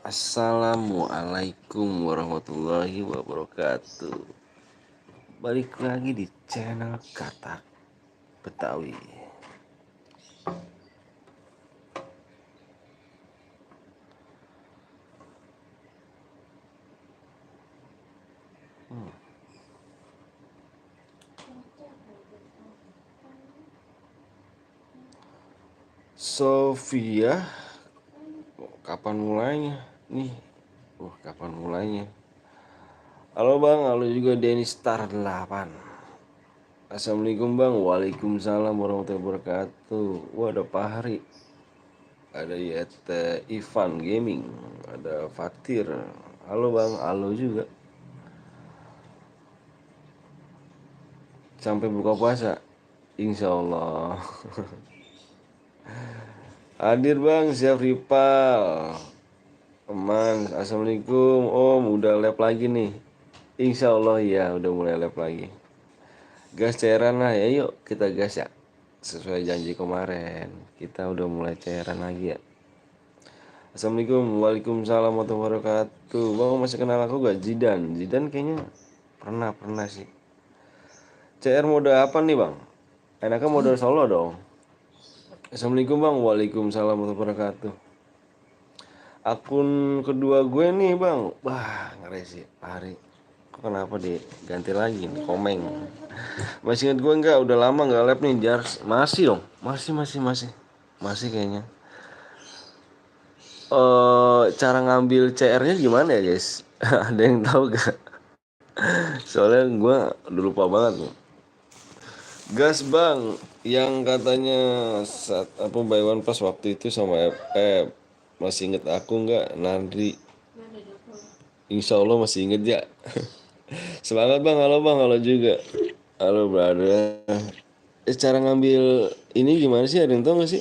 Assalamualaikum warahmatullahi wabarakatuh. Balik lagi di channel Katak Betawi. Sofia, kapan mulainya? Nih, kapan mulainya? Halo bang, halo juga Denny Star 8. Assalamualaikum bang, waalaikumsalam warahmatullahi wabarakatuh. Wah, ada Pak Hari, ada Yete Ivan Gaming, ada Fatir. Halo bang, halo juga. Sampai buka puasa, insya Allah. Hadir bang, siap rival. Teman, assalamualaikum om, udah lab lagi nih. Insya Allah ya, udah mulai lab lagi. Gas cairan lah ya, yuk kita gas ya. Sesuai janji kemarin, kita udah mulai cairan lagi ya. Assalamualaikum, waalaikumsalam warahmatullahi wabarakatuh. Bang masih kenal aku gak? Zidan kayaknya pernah sih. CR mode apa nih bang? Enaknya mode solo dong. Assalamualaikum bang, waalaikumsalam warahmatullahi wabarakatuh. Akun kedua gue nih bang, wah ngeri sih Hari. Kok kenapa diganti lagi nih, Komeng. Masih inget gue nggak? Udah lama nggak live nih Jars. Masih dong, masih kayaknya. Cara ngambil CR-nya gimana ya guys? Ada yang tahu gak? Soalnya gue udah lupa banget nih. Gas bang, yang katanya saat apa buy one plus waktu itu sama masih inget aku nggak? Nandri. Insya Allah masih inget ya. Semangat bang, halo juga. Halo brother. Cara ngambil ini gimana sih? Ada yang tahu nggak sih?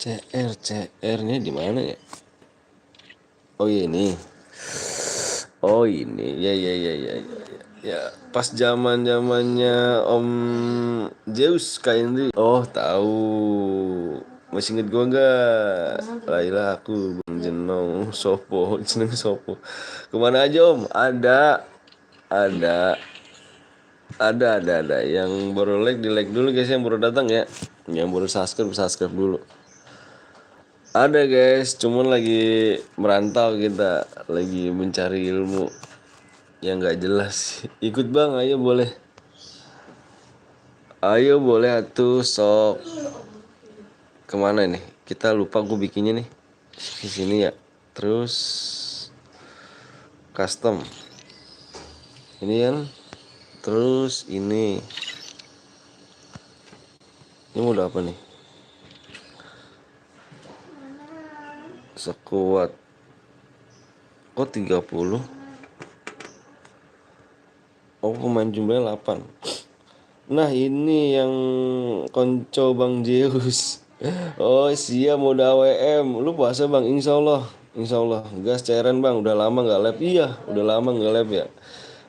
CR-nya di mana ya? Oh ini. Ya, pas zamannya Om Zeus Kaindri. Oh, tahu. Masih inget gua enggak? Lailah aku Bang Jenong Sopo, jeneng Sopo. Kemana aja Om? Ada. Ada. Yang baru like dulu guys, yang baru datang ya. Yang baru subscribe dulu. Ada guys, cuman lagi merantau kita, lagi mencari ilmu yang nggak jelas. Ikut bang, ayo boleh atuh sok. Kemana nih? Kita lupa gue bikinnya nih. Di sini ya. Terus custom. Ini kan. Terus ini. Ini udah apa nih? Sekuat. Kok 30? Oh, pemain jumlahnya 8. Nah, ini yang konco Bang Zeus. Oh, siap mode AWM. Lu puasa Bang? Insya Allah. Gas cairan Bang. Udah lama nggak lab. Iya, udah lama nggak lab ya.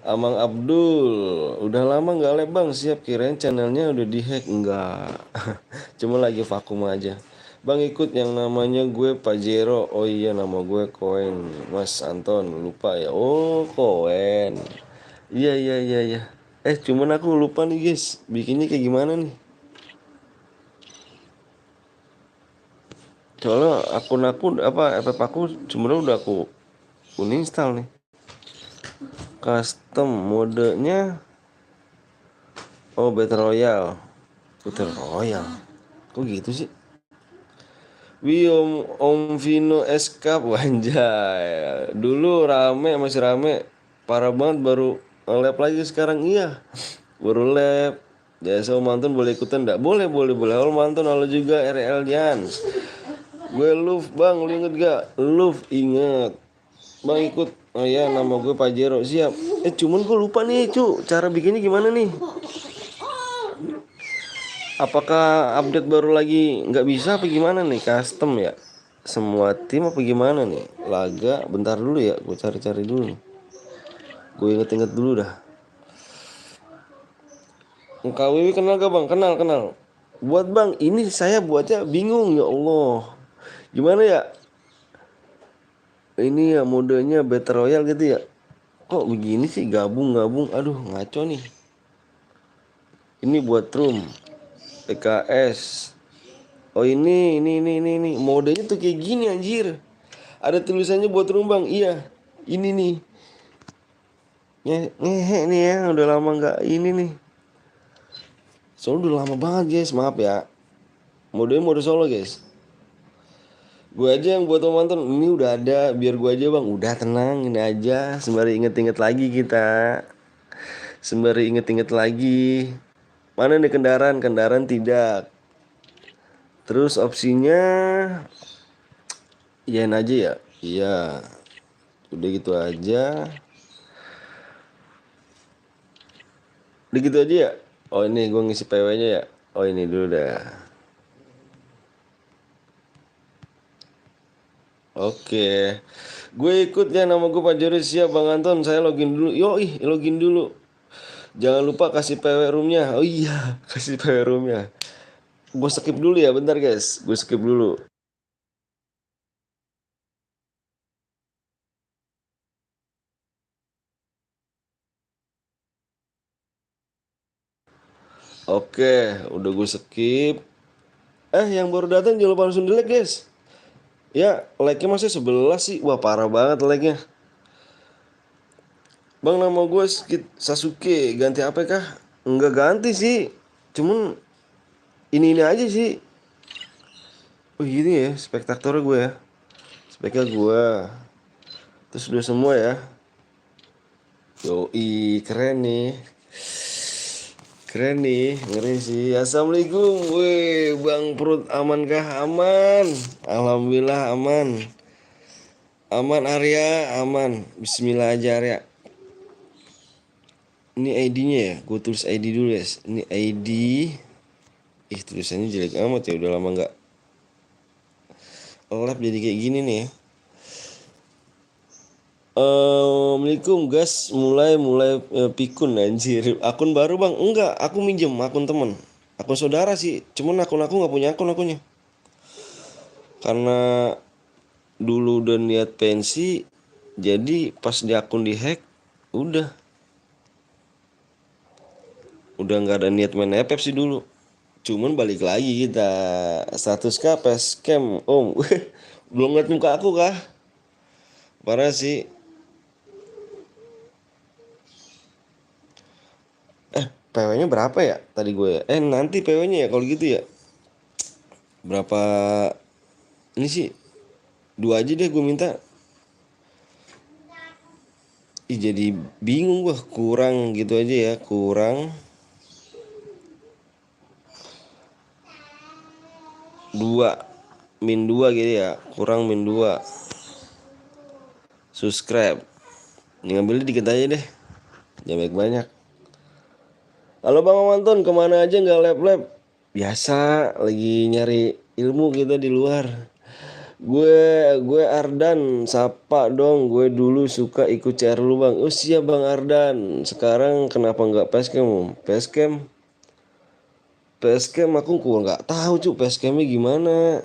Amang Abdul, udah lama nggak lab Bang. Siap, kirain channelnya udah dihack. Enggak. Cuma lagi vakum aja. Bang ikut yang namanya gue Pajero. Oh iya, nama gue Koen. Mas Anton, lupa ya. Oh, Koen. Iya. Cuman aku lupa nih guys, bikinnya kayak gimana nih? Soalnya akun app aku sebenarnya udah aku uninstall nih. Custom modenya Battle Royale. Kok gitu sih? Om Vino Escape wanjay. Dulu masih rame. Parah banget baru nge-lab lagi sekarang. Iya. Baru lab. Jasa Om Anton boleh ikutan enggak? Boleh. Om Anton halo juga RL Jan. Gue Luf bang, lu inget gak? Luf inget. Bang ikut. Oh ya, nama gue Pajero. Siap. Cuman gue lupa nih cara bikinnya gimana nih? Apakah update baru lagi nggak bisa apa gimana nih? Custom ya? Semua tim apa gimana nih? Laga, bentar dulu ya. Gue cari-cari dulu nih. Gue inget-inget dulu dah. KWW kenal gak bang? Kenal. Buat bang, ini saya buatnya bingung ya Allah. Gimana ya? Ini ya modenya Battle Royale gitu ya. Kok begini sih gabung-gabung? Aduh ngaco nih. Ini buat room PKS. Oh ini modenya tuh kayak gini anjir. Ada tulisannya buat room bang. Iya. Ini nih. Ngehe nih ya. Udah lama nggak ini nih. Soalnya udah lama banget guys. Maaf ya. Modenya mode solo guys. Gue aja yang buat nonton. Ini udah ada. Biar gue aja bang. Udah tenang. Ini aja. Sembari inget-inget lagi kita. Sembari inget-inget lagi. Mana nih kendaraan? Kendaraan tidak. Terus opsinya iyain aja ya. Iya. Udah gitu aja. Udah gitu aja ya. Oh ini gue ngisi PW-nya ya. Oh ini dulu dah. Oke. Gue ikut ya, nama gue Pak Joris. Siap Bang Anton. Saya login dulu. Yoi, login dulu. Jangan lupa kasih PW roomnya. Oh iya, kasih PW roomnya. Gue skip dulu ya, bentar guys. Gue skip dulu. Oke, udah gue skip. Yang baru datang jangan lupa langsung delete guys. Ya, like-nya masih 11 sih. Wah, parah banget like-nya. Bang, nama gue Sasuke. Ganti apa kah? Enggak ganti sih. Cuman ini aja sih. Oh gini ya, spektator gue ya. Speknya gue. Terus udah semua ya. Yoi, keren nih. Keren nih, ngeri sih. Assalamualaikum. Wih, Bang Perut aman kah? Aman. Alhamdulillah aman. Aman Arya, aman. Bismillah aja Arya. Ini ID-nya ya. Gue tulis ID dulu ya. Ini ID. Ih, tulisannya jelek amat ya. Udah lama nggak lab jadi kayak gini nih ya. Assalamualaikum guys, mulai pikun anjir. Akun baru bang? Enggak, aku minjem akun temen. Akun saudara sih, cuman akun aku nggak punya akunnya. Karena dulu udah niat pensi, jadi pas di akun dihack, udah nggak ada niat main FF sih dulu. Cuman balik lagi kita status kah scam om. Belum ngeliat muka aku kah? Parah sih. PW-nya berapa ya tadi gue ya? Nanti PW-nya ya kalau gitu ya. Berapa ini sih? 2 aja deh gue minta. Jadi bingung gue, kurang gitu aja ya, kurang 2 min 2 gitu ya, kurang min 2 subscribe. Ini ngambilnya dikit aja deh, jangan banyak. Halo Bang Amanton, kemana aja nggak lab-lab? Biasa, lagi nyari ilmu kita di luar. Gue Ardan, sapa dong. Gue dulu suka ikut CR lu bang. Oh siap bang Ardan. Sekarang kenapa nggak Peskem? Peskem aku nggak tahu cu Peskemnya gimana.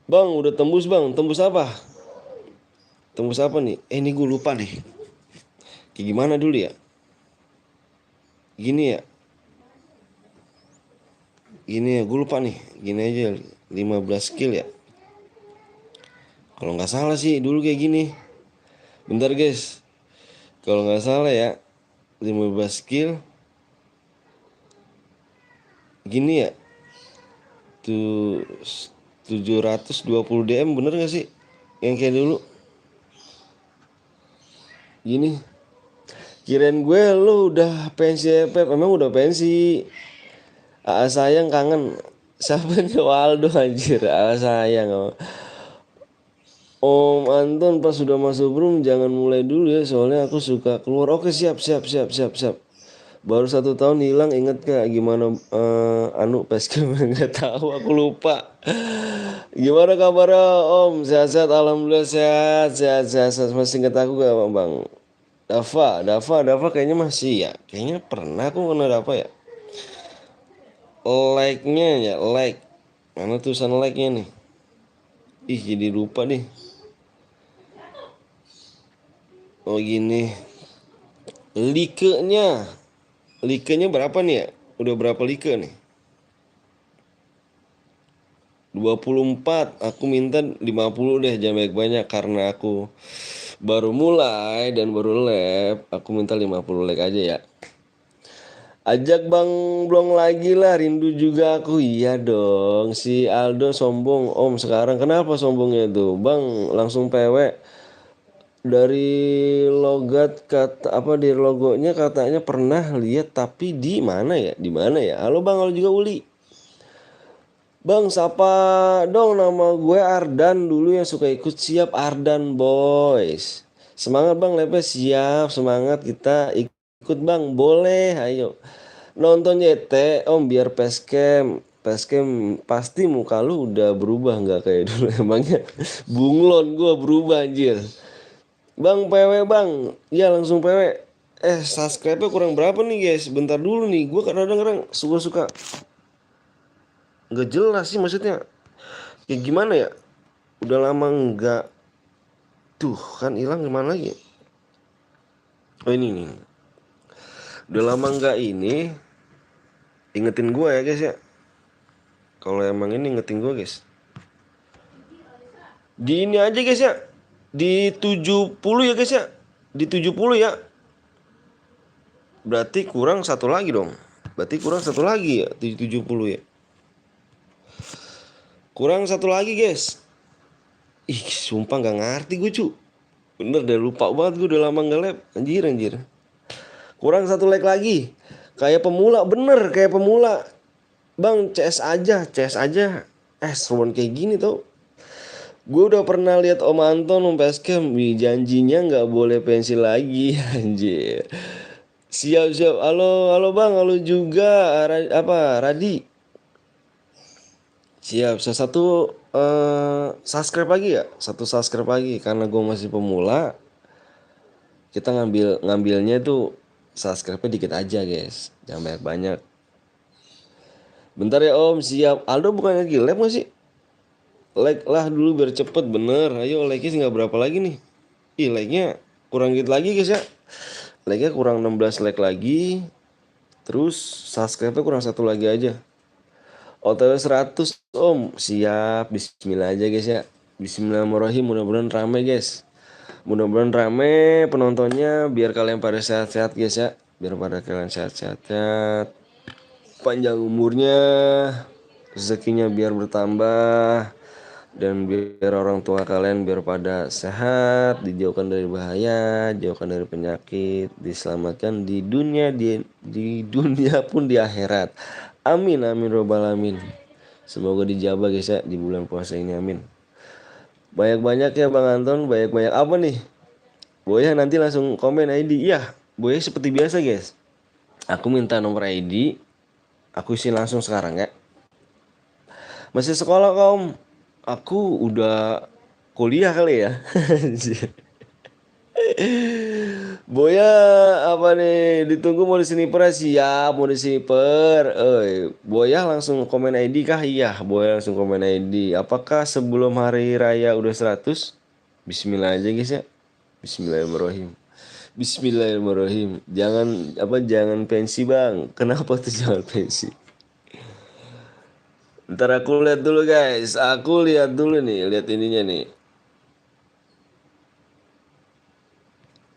Bang udah tembus bang. Tembus apa? Tembus apa nih? Ini gue lupa nih. Kayak gimana dulu ya? Gini ya. Gini ya, gue lupa nih. Gini aja 15 skill ya. Kalau nggak salah sih dulu kayak gini. Bentar guys. Kalau nggak salah ya 15 skill. Gini ya. Tuh 720 DM bener gak sih? Yang kayak dulu. Gini. Kirain gue lu udah pensi Pep. Emang udah pensi. Sayang kangen. Siapa nih Waldo anjir. Sayang. Om Anton pas sudah masuk room jangan mulai dulu ya soalnya aku suka keluar. Oke siap. Baru 1 tahun hilang inget gak gimana Peskem nggak tahu aku lupa. Gimana kabarnya Om? Sehat-sehat alhamdulillah sehat. Masih inget aku gak Bang? Dava kayaknya masih ya. Kayaknya pernah aku kena Dava ya. like-nya ya, like. Mana tulisan like-nya nih? Ih, jadi lupa nih. Oh gini. Like-nya. Like-nya berapa nih ya? Udah berapa like nih? 24. Aku minta 50 deh, jangan banyak-banyak karena aku baru mulai dan baru lab. Aku minta 50 like aja ya. Ajak Bang Blong lagi lah, rindu juga aku. Iya dong, si Aldo sombong om sekarang. Kenapa sombongnya tuh? Bang langsung PW. Dari logat kata apa di logonya katanya pernah lihat tapi di mana ya? Di mana ya? Halo Bang, halo juga Uli. Bang, sapa dong, nama gue Ardan dulu yang suka ikut. Siap Ardan boys. Semangat Bang, lepes siap, semangat kita ikut Bang, boleh, ayo. Nonton YT om biar Pescam pasti muka lu udah berubah nggak kayak dulu. Emangnya bunglon gue berubah anjir. Bang PW bang, iya langsung PW. Subscribe-nya kurang berapa nih guys? Bentar dulu nih, gue kadang-kadang suka-suka nggak jelas sih maksudnya. Kayak gimana ya? Udah lama nggak. Tuh kan hilang gimana lagi? Oh ini nih. Udah lama nggak ini. Ingetin gue ya guys ya. Kalau emang ini ingetin gue guys. Di ini aja guys ya. Di 70 ya guys ya. Di 70 ya. Berarti kurang satu lagi dong. Berarti kurang satu lagi ya. Di 70 ya. Kurang satu lagi guys. Ih sumpah gak ngerti gue cu. Bener deh, lupa banget gue, udah lama gak lab. Anjir. Kurang satu like lagi. Kayak pemula, bener kayak pemula. Bang CS aja. Seruan kayak gini tau. Gue udah pernah lihat Om Anton, Om Peskem, janjinya nggak boleh pensil lagi, anjir. Siap. Halo bang, halo juga, Radi. Siap. Satu subscribe lagi ya, satu subscribe lagi karena gue masih pemula. Kita ngambilnya tuh subscribe-nya dikit aja guys, jangan banyak-banyak. Bentar ya Om, siap. Aldo bukan lagi live nggak sih? Like lah dulu biar cepet, bener. Ayo like-nya nggak berapa lagi nih. Ih like-nya kurang gitu lagi guys ya. Like-nya kurang 16 like lagi. Terus subscribe-nya kurang satu lagi aja. OTW 100 om. Siap. Bismillah aja guys ya. Bismillahirrahmanirrahim. Mudah-mudahan rame guys. Mudah-mudahan rame penontonnya. Biar kalian pada sehat-sehat guys ya. Biar pada kalian sehat-sehat. Panjang umurnya. Rezekinya biar bertambah. Dan biar orang tua kalian biar pada sehat, dijauhkan dari bahaya, jauhkan dari penyakit, diselamatkan di dunia di dunia pun di akhirat. Amin robbal alamin. Semoga dijabah guys ya di bulan puasa ini, amin. Banyak-banyak ya Bang Anton, banyak-banyak apa nih? Boya nanti langsung komen ID. Iya, Boya seperti biasa guys. Aku minta nomor ID, aku isi langsung sekarang ya. Masih sekolah kaum? Aku udah kuliah kali ya. Boya apa nih? Ditunggu mau di sniper ya? Siap mau di sniper. Boya langsung komen ID kah? Iya, Boya langsung komen ID. Apakah sebelum hari raya udah 100? Bismillah aja guys ya. Bismillahirrahmanirrahim. Bismillahirrahmanirrahim. Jangan pensi, Bang. Kenapa tuh jangan pensi? Ntar aku lihat dulu guys. Aku lihat dulu nih, lihat ininya nih.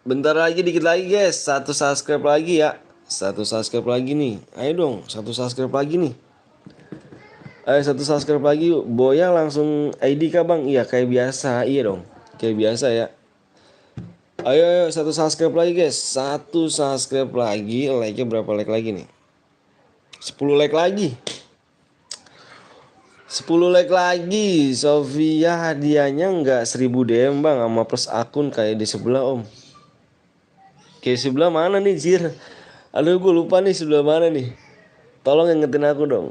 Bentar lagi, dikit lagi guys. Satu subscribe lagi ya. Satu subscribe lagi nih. Ayo dong, satu subscribe lagi nih. Ayo satu subscribe lagi yuk. Boya langsung ID kah bang? Iya kayak biasa. Iya dong, kayak biasa ya. Ayo satu subscribe lagi guys. Satu subscribe lagi. Like-nya berapa like lagi nih? 10 like lagi. 10 like lagi. Sofia hadiahnya nggak 1000 DM bang, sama plus akun kayak di sebelah om. Kayak sebelah mana nih Jir? Aduh gue lupa nih sebelah mana nih. Tolong ingetin aku dong.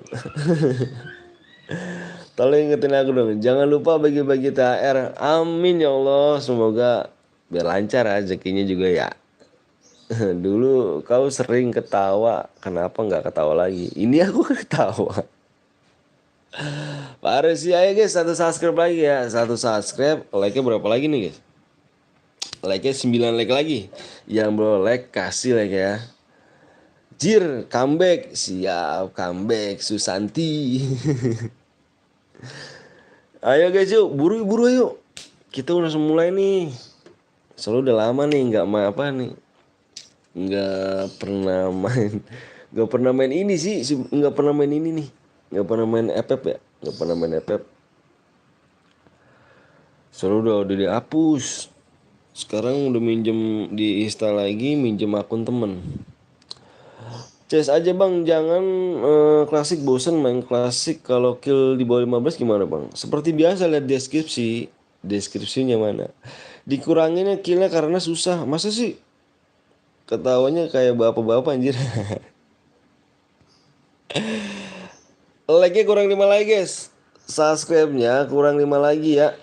Tolong ingetin aku dong. Jangan lupa bagi-bagi THR. Amin ya Allah. Semoga biar lancar rezekinya juga ya. Dulu kau sering ketawa, kenapa nggak ketawa lagi? Ini aku ketawa. Parah sih, ayo guys, satu subscribe lagi ya. Satu subscribe, like-nya berapa lagi nih guys? Like-nya 9 like lagi. Yang belum like, kasih like ya. Jir, comeback. Siap, comeback. Susanti. Ayo guys, yuk. Buru-buru yuk. Kita udah mulai nih. Soalnya udah lama nih, nggak apa nih. Nggak pernah main. Nggak pernah main ini sih. Nggak pernah main ini nih. Nggak pernah main FF ya. Nggak pernah main FF. Soalnya udah dihapus. Sekarang udah minjem di Insta lagi, minjem akun temen. CS aja bang, jangan klasik, bosen main klasik. Kalau kill di bawah 15 gimana bang? Seperti biasa, lihat deskripsi. Deskripsinya mana? Dikuranginnya killnya karena susah. Masa sih? Ketawanya kayak bapak-bapak anjir. Like-nya kurang 5 lagi guys. Subscribe-nya kurang 5 lagi ya.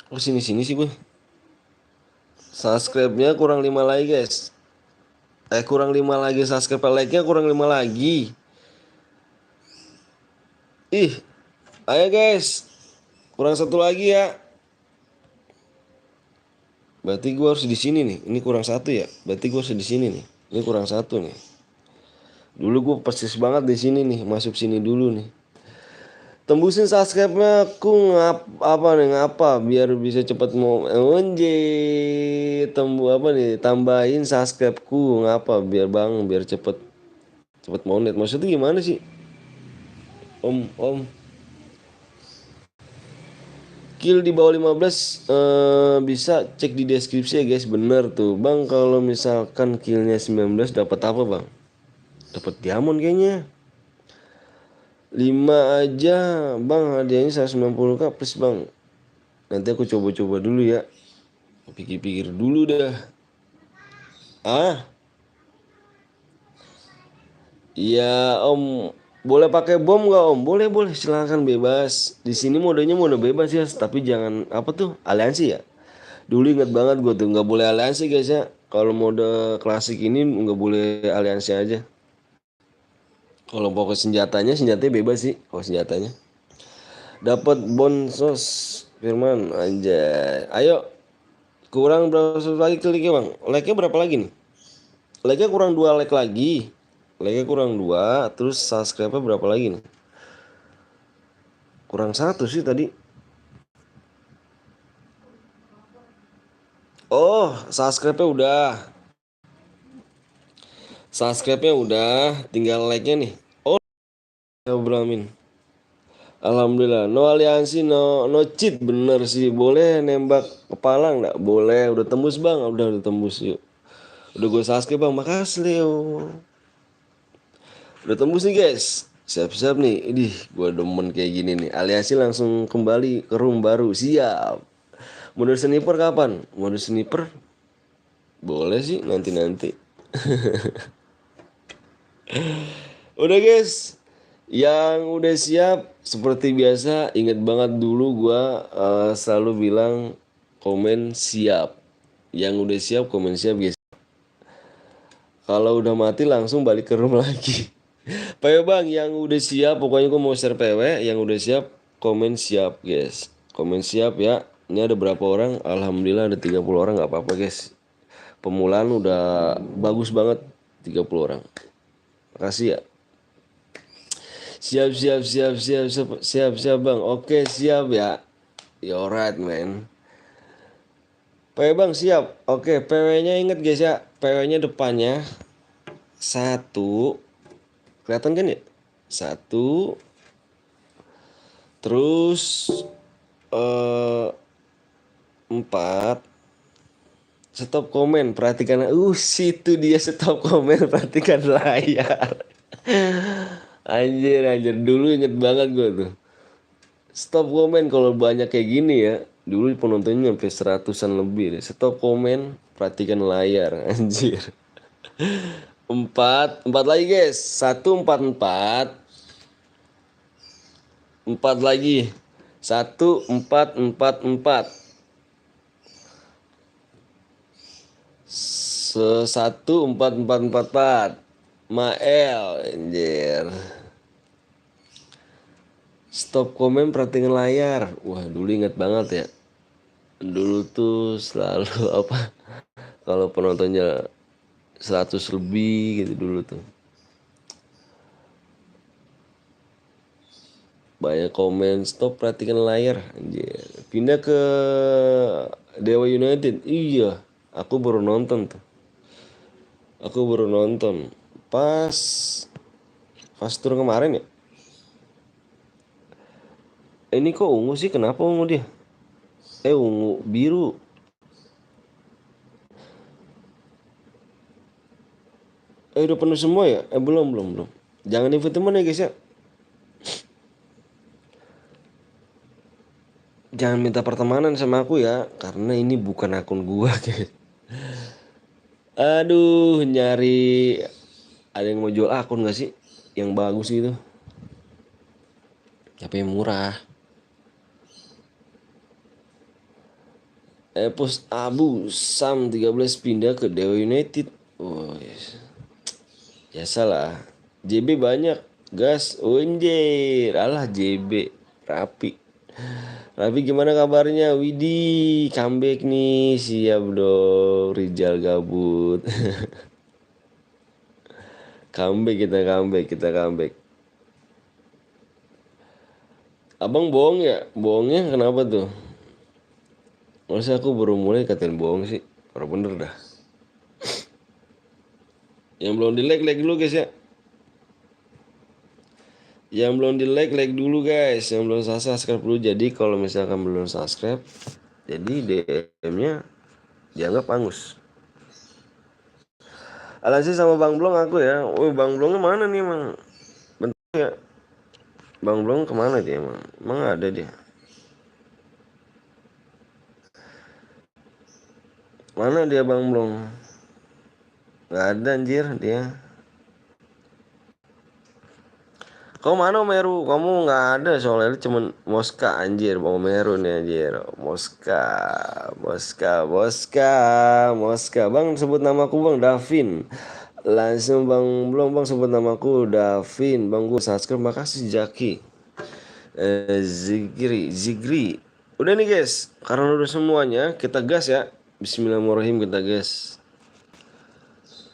Oh sini-sini sih gue. Subscribe-nya kurang 5 lagi guys. Kurang 5 lagi subscribe, like-nya kurang 5 lagi. Ih, ayo guys. Kurang satu lagi ya. Berarti gue harus di sini nih. Ini kurang satu ya. Berarti gue harus di sini nih. Ini kurang satu nih. Dulu gue persis banget di sini nih. Masuk sini dulu nih. Tembusin subscribe-nya aku apa nih ngapa biar bisa cepet mau apa nih, tambahin subscribe-ku ngapa biar bang biar cepet mau net. Maksudnya gimana sih? Om kill di bawah 15 bisa cek di deskripsi ya guys. Bener tuh bang, kalau misalkan killnya 19 dapat apa bang? Dapat diamond kayaknya. 5 aja bang, hadiahnya 190k plus bang. Nanti aku coba-coba dulu ya. Pikir-pikir dulu dah. Iya om, boleh pakai bom nggak om? Boleh boleh, silakan bebas. Di sini modenya mode bebas ya, tapi jangan apa tuh aliansi ya. Dulu inget banget gue tuh nggak boleh aliansi guys ya. Kalau mode klasik ini nggak boleh aliansi aja. Kalau pokok senjatanya bebas sih. Kalau senjatanya dapat bonsos Firman aja. Ayo, kurang berapa lagi kliknya bang? Like-nya berapa lagi nih? Like-nya kurang 2 like lagi. Like-nya kurang 2. Terus subscribe-nya berapa lagi nih? Kurang 1 sih tadi. Oh, subscribe-nya udah. Subscribe-nya udah, tinggal like-nya nih. Oh, ya Bramin. Alhamdulillah. No aliansi, no cheat, bener sih. Boleh nembak kepala nggak? Boleh. Udah tembus bang, udah tembus yuk. Udah gue subscribe bang, makasih Leo. Udah tembus nih guys. Siap-siap nih. Idih, gue demen kayak gini nih. Aliansi langsung kembali ke room baru. Siap. Mode sniper kapan? Mode sniper boleh sih nanti-nanti. Udah guys, yang udah siap seperti biasa, inget banget dulu gua selalu bilang komen siap. Yang udah siap komen siap guys. Kalau udah mati langsung balik ke room lagi. PW bang, yang udah siap pokoknya gua mau share PW. Yang udah siap komen siap guys. Komen siap ya. Ini ada berapa orang? Alhamdulillah ada 30 orang, nggak apa-apa guys. Pemulaan udah bagus banget, 30 orang. Makasih ya. Siap bang. Oke siap ya. Ya alright man. PW bang siap. Oke PW-nya inget guys ya. PW-nya depannya 1. Kelihatan kan ya? 1. Terus 4. Stop komen, perhatikan. Situ dia stop komen, perhatikan layar. Anjir, dulu inget banget gue tuh. Stop komen kalau banyak kayak gini ya. Dulu penontonnya sampai 100-an lebih deh. Stop komen, perhatikan layar. Anjir. 4 lagi guys. 1 4 4. 4 lagi. 1 4 4 4. 1444. Mael anjir. Stop komen, perhatiin layar. Wah, dulu ingat banget ya. Dulu tuh selalu apa? Kalau penontonnya 100 lebih gitu dulu tuh. Banyak komen, stop perhatikan layar anjir. Pindah ke Dewa United. Iya, aku baru nonton tuh. Aku baru nonton pas tur kemarin ya. Ini kok ungu sih? Kenapa ungu dia? Ungu biru. Udah penuh semua ya? Belum. Jangan invite teman ya guys ya. Jangan minta pertemanan sama aku ya, karena ini bukan akun gua guys. Aduh, nyari ada yang mau jual akun gak sih? Yang bagus gitu. Tapi yang murah. Epos Abu Sam 13 pindah ke Dewa United. Oh, yes. Biasalah. JB banyak. Gas, unjir. Alah JB. Rapi. Rapi gimana kabarnya? Widih, comeback nih. Siap dong. Rizal gabut. Comeback. Abang bohong ya? Bohongnya kenapa tuh? Masa aku baru mulai katain bohong sih? Orang bener dah. Yang belum di like dulu guys ya. Yang belum di like dulu guys. Yang belum subscribe dulu. Jadi kalau misalkan belum subscribe, jadi DM-nya dianggap angus. Alhasil sama Bang Blong aku ya. Bang Blongnya mana nih emang? Bentar ya. Bang Blong kemana dia emang? Emang ada dia? Mana dia Bang Blong? Gak ada anjir dia. Kamu mana Meru? Kamu nggak ada soalnya cuman Moska anjir. Bang Meru nih anjir. Moska. Bang sebut namaku Bang Davin. Langsung Bang belum Bang sebut namaku Davin. Bang gue subscribe, makasih Jaki. Zigri. Udah nih guys, karena udah semuanya kita gas ya. Bismillahirrahmanirrahim, kita gas.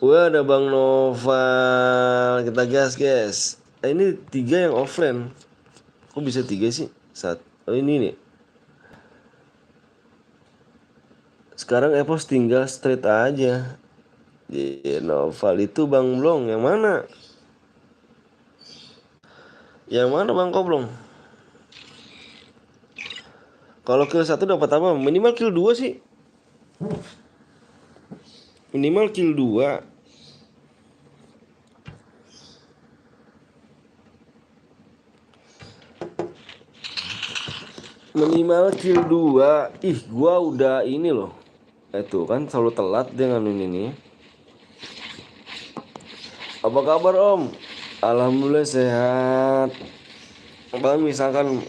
Wah, ada Bang Noval, kita gas guys. Ini 3 yang offline. Kok bisa 3 sih? Oh ini nih. Sekarang Epos tinggal straight aja. Noval itu Bang Blong yang mana? Yang mana Bang Koblong? Kalau kill 1 dapat apa? Minimal kill 2 sih. Minimal kill 2. Minimal kill 2. Ih, gua udah ini loh. Itu kan selalu telat dengan ini nih. Apa kabar Om? Alhamdulillah sehat. Bang misalkan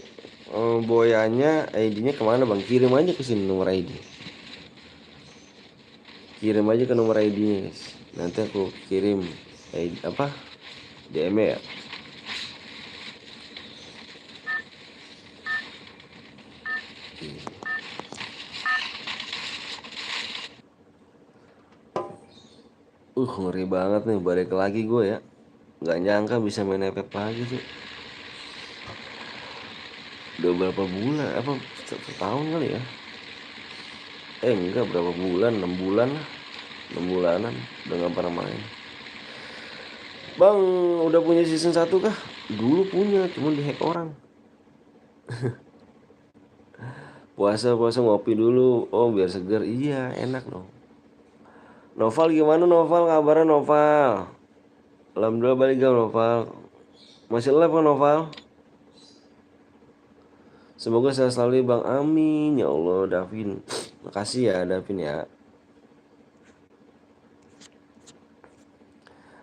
boyanya ID-nya kemana Bang? Kirim aja ke sini nomor ID. Kirim aja ke nomor ID-nya guys. Nanti aku kirim ID, apa? DM ya. Ngeri banget nih, balik lagi gue ya. Gak nyangka bisa main FF lagi sih. Udah berapa bulan? Apa setahun kali ya? Enggak, berapa bulan? 6 bulan lah. 6 bulanan udah gak pernah main. Bang udah punya season 1 kah? Dulu punya, cuman dihack orang. Puasa ngopi dulu. Oh biar seger. Iya enak dong. Noval gimana Noval, kabarnya Noval? Alhamdulillah balik gak Noval? Masih live kan Noval? Semoga sehat selalu Bang, amin ya Allah. Davin, makasih ya Davin ya.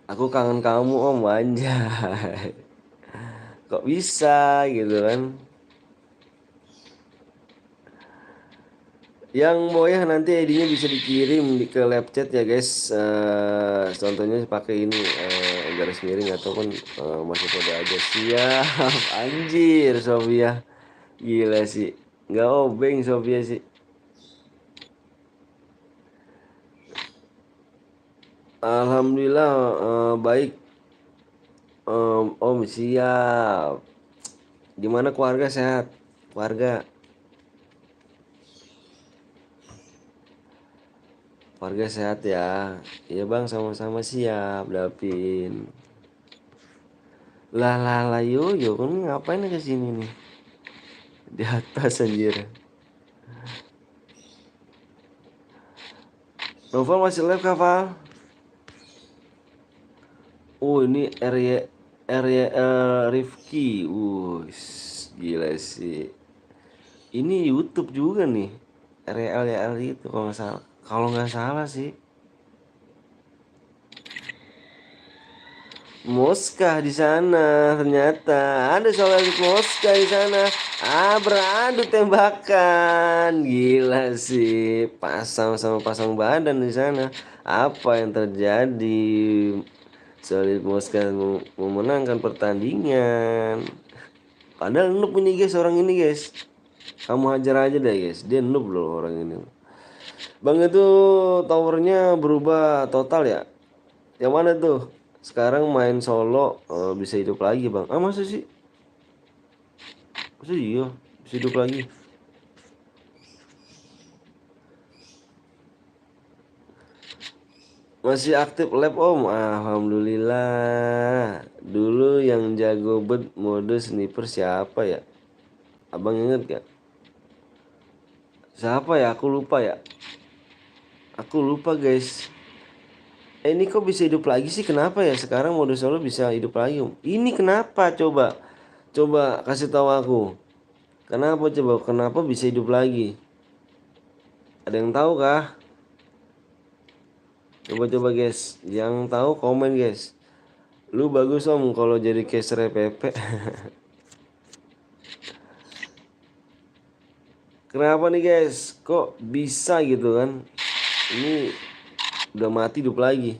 Aku kangen kamu Om, anjay. Kok bisa gitu kan? Yang Boyah nanti ID-nya bisa dikirim ke live chat ya guys. Contohnya pakai ini garis miring ataupun masuk kode aja. Siap. Anjir Sofia. Gila sih. Nggak obeng Sofia sih. Alhamdulillah baik. Om siap. Gimana keluarga sehat? Keluarga Keluarga sehat ya. Iya bang, sama-sama siap, Davin. Lah lah lah yo kan ngapain ke sini nih? Di atas anjir. Novel masih live kah, Val? Oh, ini Rifki. Gila sih. Ini YouTube juga nih. RYL itu kalau nggak salah. Kalau nggak salah sih. Moskah di sana ternyata ada soal Moskah di sana. Beradu tembakan, gila sih, pasang sama pasang badan di sana. Apa yang terjadi? Solid Moskah memenangkan pertandingan. Padahal noob ini guys, orang ini guys. Kamu hajar aja deh guys, dia noob loh orang ini. Bang itu towernya berubah total ya? Yang mana tuh? Sekarang main solo bisa hidup lagi bang. Masa sih? Masa iya bisa hidup lagi? Masih aktif lab om. Alhamdulillah. Dulu yang jago bet mode sniper siapa ya? Abang inget gak? Siapa ya? Aku lupa ya. Aku lupa guys. Ini kok bisa hidup lagi sih? Kenapa ya sekarang mode solo bisa hidup lagi om? Ini kenapa coba? Coba kasih tahu aku. Kenapa coba? Kenapa bisa hidup lagi? Ada yang tahu kah? Coba-coba guys. Yang tahu komen guys. Lu bagus om kalau jadi caster PP. Kenapa nih guys? Kok bisa gitu kan? Ini udah mati hidup lagi.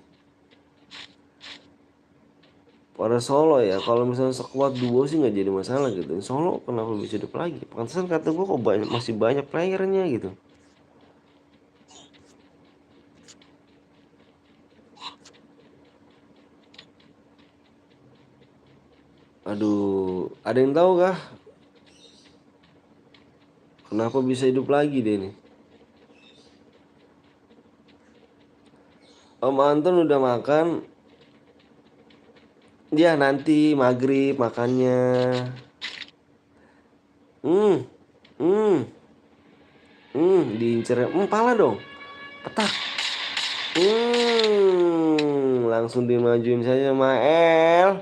Pada solo ya, kalau misalnya sekuat duo sih nggak jadi masalah gitu. Solo kenapa bisa hidup lagi? Pantesan kata gue kok masih banyak playernya gitu. Aduh, ada yang tahu kah? Kenapa bisa hidup lagi deh nih? Om Anton udah makan? Dia nanti maghrib makannya. Hmm, hmm, diincer. Pala dong. Petak. Langsung dimajuin saja Mael.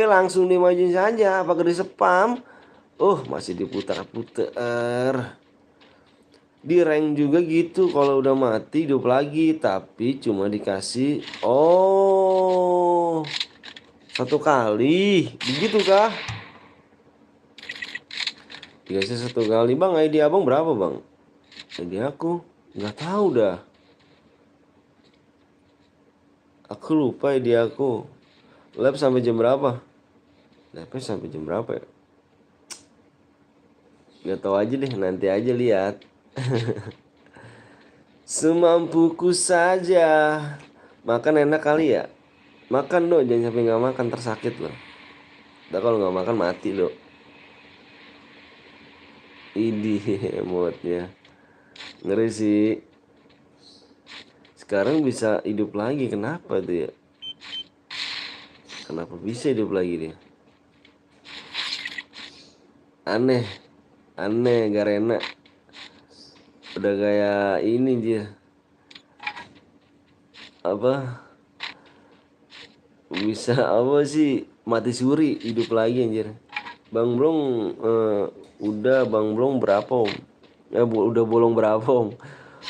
Langsung dimajuin saja. Apa di spam? Masih diputar-putar. Di rank juga gitu, kalau udah mati hidup lagi, tapi cuma dikasih satu kali. Begitu kah? Dikasih satu kali. Bang, ID abang berapa bang? ID aku nggak tahu dah. Aku lupa ID aku. Lab sampai jam berapa? Labnya sampai jam berapa ya? Nggak tahu aja deh, nanti aja lihat. Semampuku saja. Makan enak kali ya? Makan dong, jangan sampai nggak makan, tersakit loh. Udah kalau nggak makan mati loh. Ini emotnya ngeri sih. Sekarang bisa hidup lagi, kenapa tuh ya? Kenapa bisa hidup lagi dia? Aneh Garena. Udah kayak ini dia. Apa? Bisa apa sih? Mati suri hidup lagi anjir. Bang Blong Bang Blong berapa om? Udah bolong berapa om?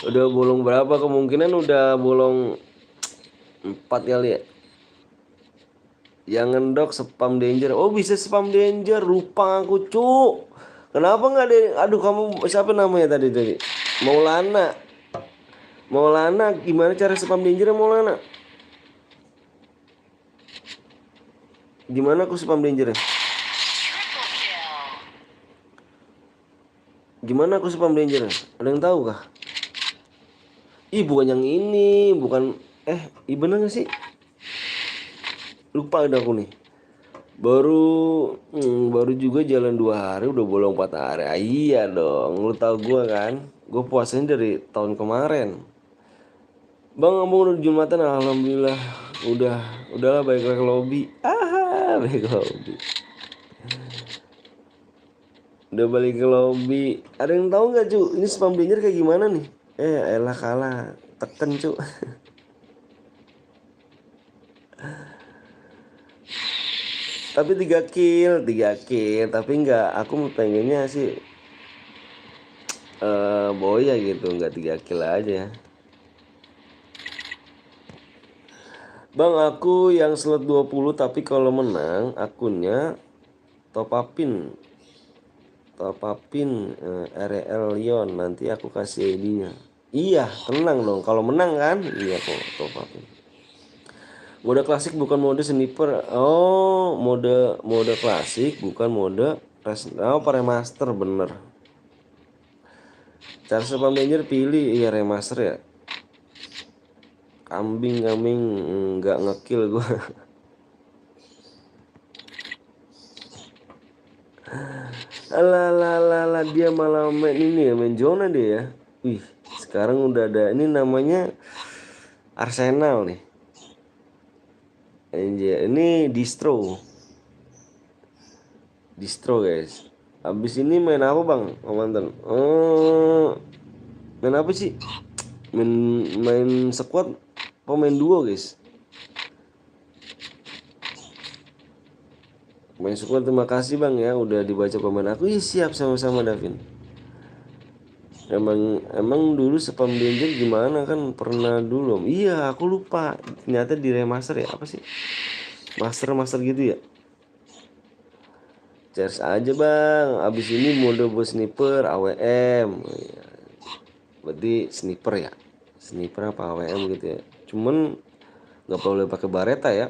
Udah bolong berapa? Kemungkinan udah bolong 4 kali ya. Yang ngendok spam danger. Bisa spam danger. Lupa aku cuk. Kenapa nggak ada? Aduh, kamu siapa namanya tadi? Maulana. Maulana gimana cara spam danger Maulana? Gimana aku spam danger? Gimana aku spam danger? Ada yang tahu kah? Ih bukan yang ini, bukan bener gak sih? Lupa udah aku nih. Baru juga jalan 2 hari udah bolong 4 hari. Ah, iya dong, lu tahu gua kan? Gue puasanya dari tahun kemarin. Bang, abang udah Jumatan, alhamdulillah. Udahlah balik ke lobby. Balik ke lobby. Udah balik ke lobby. Ada yang tahu nggak cu? Ini spam danger kayak gimana nih? Elah kalah. Teken cu. Tapi 3 kill. Tapi nggak. Aku pengennya sih Boya gitu, nggak 3 kill aja. Bang, aku yang slot 20 tapi kalau menang akunnya top upin RL Lyon, nanti aku kasih ID-nya. Iya, tenang dong. Kalau menang kan, iya kok top upin. Mode klasik bukan mode sniper. Oh, mode klasik bukan mode remaster bener. Cara spam danger pilih iya remaster ya. Kambing nggak ngekill gua. Alah, dia malah main ini ya, main zona dia ya. Wih, sekarang udah ada ini namanya Arsenal nih. Ini distro guys. Abis ini main apa bang? Mantan. Main apa sih? Main squad, pemain duo guys. Main squad, terima kasih bang ya udah dibaca pemain aku. Iya siap, sama-sama Davin. Emang dulu spam danger gimana kan pernah dulu. Iya aku lupa. Ternyata di remaster ya, apa sih? Master gitu ya. Charge aja bang. Abis ini mode buat sniper AWM. Berarti sniper ya. Sniper apa AWM gitu ya. Cuman nggak boleh pakai bareta ya.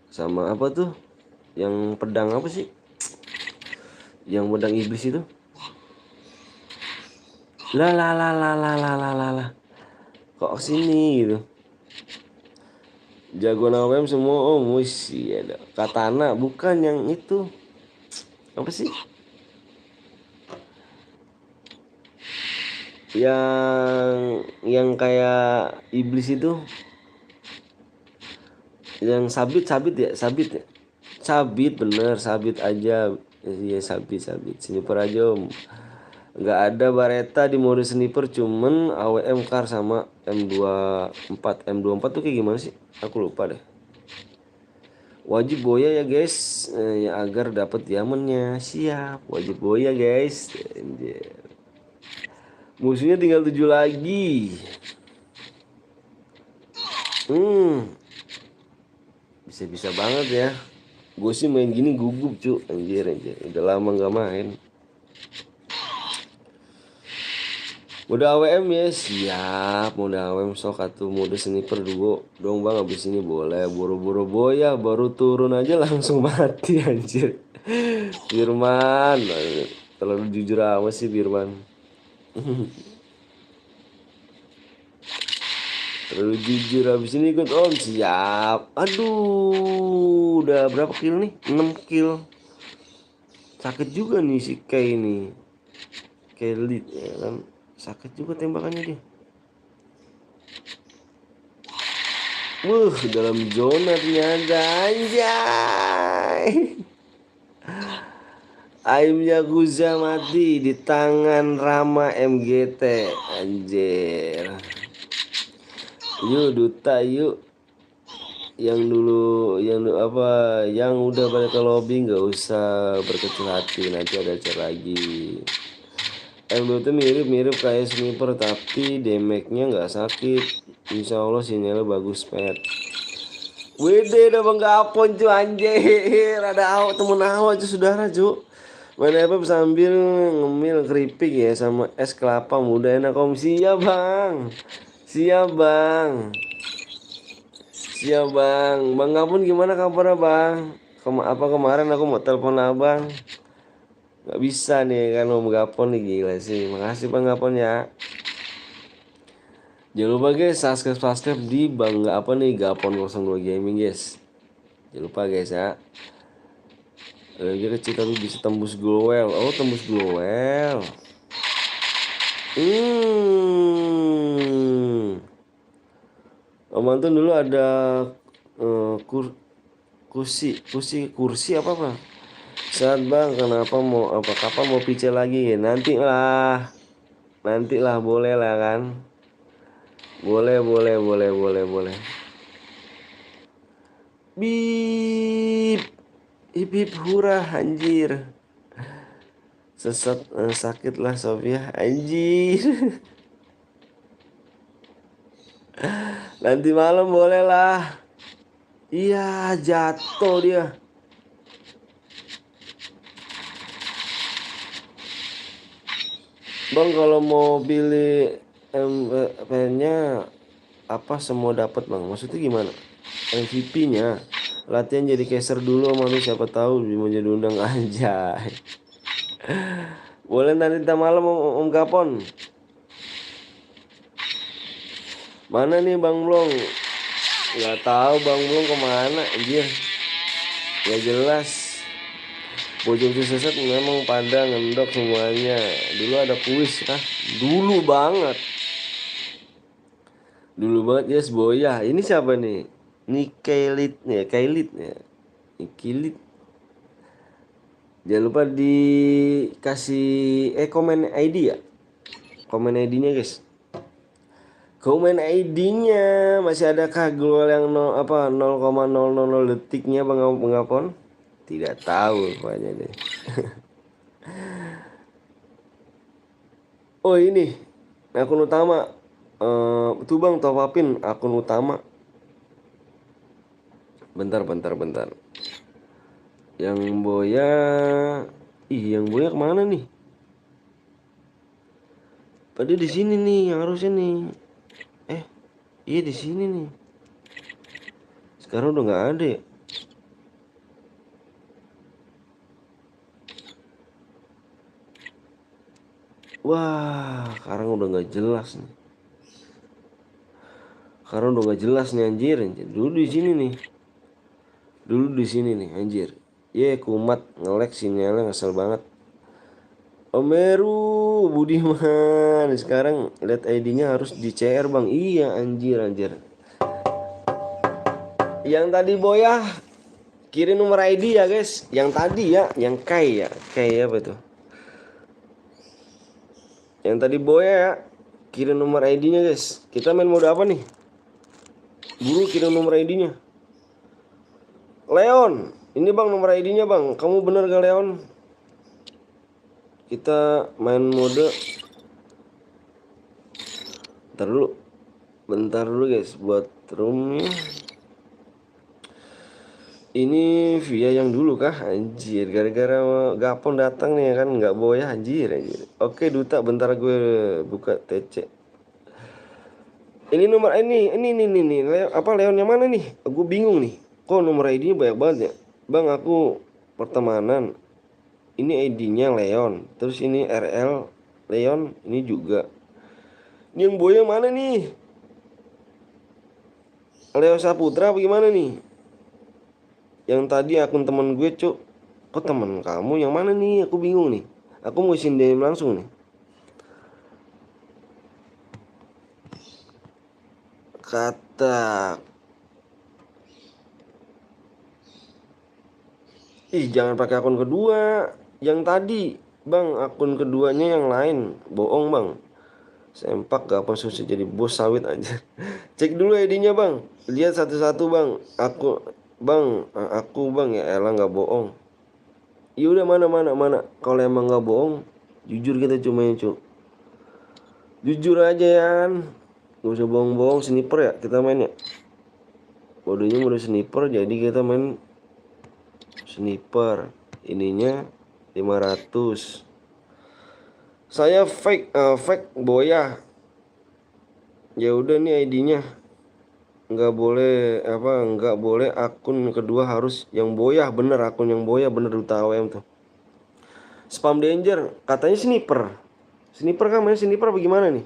Sama apa tuh? Yang pedang apa sih? Yang pedang iblis itu. Lah. Kok sini gitu. Jagoan AWM semua muisi ada. Katana bukan yang itu. Apa sih? Yang kayak iblis itu. Yang sabit ya. Sabit bener, sabit aja. Iya sabit. Sniper aja om. Nggak ada bareta di mode sniper, cuman AWM car sama M24 tuh kayak gimana sih? Aku lupa deh. Wajib boya ya guys, ya agar dapat diamondnya. Siap, wajib boya guys. Musuhnya tinggal 7 lagi. Bisa banget ya. Gue sih main gini gugup cu. Anjir. Udah lama nggak main. Mode AWM ya siap. Mode AWM sok atau mode sniper duo dong bang. Abis ini boleh buru-buru boya. Baru turun aja langsung mati anjir. Firman terlalu jujur amat sih Firman. Terlalu jujur. Abis ini ikut om. Siap. Aduh, udah berapa kill nih? 6 kill. Sakit juga nih si Kay ini. Kelit ya kan. Sakit juga tembakannya dia. Dalam zona ternyata. Anjay. Aim Yakuza mati di tangan Rama MGT. Anjir. Yuk duta yuk. Yang udah balik ke lobby nggak usah berkecil hati, nanti ada acara lagi. M2 itu mirip kayak sniper tapi damage-nya nggak sakit. Insya Allah sinyalnya bagus pet. WD udah bang gapon cu anjir. Ada temen awal cu saudara cu. Main apa sambil ngemil keripik ya sama es kelapa muda enak om. Siap bang. Siap bang. Siap bang. Bang Gapun gimana kabarnya bang? Apa kemarin aku mau telepon abang nggak bisa nih kan om Gapon nih gila sih. Makasih bang Gapon ya. Jangan lupa guys subscribe di bang apa nih Gapon 02 Gaming guys. Jangan lupa guys ya. Dia kecil tapi bisa tembus glowel. Oh tembus glowel. Om Anton dulu ada kursi apa? Saat bang, kenapa mau apa kapan mau PC lagi? Nanti lah boleh lah kan? Boleh. Bip, hip hurah anjir. Sakit lah Sofia anjir. Nanti malam boleh lah. Iya jatuh dia. Bang kalau mau pilih MP-nya apa semua dapat bang? Maksudnya gimana? MVP-nya latihan jadi caster dulu sama lu siapa tahu mau jadi undang aja. Boleh nanti malam om Gapon. Mana nih Bang Blong? Nggak tahu Bang Blong kemana anjir. Ya jelas. Bojong sesat memang pada ngendok semuanya. Dulu ada kuis kah? Dulu banget yes Boya. Ini siapa nih? Kailit nih, Kailit ya. Kilit. Jangan lupa dikasih komen ID ya. Komen ID-nya guys. Komen ID-nya masih adakah global yang 0,000 detiknya Bang Apon? Tidak tahu rupanya deh. Oh ini akun utama. Tuh Bang top upin akun utama. Bentar. Yang Boya, yang Boya kemana nih? Padahal di sini nih yang harusnya nih. Iya di sini nih. Sekarang udah nggak ada ya. Wah, sekarang udah nggak jelas nih. Anjir. Dulu di sini nih anjir. Kumat nge-lag sinyalnya ngesel banget. Omeru Budiman. Sekarang lihat ID-nya harus di CR bang. Iya anjir. Yang tadi Boya kirim nomor ID ya guys. Yang tadi ya, yang Kai apa tuh? Yang tadi Boya ya, kirim nomor ID-nya guys. Kita main mode apa nih? Buru kirim nomor ID-nya. Leon, ini bang nomor ID-nya bang. Kamu bener gak Leon? Kita main mode. Bentar dulu guys, buat roomnya. Ini via yang dulu kah? Anjir, gara-gara Gapon datang nih kan nggak Boya anjir. Oke duta, bentar gue buka TC. Ini nomor ini apa Leon yang mana nih? Gue bingung nih. Kok nomor ID-nya banyak banget ya? Bang aku pertemanan. Ini ID-nya Leon. Terus ini RL Leon, ini juga. Ini yang Boya mana nih? Leo Saputra apa gimana nih? Yang tadi akun temen gue cuk. Kok temen kamu yang mana nih? Aku bingung nih. Aku mau isin DM langsung nih. Kata jangan pakai akun kedua. Yang tadi bang, akun keduanya yang lain. Bohong bang. Sempak gak apa susah jadi bos sawit aja. Cek dulu ID-nya bang. Lihat satu-satu bang. Aku bang ya elah gak bohong. Ya udah mana. Kalau emang gak bohong, jujur kita cuma cuk. Jujur aja ya kan. Gak usah bohong-bohong. Sniper ya kita main ya. Modenya mode sniper, jadi kita main sniper. Ininya 500. Saya fake Boya. Ya udah nih ID-nya. Nggak boleh akun kedua harus yang Boya, bener akun yang Boya bener Duta AWM tuh. Spam danger, katanya sniper. Sniper kan main sniper bagaimana nih?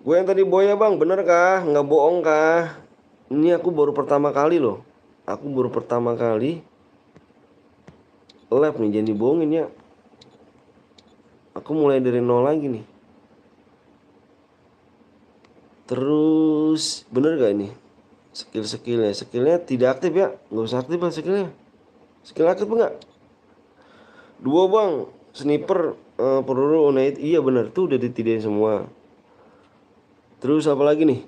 Gue yang tadi Boya bang, bener kah? Nggak bohong kah? Ini aku baru pertama kali loh. Aku baru pertama kali live nih, jangan dibohongin ya. Aku mulai dari nol lagi nih. Terus bener gak ini? Skillnya tidak aktif ya? Nggak usah aktif lah skillnya. Skill aktif enggak? Dua bang, sniper, peluru unit. Iya bener tuh udah ditidain semua. Terus apa lagi nih?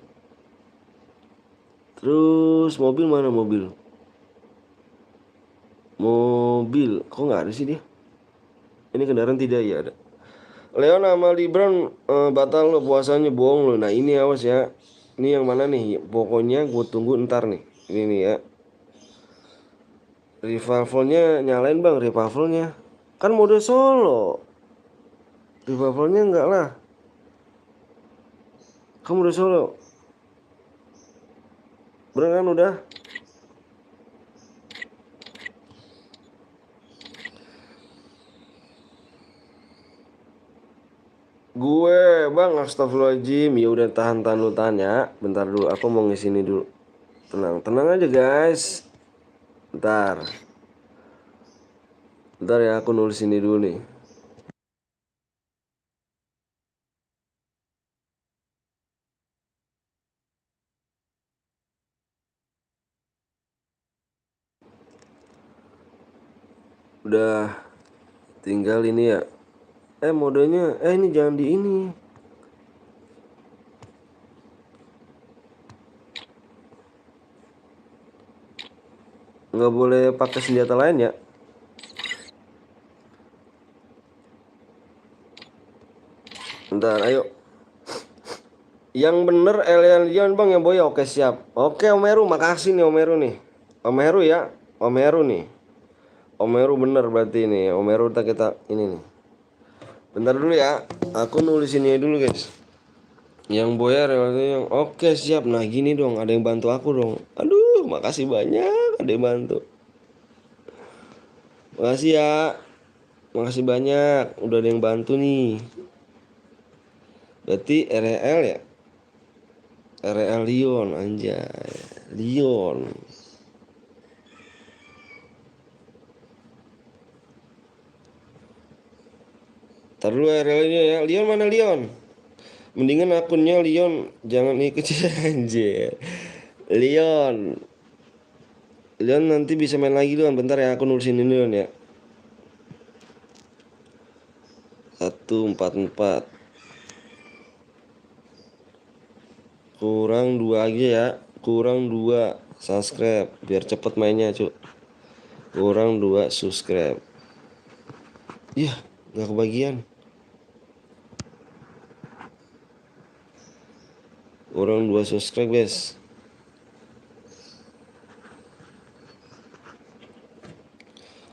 Terus mobil mana mobil? Mobil, kok nggak ada sih dia? Ini kendaraan tidak ya ada. Leon sama Libran batal lo puasanya, bohong lo. Nah ini awas ya. Ini yang mana nih? Pokoknya gue tunggu ntar nih. Ini nih ya. Revivalnya nyalain bang, revivalnya. Kan mode solo. Revivalnya enggak lah. Kamu udah solo. Bener kan udah? Gue bang, astagfirullahaladzim. Ya udah tahan lu tanya. Bentar dulu, aku mau ngisi ini dulu. Tenang aja guys. Bentar. Bentar ya, aku nulis ini dulu nih. Udah tinggal ini ya. Modenya, ini jangan di ini. Nggak boleh pakai senjata lain ya. Bentar, ayo. Yang bener Elian bang yang boya. Oke siap. Oke Om Heru, makasih nih Om Heru nih. Om Heru ya. Om Heru nih. Om Heru bener berarti nih. Om Heru kita ini nih. Bentar dulu ya. Aku nulis ini dulu guys. Yang boya yang oke siap. Nah gini dong, ada yang bantu aku dong. Aduh, makasih banyak ada yang bantu. Makasih ya. Makasih banyak udah ada yang bantu nih. Berarti RL ya. RL Leon anjay. Leon. Ntar dulu RL-nya ya. Leon mana Leon? Mendingan akunnya Leon jangan ikut anjir. Leon. Leon nanti bisa main lagi Leon. Bentar ya aku nulisin ini Leon ya. 144 kurang 2 aja ya. Kurang 2 subscribe biar cepet mainnya cuk. Kurang 2 subscribe. Iya gak kebagian. Kurang 2 subscribe guys.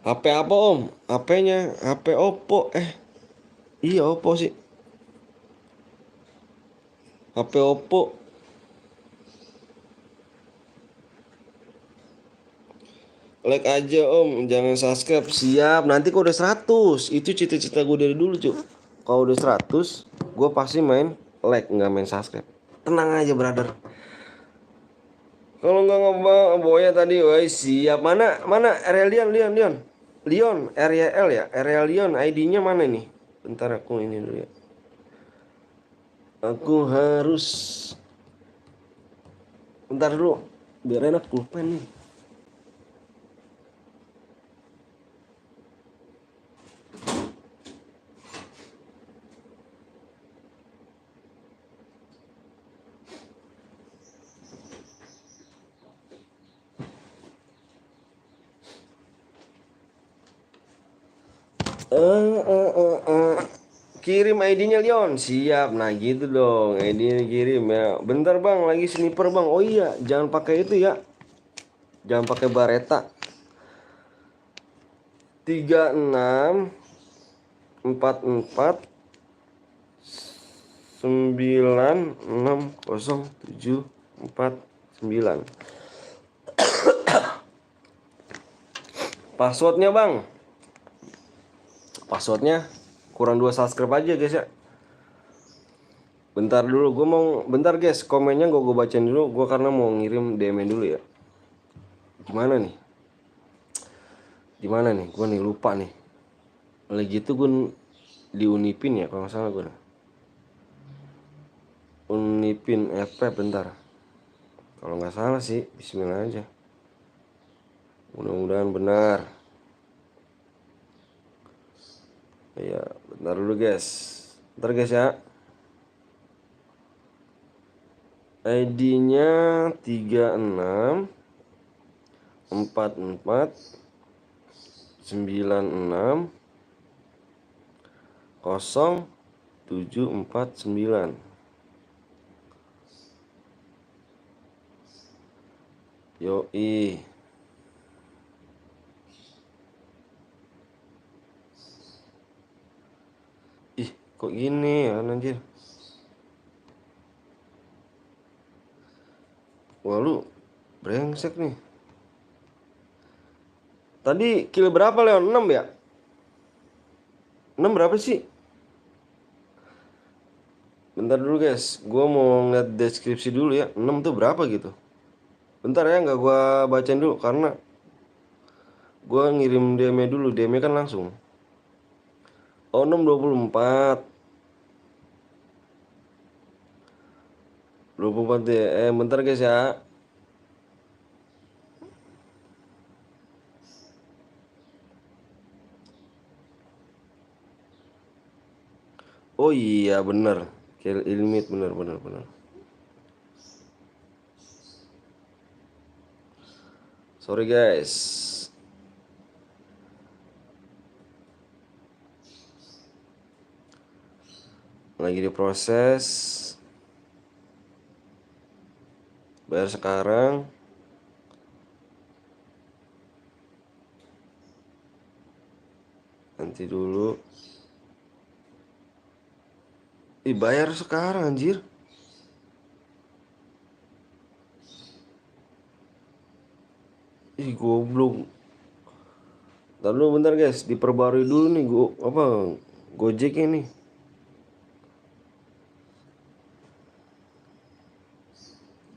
HP apa om? HP-nya HP Oppo. Iya Oppo sih. HP Oppo. Like aja om, jangan subscribe. Siap, nanti kok udah 100. Itu cita-cita gue dari dulu cuy. Kalau udah 100, gue pasti main like, nggak main subscribe. Tenang aja brother. Kalau nggak boya tadi, woi siap. Mana Area Leon Area L ya, Area Leon ID-nya mana nih? Bentar aku ini dulu ya. Aku harus bentar dulu biar enak pulpen nih. Kirim ID-nya Leon. Siap. Nah gitu dong, ID-nya kirim ya. Bentar bang, lagi sniper bang. Oh iya, jangan pakai itu ya. Jangan pakai Baretta. 3644960749. Passwordnya bang, passwordnya kurang 2 subscribe aja guys ya. Bentar dulu, gue mau bentar guys, komennya gue bacain dulu, gue karena mau ngirim DM dulu ya. Gimana nih? Gue nih lupa nih. Lagi itu gue di Unipin ya kalau nggak salah gue. Unipin FP bentar. Kalau nggak salah sih, Bismillah aja. Mudah-mudahan benar. Ya, bentar dulu guys. Bentar guys ya. ID-nya 3644960749. Yoi. Ih, kok gini ya anjir. Wah lu brengsek nih. Tadi kill berapa Leon? 6 ya? 6 berapa sih? Bentar dulu guys, gue mau ngeliat deskripsi dulu ya. 6 tuh berapa gitu? Bentar ya, nggak gue bacain dulu karena gue ngirim DM dulu. DM kan langsung. Oh 6 24. 24 deh. Bentar guys ya. Oh iya bener. Kill ilmit bener. Sorry guys. Lagi diproses. Bayar sekarang. Nanti dulu. Ih bayar sekarang anjir. Ih goblok. Ntar dulu bentar guys, diperbarui dulu nih Gojek ini.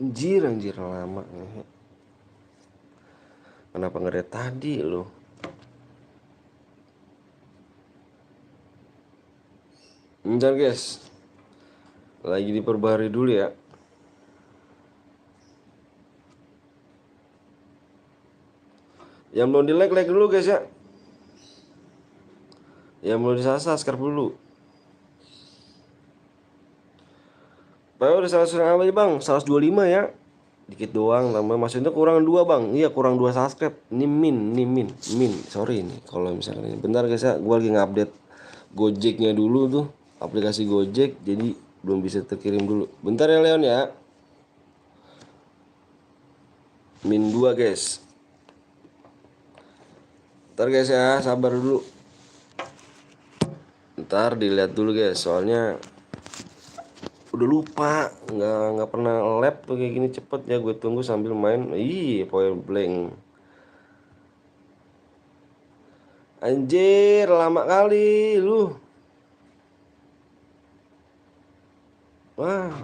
Anjir lama. Kenapa nggak dari tadi lo? Bentar guys. Lagi diperbarui dulu ya. Yang belum di like dulu guys ya. Yang belum subscribe dulu. Baru udah 100 apa aja bang? 125 ya. Dikit doang tambah, maksudnya kurang 2 bang. Iya kurang 2 subscribe. Ini min. Sorry nih kalau misalkan ini. Bentar guys ya, gue lagi ngupdate Gojeknya dulu tuh. Aplikasi Gojek jadi belum bisa terkirim dulu. Bentar ya Leon ya. Min 2 guys. Bentar guys ya, sabar dulu. Ntar dilihat dulu guys, soalnya udah lupa, nggak pernah lab tuh kayak gini cepet ya. Gue tunggu sambil main. Point blank. Anjir, lama kali lu. Wah.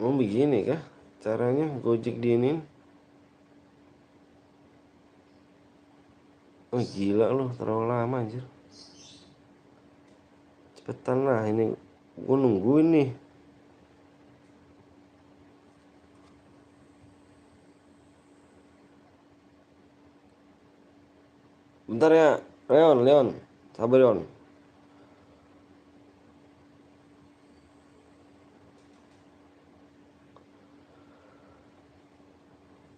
Mau begini kah caranya Gojek diinin? Oh gila lu, terlalu lama anjir. Cepetan lah ini, gue nungguin nih. Bentar ya, Leon, sabar Leon.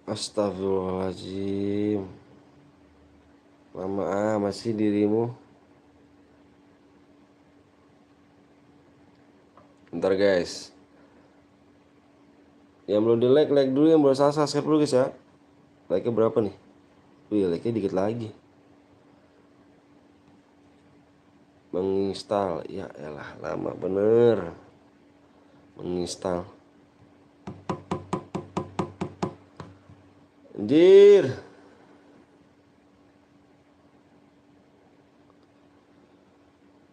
Astagfirullahaladzim. Lama masih dirimu. Bentar guys. Yang belum di like, like dulu. Yang belum subscribe dulu guys ya. Like-nya berapa nih? Wih, like-nya dikit lagi. Menginstal. Ya elah, lama bener menginstal. Anjir.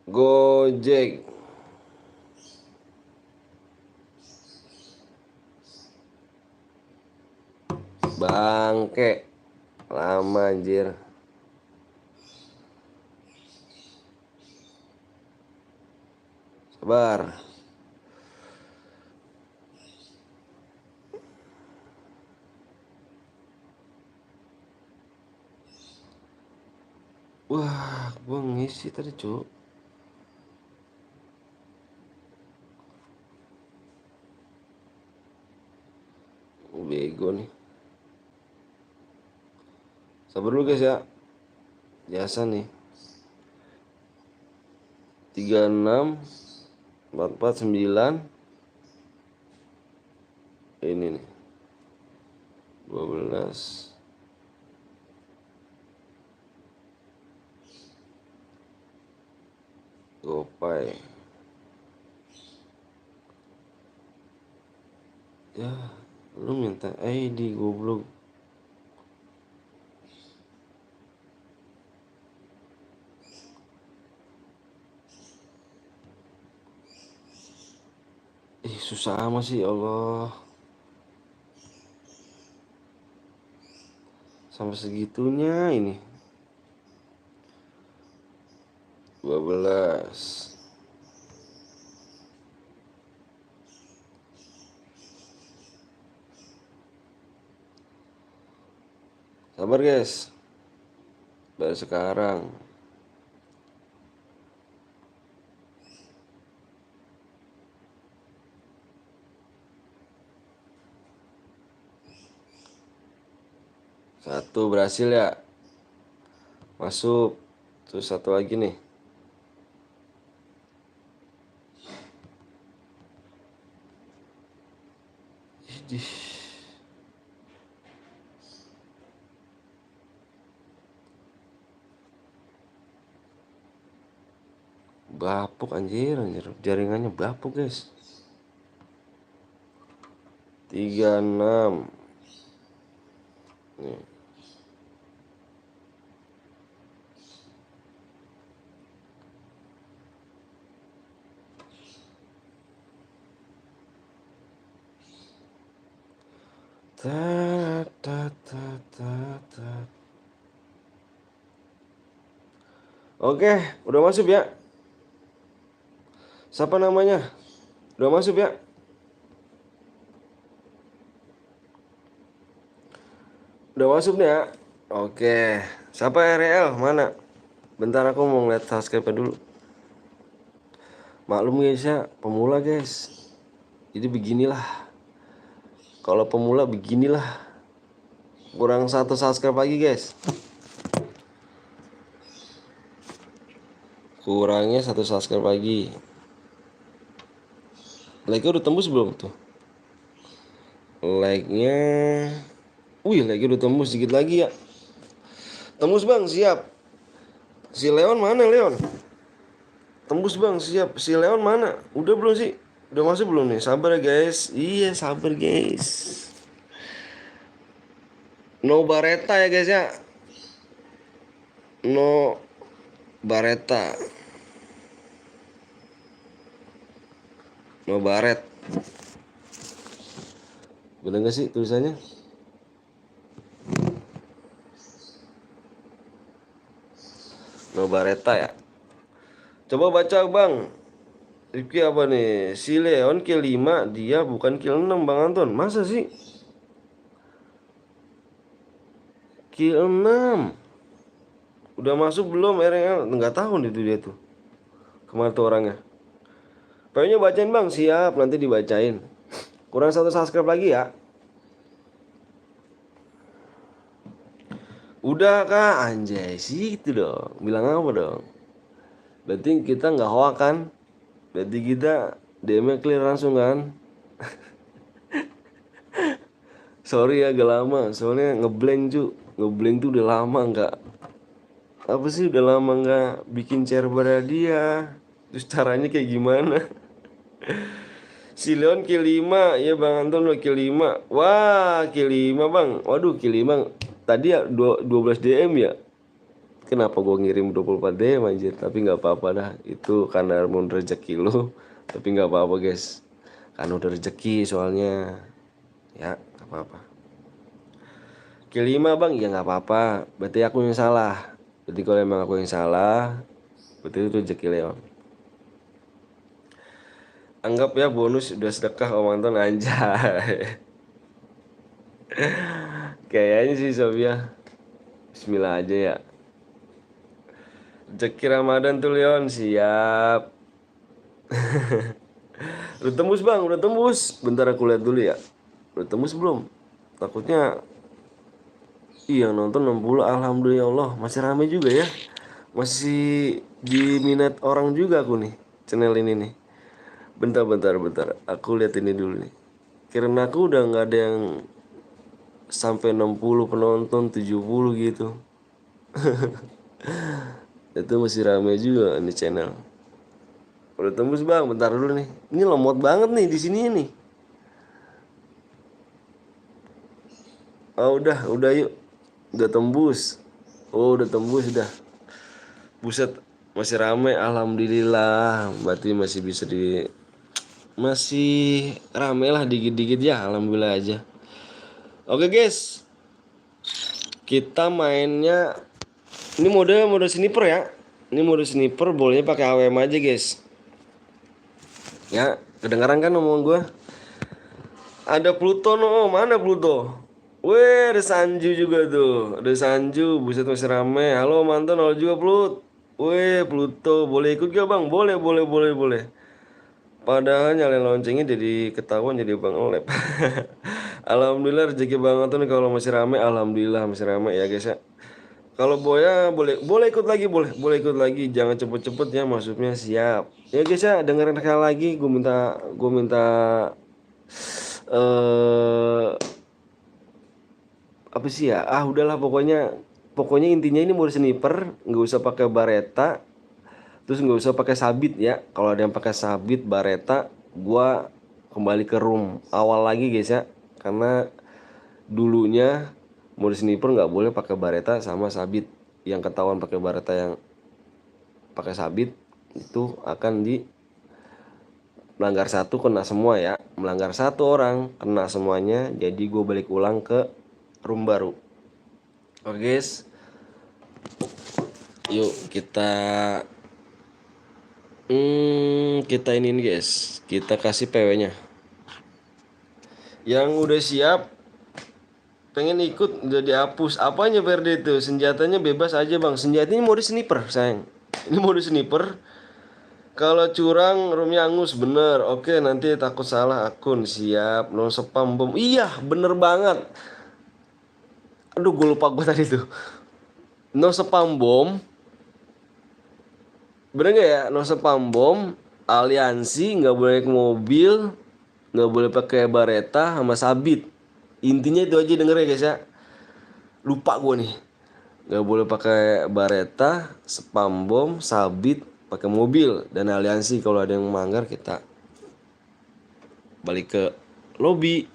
Gojek. Bangke. Lama anjir. Sabar. Wah, gua ngisi tadi cuk. Bego nih. Sabar dulu guys ya. Biasa nih. 36 449 ini nih 12 Gopay. Ya, lu minta ID goblok. Susah amat sih, ya Allah. Sampai segitunya ini. 12. Sabar guys. Baru sekarang. Satu berhasil ya. Masuk. Terus satu lagi nih. Idih. Bapuk anjir. Jaringannya bapuk guys. 36. Nih. Oke, udah masuk ya. Siapa namanya? Udah masuk ya. Udah masuk nih ya. Oke. Siapa RL? Mana? Bentar aku mau ngeliat subscribe dulu. Maklum guys ya, pemula guys. Jadi beginilah. Kalau pemula beginilah. Kurang satu subscribe lagi guys. Kurangnya satu subscribe lagi. Like-nya udah tembus belum tuh? Like-nya, wih, like-nya udah tembus, sedikit lagi ya. Tembus bang, siap. Si Leon mana Leon? Tembus bang, siap. Si Leon mana? Udah belum sih? Udah masuk belum nih? Sabar ya guys. Iya, sabar guys. No Bareta ya guys ya. No Bareta. No Baret. Bener gak sih tulisannya? No Bareta ya. Coba baca bang. Rifki apa nih? Si Leon kill 5, dia bukan kill 6 bang Anton. Masa sih? Kill 6. Udah masuk belum RL? Nggak tahu nih tuh dia tuh. Kemana tuh orangnya? Pokoknya bacain bang, siap, nanti dibacain. Kurang satu subscribe lagi ya. Udah kak, anjay sih gitu dong. Bilang apa dong? Berarti kita nggak hoak kan? Berarti kita DM-nya clear langsung kan? Sorry ya agak lama, soalnya ngeblank tuh udah lama nggak, apa sih, udah lama nggak bikin share dia. Terus caranya kayak gimana? Si Leon kill 5 ya Bang Anton, lo kill 5. Wah, kill 5 Bang. Waduh, kill 5. Tadi ya 12 DM ya. Kenapa gue ngirim 24 DM anjir? Tapi nggak apa-apa dah. Itu karena mau rezeki lo. Tapi nggak apa-apa guys. Karena udah rezeki soalnya. Ya, nggak apa-apa. Kill 5 Bang, ya nggak apa-apa. Berarti aku yang salah. Berarti kalau emang aku yang salah, berarti itu rezeki Leon. Anggap ya bonus udah sedekah Om Anton anjay. Kayaknya sih Sofia. Bismillah aja ya. Rezeki Ramadan tuh Leon, siap. Udah tembus Bang, udah tembus. Bentar aku lihat dulu ya. Udah tembus belum? Takutnya iya nonton 60. Alhamdulillah ya Allah, masih rame juga ya. Masih diminat orang juga aku nih channel ini nih. Bentar. Aku lihat ini dulu nih. Karena aku udah nggak ada yang sampai 60 penonton, 70 gitu. Itu masih rame juga nih channel. Udah tembus Bang, bentar dulu nih. Ini lemot banget nih di sini nih. Oh udah yuk. Udah tembus. Oh udah tembus udah. Buset, masih rame. Alhamdulillah. Berarti masih bisa masih rame lah dikit-dikit ya. Alhamdulillah aja. Oke guys, kita mainnya ini mode sniper ya. Ini mode sniper, bolanya pakai AWM aja guys. Ya, kedengaran kan omong gue? Ada Pluto no, mana Pluto? Weh, ada Sanju juga tuh. Ada Sanju, buset masih rame. Halo mantan, halo juga Plut. Weh, Pluto, boleh ikut gak Bang? Boleh. Padahal nyalain loncengnya jadi ketahuan jadi Bang Olep. Alhamdulillah rezeki banget tuh nih kalau masih rame. Alhamdulillah masih rame ya guys ya. Kalau Boya boleh ikut lagi, boleh ikut lagi. Jangan cepet-cepet ya, maksudnya siap. Ya guys ya, dengerin sekali lagi. Gue minta eh apa sih ya? Udahlah pokoknya intinya ini mode sniper, nggak usah pakai bareta, terus nggak usah pakai sabit ya. Kalau ada yang pakai sabit bareta, gua kembali ke room awal lagi guys ya. Karena dulunya mode sniper nggak boleh pakai bareta sama sabit. Yang ketahuan pakai bareta yang pakai sabit itu akan di melanggar satu kena semua ya. Melanggar satu orang kena semuanya. Jadi gue balik ulang ke room baru. Oke guys, yuk kita ini guys, kita kasih PW-nya. Yang udah siap pengen ikut udah dihapus. Apanya Verde itu? Senjatanya bebas aja Bang. Senjatanya mode sniper sayang. Ini mode sniper. Kalau curang roomnya angus bener. Oke nanti takut salah akun. Siap. No spam bom. Iya bener banget. Aduh gue lupa gue tadi tuh. No spam bom. Bener gak ya? No spam bom. Aliansi nggak boleh naik mobil. Nggak boleh pakai bareta sama sabit. Intinya itu aja denger ya guys ya. Lupa gue nih. Nggak boleh pakai bareta, spam bom, sabit, pakai mobil dan aliansi. Kalau ada yang melanggar kita balik ke lobby.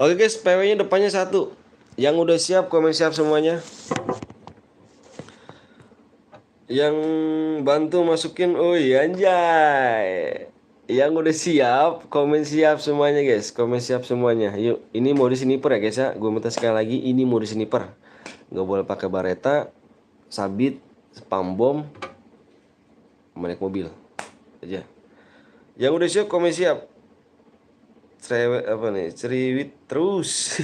Oke guys, PW-nya depannya 1. Yang udah siap komen siap semuanya. Yang bantu masukin, oh iya anjay. Yang udah siap, komen siap semuanya guys. Komen siap semuanya. Yuk, ini mode sniper ya guys ya. Gue minta sekali lagi, ini mode sniper. Nggak boleh pakai bareta, sabit, spam bom, naik mobil aja. Yang udah siap komen siap. Cerewet apa nih? Ceriwit terus.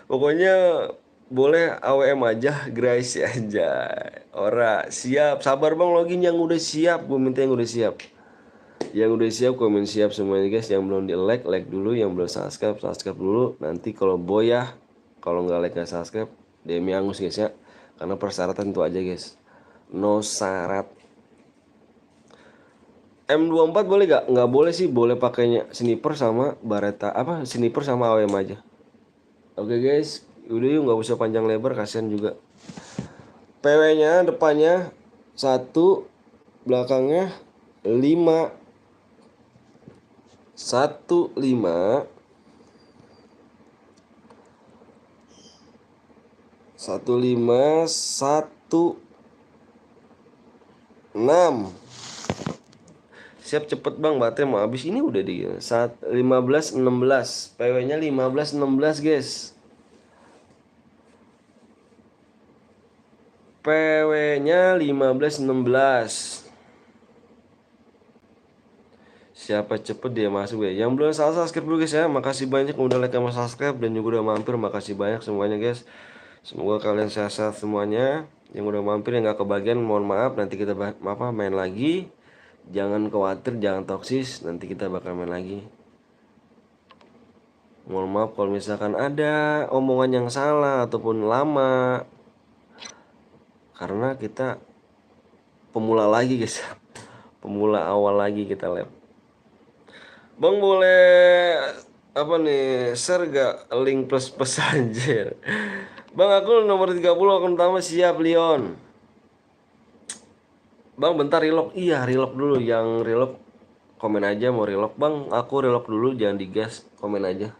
Pokoknya boleh AWM aja guys aja. Ora siap, sabar Bang login yang udah siap. Gue minta yang udah siap. Yang udah siap komen siap semuanya guys. Yang belum di like dulu. Yang belum subscribe dulu. Nanti kalau boyah, kalau nggak like nggak subscribe, DM angus guys ya. Karena persyaratan itu aja guys. No syarat. M24 boleh gak? Nggak boleh sih, boleh pakainya sniper sama Baretta, apa sniper sama AWM aja. Oke guys, udah yuk nggak usah panjang lebar, kasihan juga. PW-nya depannya 1, belakangnya 5. 1, 5. 1, 5, 1, 6. Siap cepet bang, baterai mau habis ini udah di 15, 16. PW-nya 15, 16 guys. PW-nya 15, 16. Siapa cepet dia masuk ya. Yang belum subscribe dulu guys ya. Makasih banyak udah like sama subscribe dan juga udah mampir. Makasih banyak semuanya guys. Semoga kalian sehat-sehat semuanya. Yang udah mampir yang gak kebagian mohon maaf. Nanti kita main lagi. Jangan khawatir, jangan toksis. Nanti kita bakal main lagi. Mohon maaf kalau misalkan ada omongan yang salah ataupun lama. Karena kita pemula lagi guys. Pemula awal lagi kita live. Bang boleh apa nih, share gak link plus anjir. Bang aku nomor 30 akun utama siap Leon. Bang bentar relock. Iya relock dulu, yang relock komen aja mau relock. Bang aku relock dulu, jangan digas, komen aja.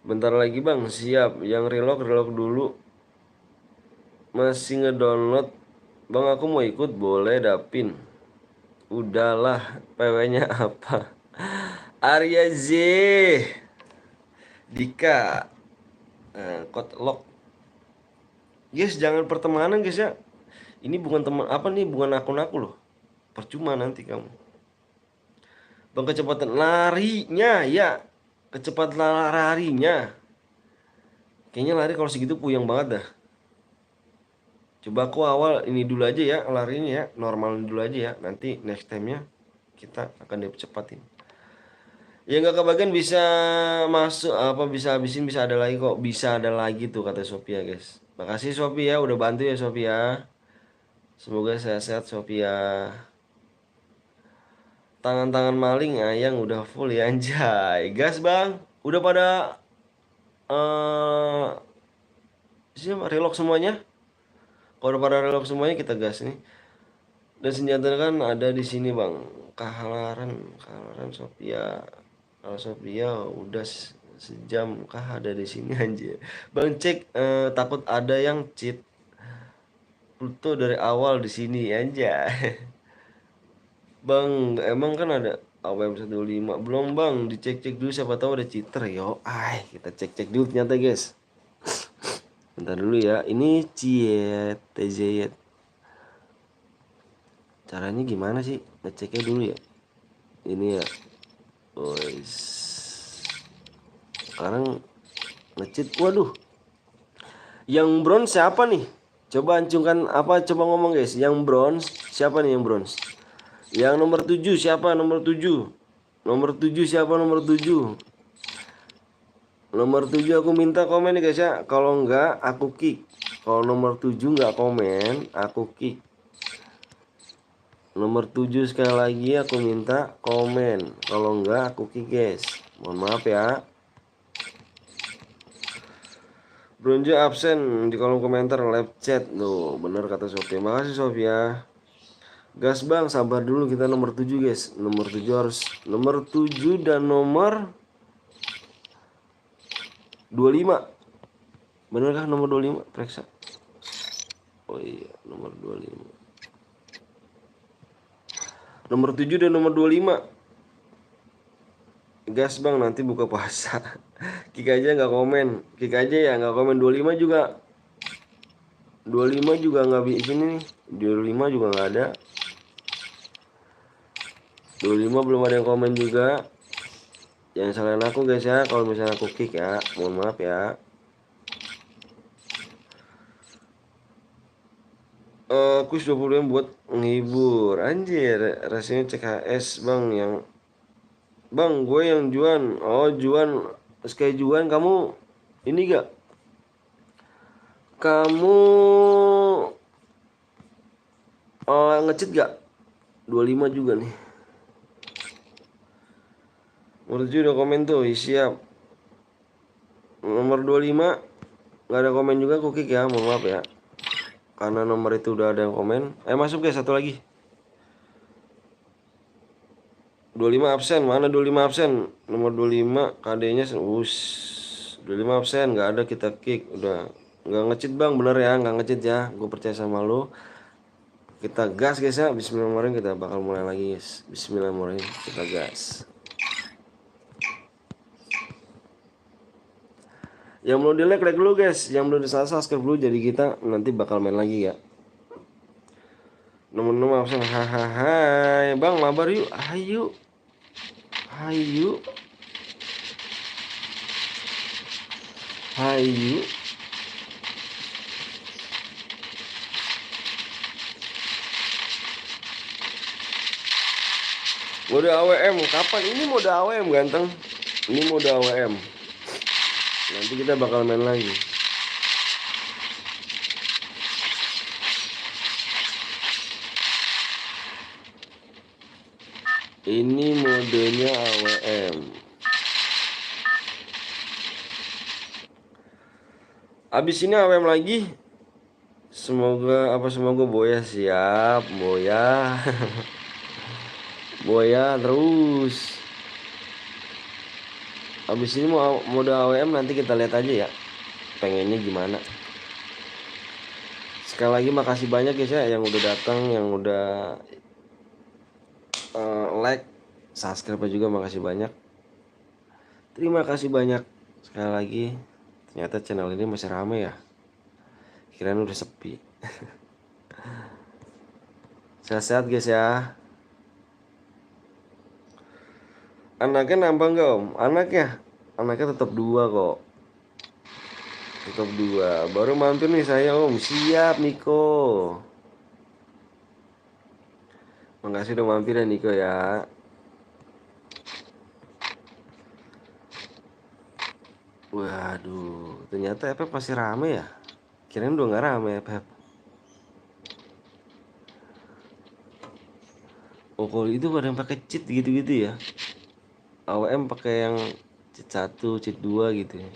Bentar lagi bang, siap. Yang relock dulu. Masih ngedownload. Bang aku mau ikut boleh dapin. Udahlah, PW-nya apa? Arya Z Dika, code lock. Guys jangan pertemanan guys ya. Ini bukan teman apa nih, bukan akun aku loh. Percuma nanti kamu. Bang kecepatan larinya ya. Kecepatan larinya. Kayaknya lari kalau segitu puyeng banget dah. Coba aku awal ini dulu aja ya larinya ya. Normal dulu aja ya. Nanti next time-nya kita akan dipercepatin. Ya nggak kebagian bisa masuk apa, bisa habisin, bisa ada lagi kok, bisa ada lagi tuh kata Sophia guys. Makasih Sophia udah bantu ya Sophia. Semoga sehat-sehat Sophia. Tangan-tangan maling ayang udah full ya anjay. Gas bang. Udah pada relock semuanya. Kalau udah pada relock semuanya kita gas nih. Dan senjata kan ada di sini bang. Kahalaran Sophia. Kalau Sophia udah sejam kah ada di sini anjir. Bang cek takut ada yang cheat. Pluto dari awal di sini anjay. Bang, emang kan ada AWM 15. Belum bang, dicek-cek dulu siapa tahu ada cheater. Yo, kita cek-cek dulu ternyata guys. Bentar dulu ya. Ini Ciet TZ. Caranya gimana sih? Ngeceknya dulu ya. Ini ya. Boys. Sekarang ngecheat. Waduh. Yang bronze siapa nih? Coba ancungkan apa? Coba ngomong guys. Yang bronze siapa nih yang bronze? Yang nomor 7 siapa? Nomor 7. Nomor 7 siapa? Nomor 7. Nomor 7 aku minta komen nih guys ya. Kalau enggak aku kick. Kalau nomor 7 enggak komen, aku kick. Nomor 7 sekali lagi aku minta komen. Kalau enggak aku kick guys. Mohon maaf ya. Bronze absen di kolom komentar live chat. Tuh, bener kata Sophia. Makasih Sophia. Gas bang, sabar dulu kita nomor 7 guys. Nomor 7 harus nomor 7 dan nomor 25. Benerkah nomor 25? Periksa. Oh iya, nomor 25. Nomor 7 dan nomor 25. Gas bang, nanti buka puasa. Kik aja nggak komen. Kik aja ya nggak komen. 25 juga. 25 juga nggak bisa nih. 25 juga nggak ada. 25 belum ada yang komen juga. Jangan salahin aku guys ya. Kalau misalnya aku kick ya, mohon maaf ya. Kuis 20 yang buat menghibur. Anjir, rasanya CKS bang yang bang gue yang Juan. Oh Juan, sekali Juan kamu ini gak? Kamu nge-cheat gak? 25 juga nih. Murji udah komen tuh, siap. Nomor 25 nggak ada komen juga, aku kick ya, mohon maaf ya. Karena nomor itu udah ada yang komen. Masuk guys, satu lagi. 25 absen, mana 25 absen? Nomor 25 KD-nya us. 25 absen, nggak ada, kita kick. Udah nggak ngecit bang, bener ya, nggak ngecit ya. Gue percaya sama lo. Kita gas guys ya. Bismillahirrahmanirrahim, kita bakal mulai lagi guys. Bismillahirrahmanirrahim, kita gas. Yang belum di like dulu guys. Yang belum di subscribe dulu, jadi kita nanti bakal main lagi ya. Nomor absen, hahaha. Bang mabar yuk, ayo. Hayu. Hayu. Mode AWM, kapan ini mode AWM ganteng? Ini mode AWM. Nanti kita bakal main lagi. Ini modenya AWM. Abis ini AWM lagi. Semoga Boya siap, Boya. Boya terus. Abis ini mau mode AWM, nanti kita lihat aja ya. Pengennya gimana. Sekali lagi makasih banyak guys ya yang udah datang, yang udah like, subscribe juga makasih banyak. Terima kasih banyak sekali lagi. Ternyata channel ini masih rame ya. Kirain udah sepi. Sehat-sehat guys ya. Anaknya nambah nggak om? Anaknya tetap 2 kok. Tetap 2. Baru mampir nih saya om. Siap Niko. Makasih udah mampir ya Niko ya. Waduh, ternyata FF masih rame ya. Kirain udah nggak rame FF. Oh kalau itu pada yang pakai cheat gitu-gitu ya. AWM pakai yang cheat 1, cheat 2 gitu ya.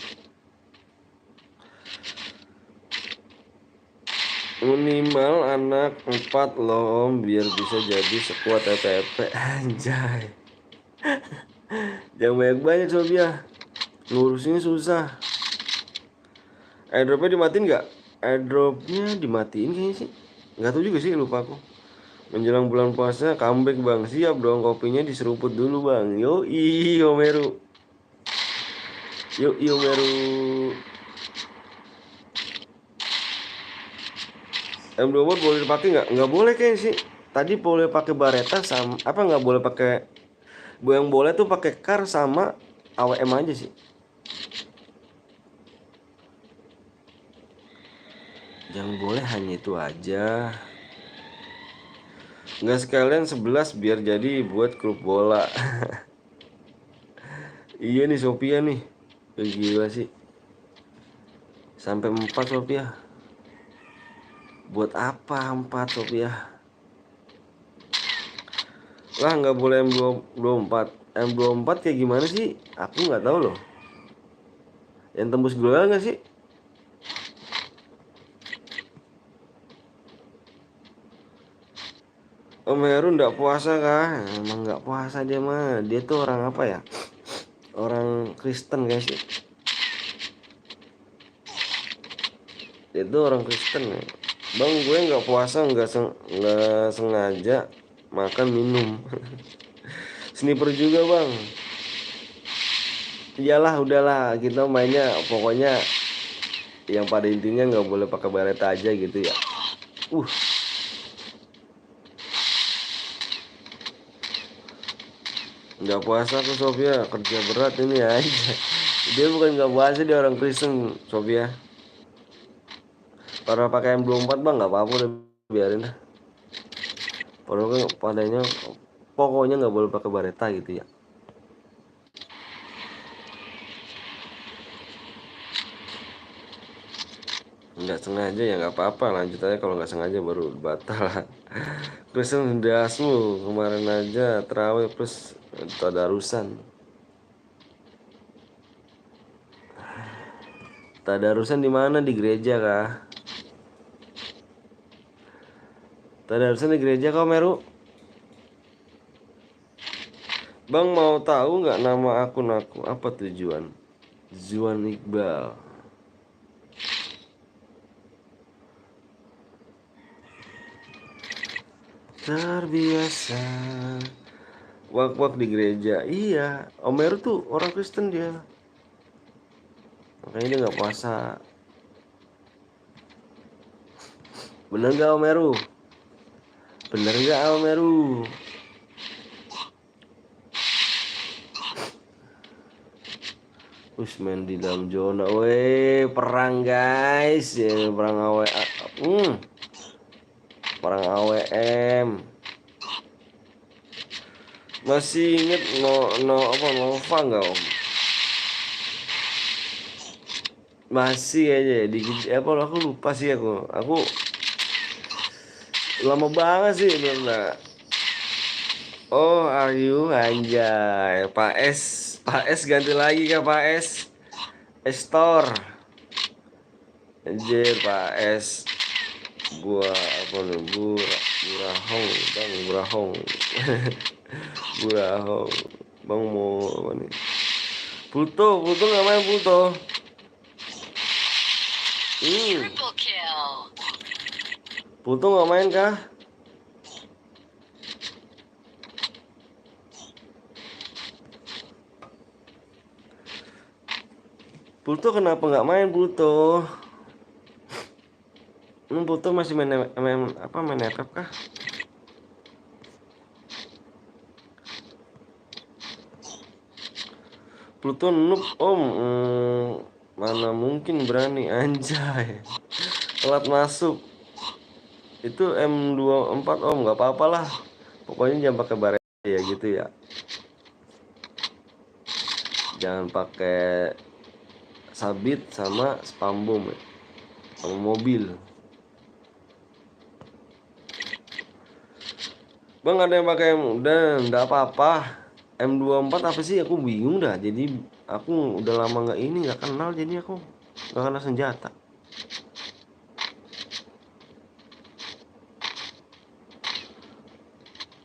Minimal anak 4 loh om, biar bisa jadi sekuat TTP. Anjay. Jangan banyak-banyak Sob ya. Ngurusinnya susah. Airdropnya dimatiin nggak? Airdropnya dimatiin kayaknya sih. Nggak tahu juga sih, lupa aku. Menjelang bulan puasa comeback bang. Siap dong, kopinya diseruput dulu bang. Yoi Omeru. Yoi Omeru. M24 boleh dipakai nggak? Nggak boleh kayaknya sih. Tadi boleh pakai Baretta sama apa, nggak boleh pakai. Yang boleh tuh pakai Kar sama AWM aja sih. Yang boleh hanya itu aja. Nggak sekalian 11 biar jadi buat klub bola. Iya nih Sophia nih. Gila sih. Sampai 4 Sophia. Buat apa 4 Sophia? Lah nggak boleh M24. M24 kayak gimana sih? Aku nggak tahu loh. Yang tembus global nggak sih? Om Heru nggak puasa kah? Emang nggak puasa dia mah. Dia tuh orang apa ya? Orang Kristen guys. Dia tuh orang Kristen ya. Bang gue nggak puasa, nggak sengaja makan minum. Sniper juga bang. Iyalah udahlah, kita mainnya pokoknya yang pada intinya nggak boleh pakai Baretta aja gitu ya. Nggak puasa tuh Sofia, kerja berat ini aja. Dia bukan nggak puasa, dia orang Kristen Sofia. Para pakai M24 bang nggak apa-apa, udah biarin lah. Pokoknya nggak boleh pakai Baretta gitu ya. Nggak sengaja ya nggak apa-apa, lanjut aja. Kalau nggak sengaja baru batal. Kristen dasmu kemarin aja terawih plus tadarusan. Tadarusan di mana? Di gereja kah? Tadarusan di gereja kau Meru? Bang mau tahu nggak nama akun aku? Apa tujuan? Zuan Iqbal. Terbiasa wak-wak di gereja. Iya, Om Meru tuh orang Kristen dia. Makanya dia nggak puasa. Bener nggak Om Meru? Bener nggak Om Meru? Main di dalam zona, weh perang guys, ya, perang perang AWM. Masih inget Nova nggak Om? Masih aja di apa aku lupa sih aku lama banget sih bener. Oh Aryu anjay Pak S ganti lagi kah Pak S Estor anjir Pak S gua apa nih burahong bang burahong burahong bang mau apa nih Pluto nggak main Pluto. Pluto nggak main kah? Pluto kenapa nggak main Pluto? Pluto masih main FF kah? Pluto noob Om. Mana mungkin berani anjay. Telat masuk. Itu M24 Om, nggak apa-apa lah. Pokoknya jangan pakai baret ya gitu ya. Jangan pakai sabit sama spam bom ya. Sama mobil. Bang ada yang pakai udah enggak apa-apa. M24 apa sih? Aku bingung dah. Jadi aku udah lama nggak kenal jadi aku nggak kenal senjata.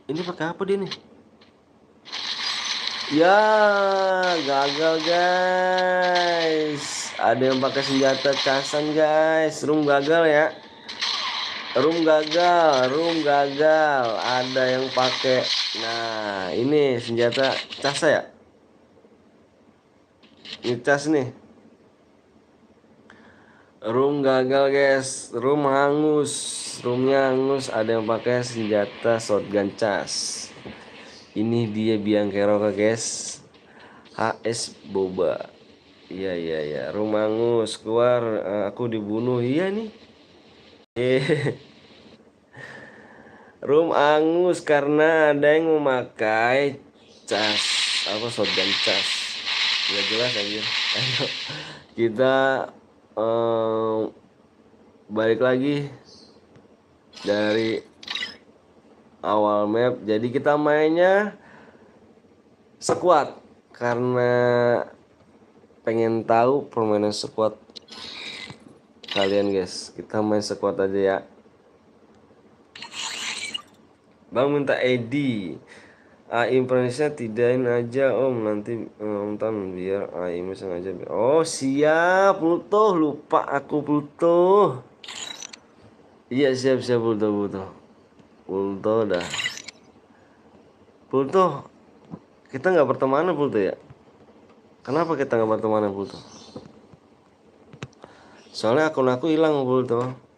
Ini pakai apa dia nih? Ya, gagal guys. Ada yang pakai senjata casan guys. Room gagal ya. Room gagal. Ada yang pakai. Nah, ini senjata casa ya. Ini cas nih. Room gagal guys. Room hangus. Roomnya hangus. Ada yang pakai senjata shotgun cas. Ini dia biang keroka guys. HS Boba. Iya. Room hangus keluar. Aku dibunuh. Iya nih. Room angus karena ada yang memakai cas shotgun cas. Nggak jelas aja. Ayo kita balik lagi dari awal map. Jadi kita mainnya squad karena pengen tahu permainan squad kalian guys. Kita main squad aja ya. Bang minta ID impresnya tidain aja Om nanti nonton biar impresnya aja. Oh siap Pluto, lupa aku Pluto. Iya siap Pluto dah. Pluto kita nggak pertemanan Pluto ya. Kenapa kita nggak pertemanan Pluto? Soalnya akun aku hilang Pluto.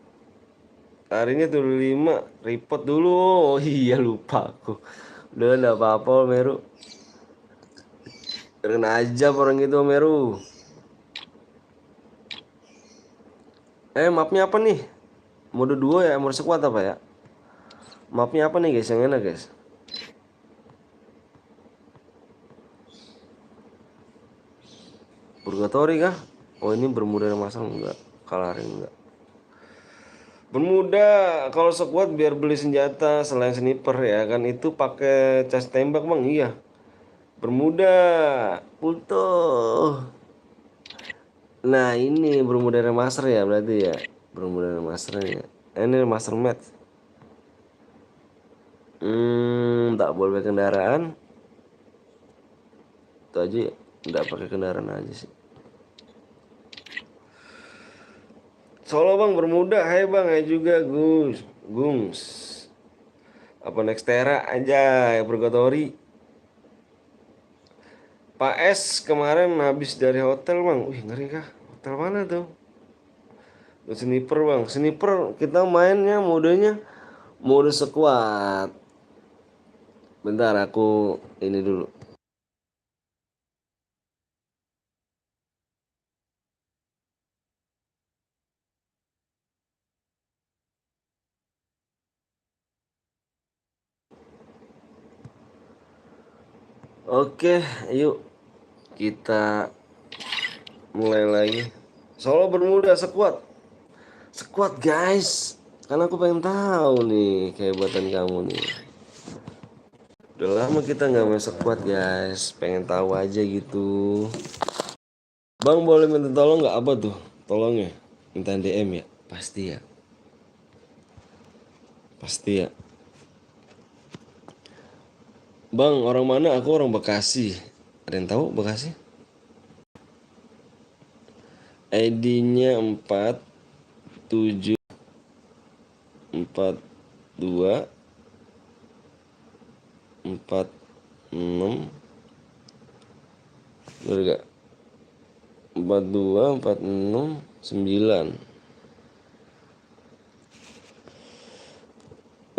Harinya tuh 5 report dulu. Oh iya lupa aku. Udah enggak apa-apa Meru. Keren aja orang itu Meru. Mapnya apa nih? Mode 2 ya, mode squad apa ya? Mapnya apa nih guys yang enak guys? Purgatory kah? Oh ini Bermuda masang enggak? Kalarin enggak? Bermuda kalau squad biar beli senjata selain sniper ya kan itu pakai cas tembak Bang. Iya. Bermuda Pluto. Nah ini bermodal remaster ya berarti ya. Bermodal remasternya. Ini remaster match. Tak boleh kendaraan. Itu aja ya. Nggak pakai kendaraan aja sih. Solo bang bermuda. Hai bang, hai juga Gus. Gungs. Apa Nextera aja ya Purgatory. Pak S kemarin habis dari hotel bang. Wih ngeri kah? Hotel mana tuh? Sniper bang. Sniper kita mainnya modenya mode squad. Bentar aku ini dulu. Oke, yuk kita mulai lagi. Solo bermuda squad. Squad guys. Karena aku pengen tahu nih kehebatan kamu nih. Udah lama kita nggak main squad guys. Pengen tahu aja gitu. Bang boleh minta tolong nggak apa tuh? Tolongnya. Minta DM ya. Pasti ya. Pasti ya. Bang orang mana? Aku orang Bekasi. Ada yang tahu Bekasi? ID-nya 4742 46 bener gak? 42469.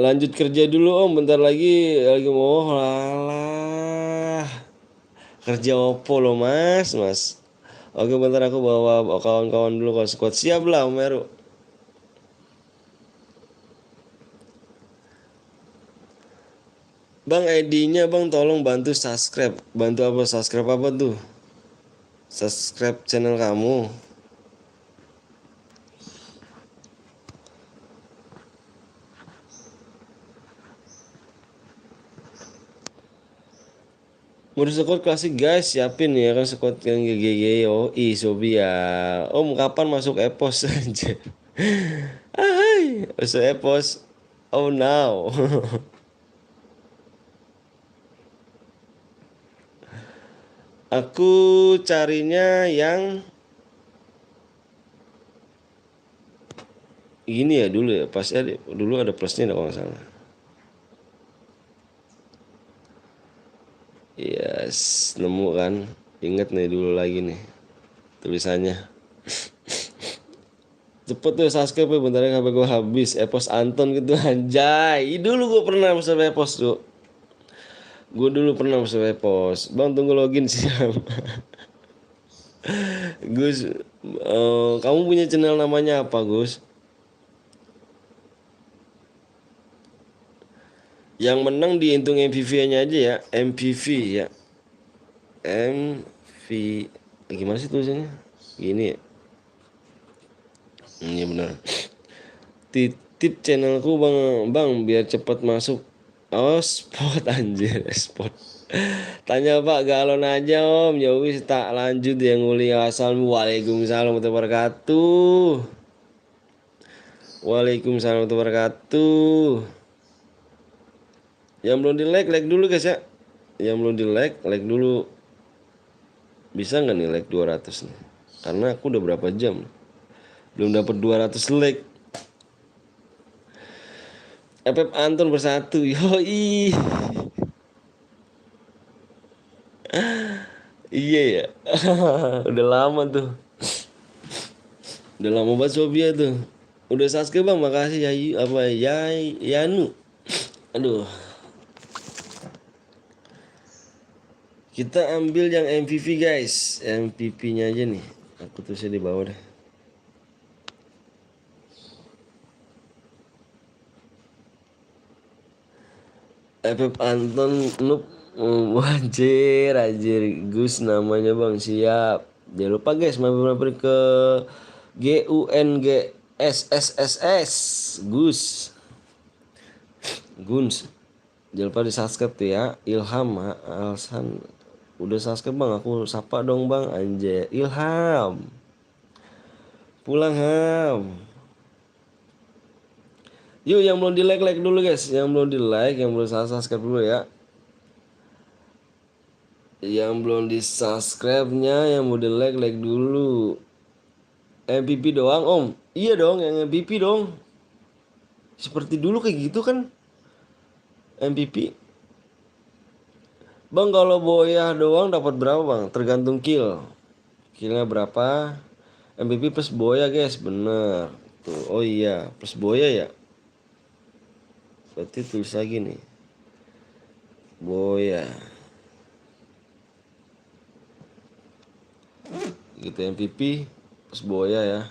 Lanjut kerja dulu om, bentar lagi mau lalah. Kerja opo lo mas. Oke bentar aku bawa kawan-kawan dulu kalau squad. Siap lah om Meru. Bang ID-nya bang tolong bantu subscribe. Bantu apa subscribe apa tuh? Subscribe channel kamu. Mode squad klasik guys, siapin ya kan squad yang GGGOI Sobia. Om kapan masuk epos aja? Hai, masuk epos. Oh now. Aku carinya yang gini ya dulu ya. Pas ada dulu ada plusnya kalau nggak salah. Yes, nemu kan. Ingat nih dulu lagi nih tulisannya. Cepet tuh subscribe ya, bentar ya HP gue habis. Epos Anton gitu anjay. Dulu gue pernah masuk epos tuh. Gue dulu pernah masuk epos. Bang tunggu login siap. Gus, kamu punya channel namanya apa Gus? Yang menang dihitung MPV-nya aja ya. MPV ya. MV gimana sih tulisannya? Gini ya. Iya benar. Titip channelku bang, bang biar cepat masuk. Oh spot anjir spot. Tanya Pak galon aja om. Ya wis tak lanjut yang nguli assalamualaikum waalaikumsalam warahmatullahi wabarakatuh. Waalaikumsalam warahmatullahi wabarakatuh. Yang belum di like dulu guys ya. Yang belum di like dulu. Bisa nggak nih like 200 nih? Karena aku udah berapa jam belum dapat 200 like. FF Anton bersatu. Yoi. Iya ya. Udah lama tuh. Udah lama banget Sophia tuh. Udah Sasuke bang, makasih ya apa ya Yanu. Aduh. Kita ambil yang MVP guys. MVP-nya aja nih. Aku tulisnya di bawah deh. FF Anton Noob. Anjir, anjir Gus namanya bang siap. Jangan lupa guys mampir ke GUNGSSSS Gus Guns. Jangan lupa di subscribe tuh ya. Ilham Alsan. Udah subscribe bang, aku sapa dong bang. Anjir Ilham. Pulang Ham. Yuk yang belum di like like dulu guys. Yang belum di like, yang belum subscribe dulu ya. Yang belum di subscribe-nya, yang mau di like like dulu. MVP doang om. Iya dong yang MVP dong. Seperti dulu kayak gitu kan. MVP. Bang kalau boya doang dapat berapa bang? Tergantung kill. Killnya berapa? MVP plus boya guys, bener. Tuh, oh iya plus boya ya. Berarti tulis lagi nih. Boya. Gitu MVP plus boya ya.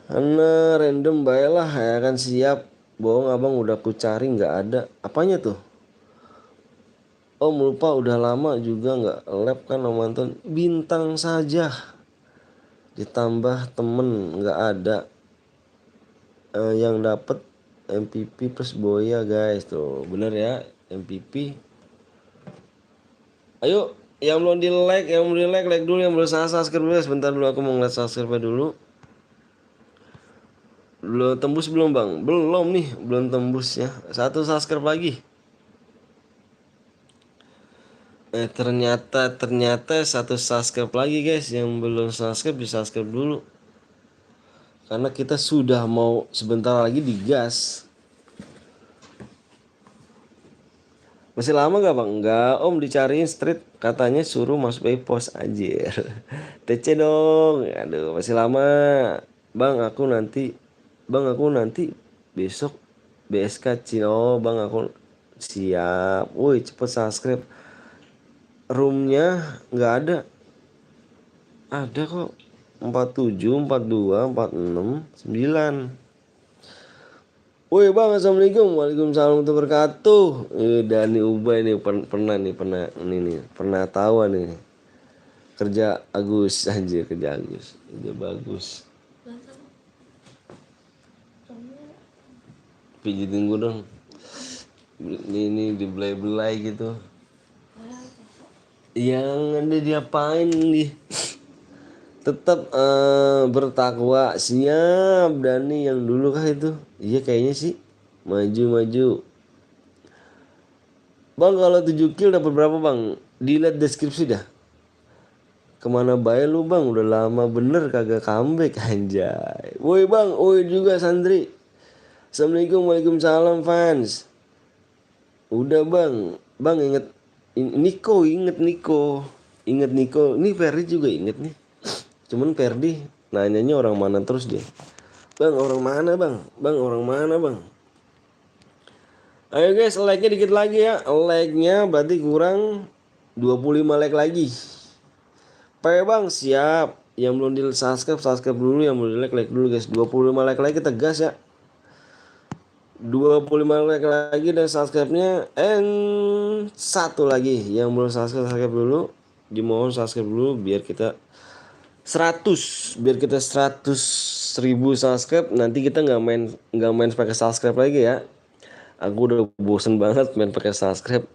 Karena random baiklah ya kan siap. Bohong abang udah ku cari nggak ada. Apanya tuh? Oh lupa udah lama juga nggak lab kan nonton bintang saja. Ditambah temen nggak ada. Yang dapet MVP plus boya guys tuh bener ya MVP. Ayo yang belum di like, yang belum di like like dulu, yang belum subscribe dulu. Sebentar dulu aku mau ngeliat subscribe dulu. Belum tembus belum bang? Belum nih, belum tembus ya. Satu subscribe lagi. Ternyata satu subscribe lagi guys. Yang belum subscribe di subscribe dulu. Karena kita sudah mau sebentar lagi digas. Masih lama gak bang? Enggak om, dicariin street. Katanya suruh masuk pos anjir. TC dong. Aduh masih lama. Bang aku nanti besok BSK Cino. Bang aku siap. Woi cepet subscribe. Roomnya nggak ada. Ada kok. 47, 42, 46, 9. Woi bang, assalamualaikum, waalaikumsalam warahmatullahi wabarakatuh. Dani Ubay nih pernah tahu nih kerja Agus anjir, kerja Agus udah bagus. Pijitin gue dong. Ini dibelai-belai gitu. Yang ada diapain nih? Tetap bertakwa siap. Dani yang dulu kah itu? Iya kayaknya sih. Maju. Bang kalau 7 kill dapat berapa bang? Dilihat deskripsi dah. Kemana baik lu bang? Udah lama bener kagak comeback anjay. Woi bang, woi juga Sandri. Assalamualaikum, waalaikumsalam fans. Udah bang, bang inget Niko, inget Niko. Ini Ferdi juga inget nih. Cuman Ferdi nanyanya orang mana terus dia. Bang orang mana bang? Bang orang mana bang? Ayo guys, like-nya dikit lagi ya. Like-nya berarti kurang 25 like lagi. Bang siap. Yang belum di subscribe dulu. Yang belum di like dulu guys. 25 like lagi kita gas ya. 25 like lagi dan subscribe-nya. Satu lagi. Yang belum subscribe dulu. Dimohon subscribe dulu biar kita 100. Biar kita 100.000 subscribe. Nanti kita nggak main pakai subscribe lagi ya. Aku udah bosen banget main pakai subscribe.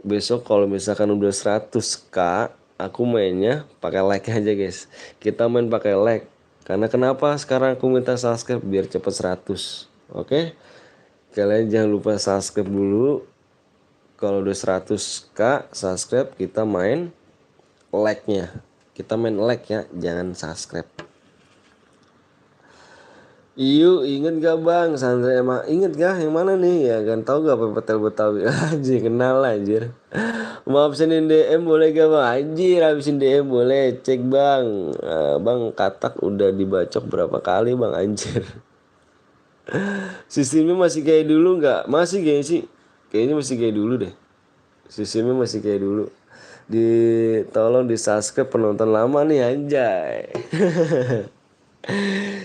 Besok kalau misalkan udah 100k, aku mainnya pakai like aja guys. Kita main pakai like. Karena kenapa sekarang aku minta subscribe biar cepet 100. Oke? Kalian jangan lupa subscribe dulu. Kalau udah 100k subscribe kita main like-nya. Kita main like ya, jangan subscribe. Iyo inget gak bang Sandra emang inget gak yang mana nih ya kan tahu gak Pepetel Betawi anjir kenal anjir. Mau absenin DM boleh gak bang anjir habisin DM boleh cek bang. Bang katak udah dibacok berapa kali bang anjir. Sistemnya masih kayak dulu nggak masih kayaknya sih kayaknya masih kayak dulu deh. Sistemnya masih kayak dulu. Tolong di subscribe penonton lama nih anjay.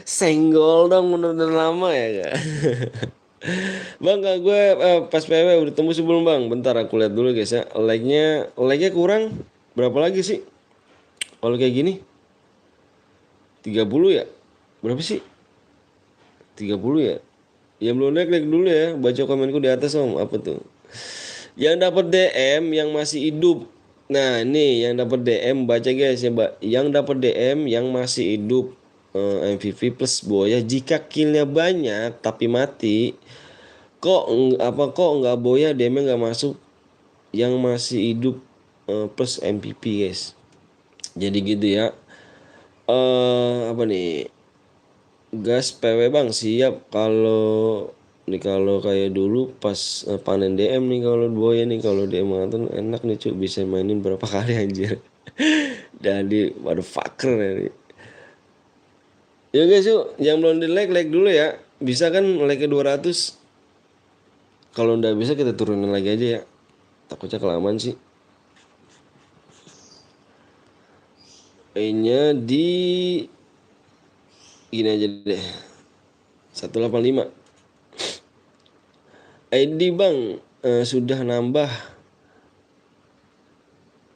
Senggol dong bener-bener lama ya kak. Bang kak gue pas PW udah tembus sebelum bang. Bentar aku lihat dulu guys ya. Like-nya kurang berapa lagi sih? Kalau kayak gini 30 ya? Berapa sih? 30 ya? Ya belum like dulu ya. Baca komenku di atas om. Apa tuh? Yang dapat DM yang masih hidup Nah, ini yang dapat DM baca guys ya, Mbak. Yang dapat DM yang masih hidup MVP plus Boya jika killnya banyak tapi mati, kok nggak Boya DM-nya nggak masuk yang masih hidup plus MVP guys. Jadi gitu ya. Apa nih? Gas PW Bang siap kalau kayak dulu pas panen DM nih kalau Boya nih kalau DM Marathon enak nih cuy bisa mainin berapa kali anjir. Jadi motherfucker ini. Ya guys yuk yang belum di like dulu ya. Bisa kan like ke 200. Kalau nggak bisa kita turunin lagi aja ya. Takutnya kelamaan sih. E-nya di gini aja deh. 185. ID Bang sudah nambah.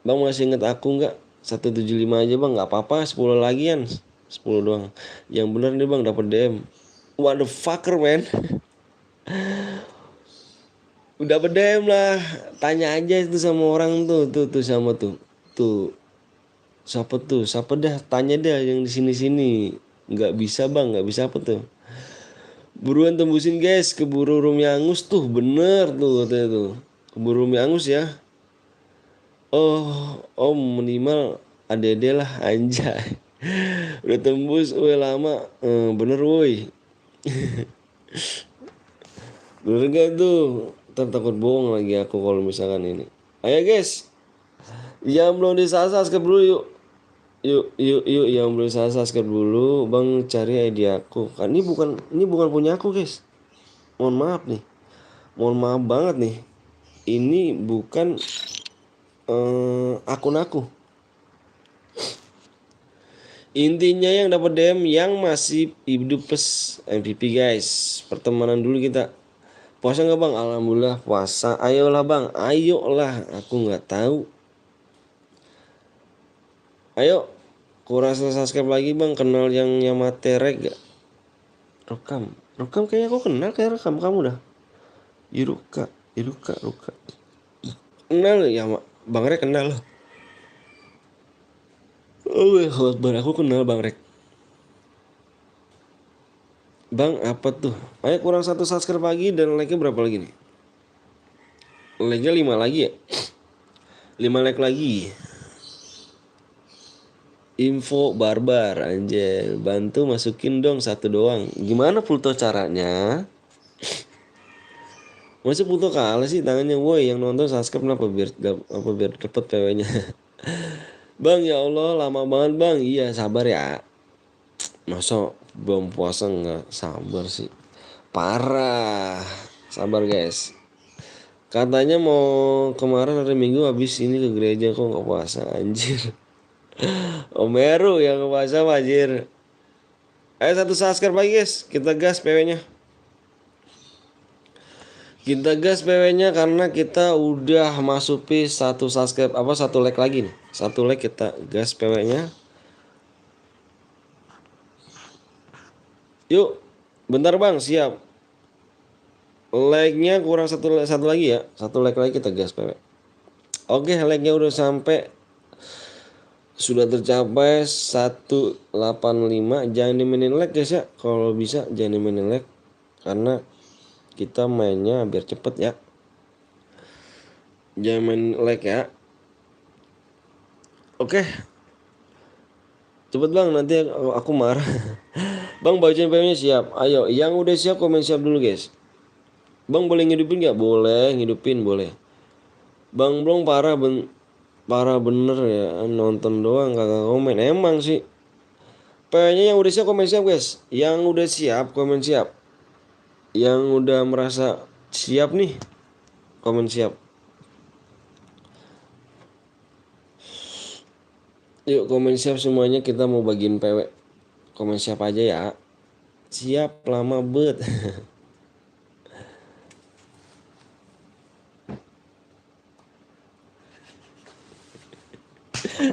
Bang masih inget aku nggak? 175 aja Bang, nggak apa-apa 10 lagian. 10 doang. Yang bener nih Bang dapat DM. What the fucker man. Udah bedem lah. Tanya aja itu sama orang tuh sama tuh. Tuh. Siapa dah? Tanya dah yang di sini-sini. Nggak bisa Bang, nggak bisa apa tuh? Buruan tembusin guys, keburu Rumi Angus tuh, bener tuh katanya tuh. Keburu Rumi Angus ya. Oh, om minimal ade lah anjay. Udah tembus, woi lama. Bener woi. Bener gak tuh? Ntar takut bohong lagi aku kalau misalkan ini. Ayo guys, yang belum subscribe dulu yuk. Yuk yang belum subscribe dulu, Bang cari ID aku. Kan ini bukan punya aku guys. Mohon maaf nih. Mohon maaf banget nih. Ini bukan akun aku. Intinya yang dapat DM yang masih hidup plus MVP guys. Pertemanan dulu kita. Puasa nggak Bang? Alhamdulillah puasa. Ayolah Bang, ayolah. Aku nggak tahu. Ayo, kurang subscribe lagi Bang. Kenal yang Yamaterek gak? Rekam kayaknya aku kenal kayak rekam kamu dah. Ruka. Kenal ya Bang Rek kenal loh. Oh, Akbar aku kenal Bang Rek. Bang apa tuh? Ayo kurang 1 subscribe lagi dan like-nya berapa lagi nih? Like-nya 5 lagi ya? 5 like lagi. Info barbar anjir. Bantu masukin dong 1 doang. Gimana Pluto caranya? Masa Pluto kalah sih tangannya woi yang nonton subscribe biar dapet PW-nya. Bang ya Allah lama banget Bang. Iya sabar ya. Masa belum puasa nggak sabar sih. Parah. Sabar guys. Katanya mau kemarin hari Minggu habis ini ke gereja kok nggak puasa anjir. Omeru yang nggak puasa anjir. Ayo 1 subscribe lagi guys. Kita gas PW-nya. Kita gas PW-nya karena kita udah masuki 1 subscribe 1 like lagi nih. 1 like kita gas PW-nya. Yuk, bentar Bang, siap. Like-nya kurang satu lagi ya. 1 like lagi kita gas PW. Oke, like-nya udah sampai sudah tercapai 185. Jangan dimainin like guys ya. Kalau bisa jangan dimainin like karena kita mainnya biar cepet ya. Jangan main like ya. Oke. Cepet Bang, nanti aku marah. Bang bacain PM-nya siap. Ayo, yang udah siap komen siap dulu guys. Bang boleh ngidupin gak? Boleh, ngidupin boleh. Bang Blong parah bener ya, nonton doang kagak komen. Emang sih. PM-nya yang udah siap komen siap guys. Yang udah siap komen siap. Yang udah merasa siap nih komen siap. Yuk komen siap semuanya, kita mau bagiin PW. Komen siap aja ya. Siap lama bet.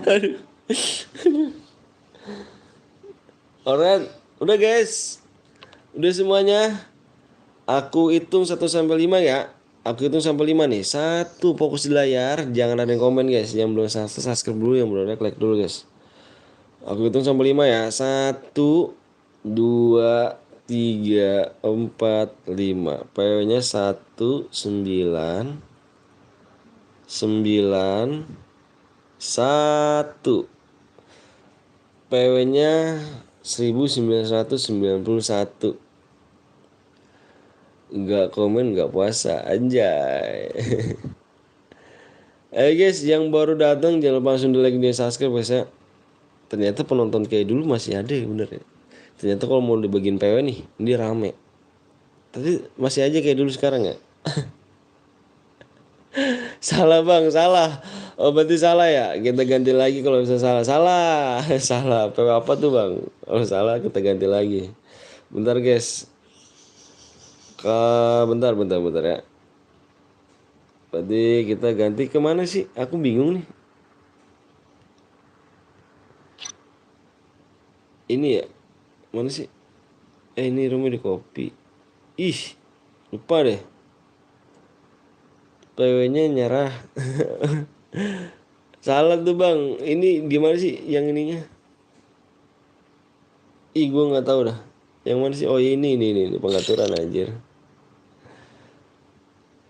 Aduh. Alright, udah guys. Udah semuanya. Aku hitung 1 sampai 5 ya. Aku hitung sampai 5 nih. Satu, fokus di layar. Jangan ada yang komen guys. Yang belum subscribe dulu, yang belum like dulu guys. Aku hitung sampai 5 ya. Satu, dua, tiga, empat, lima. PW-nya 1, 9, 9, 1. PW-nya 1991. Nggak komen nggak puasa anjay. Guys, yang baru datang jangan lupa langsung di like dan subscribe guys ya. Ternyata penonton kayak dulu masih ada ya, bener ya. Ternyata kalau mau dibagiin PW nih, ini rame. Tapi masih aja kayak dulu sekarang ya. Salah bang, salah. Oh berarti salah ya. Kita ganti lagi kalau bisa salah. Salah, salah. PW apa tuh bang? Kalau salah kita ganti lagi. Bentar guys. Bentar ya. Berarti kita ganti kemana sih? Aku bingung nih. Ini ya. Mana sih? Ini rumah di kopi. Ih, lupa deh. PW-nya nyerah. Salah tuh bang. Ini gimana sih yang ininya? Ih, gue nggak tahu dah. Yang mana sih? Oh ini pengaturan anjir.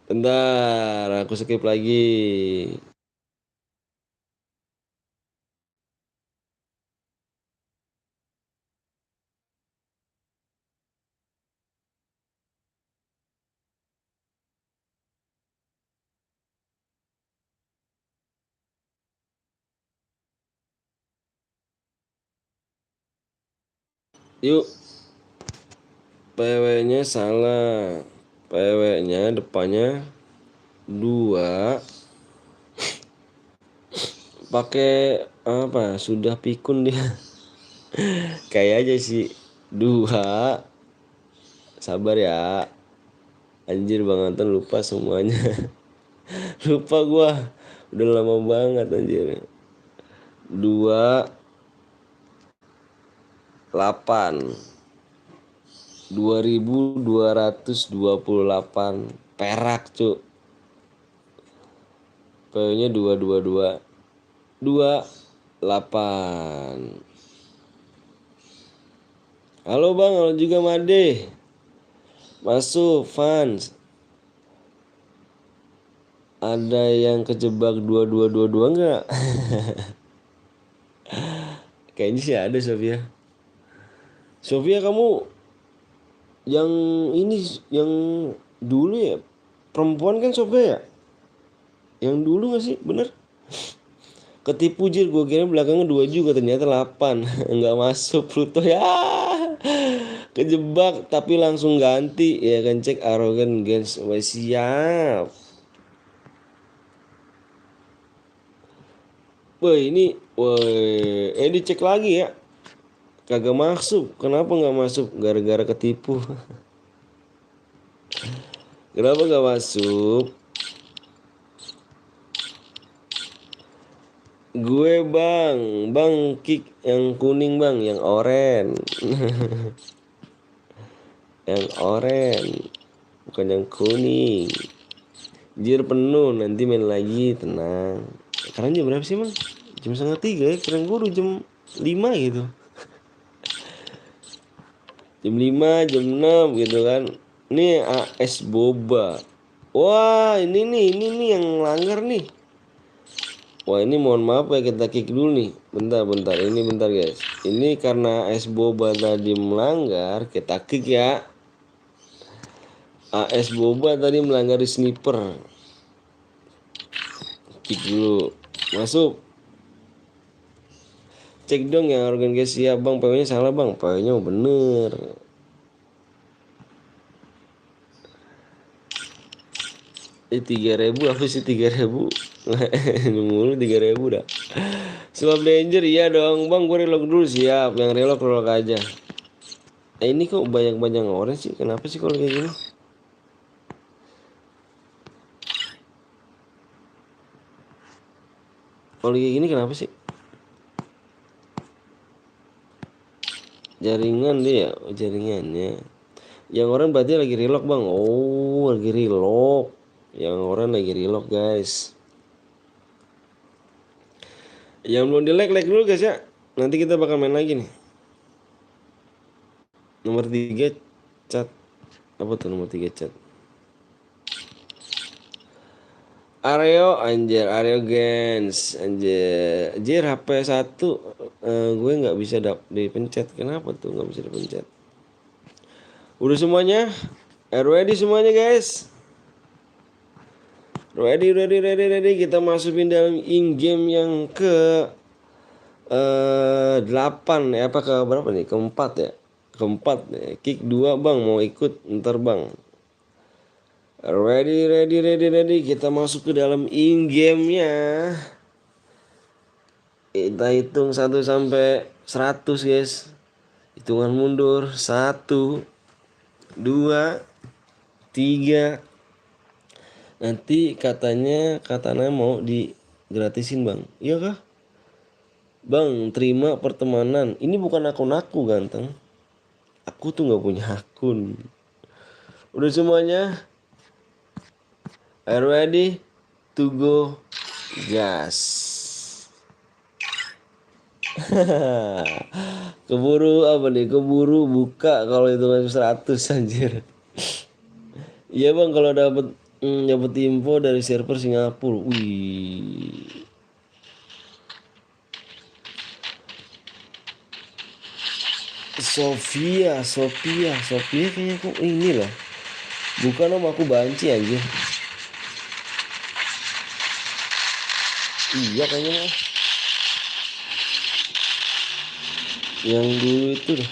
Bentar, aku skip lagi. Yuk, PW-nya salah. PW-nya depannya 2. Pakai apa? Sudah pikun dia. Kayak aja sih. 2. Sabar ya. Anjir Bang Anton lupa semuanya. Lupa gua. Udah lama banget anjir. 2, 8. 2228 perak cuk. PW-nya 22228. Halo Bang, halo juga Made. Masuk fans. Ada yang kejebak 2222 enggak? Kayaknya sih ada Sofia. Sofia kamu yang ini yang dulu ya, perempuan kan Sofia ya? Yang dulu gak sih? Bener? Ketipu jir, gue kira belakangnya 2 juga, ternyata 8. Nggak masuk Pluto ya. Kejebak tapi langsung ganti ya kan, cek arogan guys. Wah siap. Wah ini, wah dicek lagi ya. Kagak masuk. Kenapa nggak masuk? Gara-gara ketipu. Kenapa nggak masuk? Gue bang kick yang kuning bang, yang oren. Yang oren, bukan yang kuning. Jir penuh, nanti main lagi, tenang. Sekarang jam berapa sih bang? Jam 2:30 ya, keren gue udah jam 5 gitu. Jam 5, jam 6 gitu kan. Ini AS Boba. Wah ini nih yang langgar nih. Wah ini mohon maaf ya, kita kick dulu nih. Bentar ini bentar guys. Ini karena AS Boba tadi melanggar, kita kick ya. AS Boba tadi melanggar di sniper. Kick dulu. Masuk. Cek dong yang organisasi ya bang, PW-nya salah bang. PW-nya bener. Eh 3.000 apa sih 3.000? Mulu 3.000 dah. Swap danger iya dong bang, gue relock dulu siap. Yang relock aja. Ini kok banyak orang sih? Kenapa sih kalau kayak gini? Kalau kayak gini kenapa sih? Jaringan dia, jaringannya. Yang orang berarti lagi relock bang. Oh lagi relock. Yang orang lagi reload guys. Yang belum di like dulu guys ya. Nanti kita bakal main lagi nih. Nomor 3 chat. Apa tuh nomor 3 chat? Areo anjir, Areo Gens anjir HP 1 gue nggak bisa dipencet. Kenapa tuh nggak bisa dipencet? Udah semuanya? Ready semuanya guys? Ready. Kita masukin dalam in game yang ke 8 ya, apa ke berapa nih? Keempat ya. Keempat nih. Kick 2 bang, mau ikut ntar bang. Ready. Kita masuk ke dalam in game-nya. Kita hitung 1 sampai 100 guys. Hitungan mundur. 1, 2, 3. Nanti katanya mau digratisin bang. Iya kah? Bang, terima pertemanan. Ini bukan akun aku ganteng. Aku tuh nggak punya akun. Udah semuanya? Are you ready to go? Gas. Keburu apa nih? Keburu buka kalau itu masuk 100 anjir. Iya bang, kalau dapat info dari server Singapura. Wih. Sophia kayaknya kok ini lah. Bukan nama aku banci anjir. Iya kayaknya mah. Yang dulu itu dah.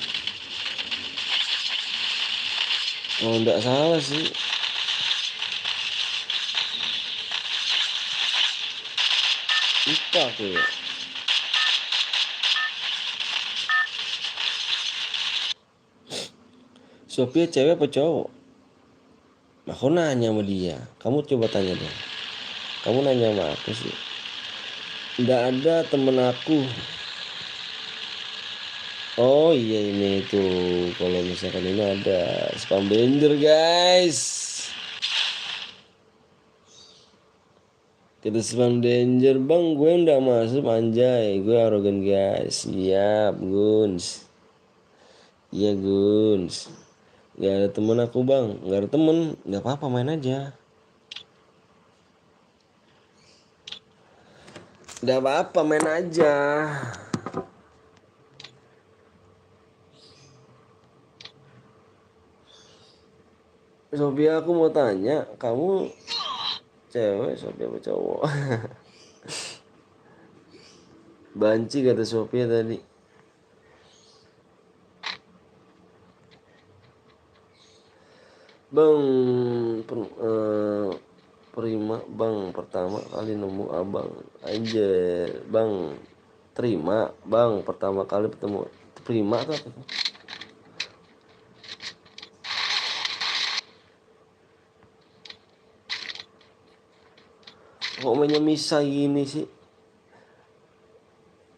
Kalau enggak salah sih. Lupa aku ya. Sophia cewek apa cowok? Aku nanya sama dia. Kamu coba tanya dong. Kamu nanya sama aku sih. Nggak ada temen aku. Oh iya ini tuh. Kalau misalkan ini ada spam danger guys. Kita spam danger bang. Gue nggak masuk anjay. Gue arogan guys. Siap Guns. Iya Guns. Gak ada temen aku bang. Gak ada temen. Gak apa-apa main aja. Gak apa-apa main aja. Sophia aku mau tanya, kamu cewek Sophia apa cowok? Banci kata Sophia tadi. Bang, Prima bang pertama kali nemu abang. Anjir, bang terima bang pertama kali ketemu Prima tuh apa tuh? Kok mainnya misa gini sih?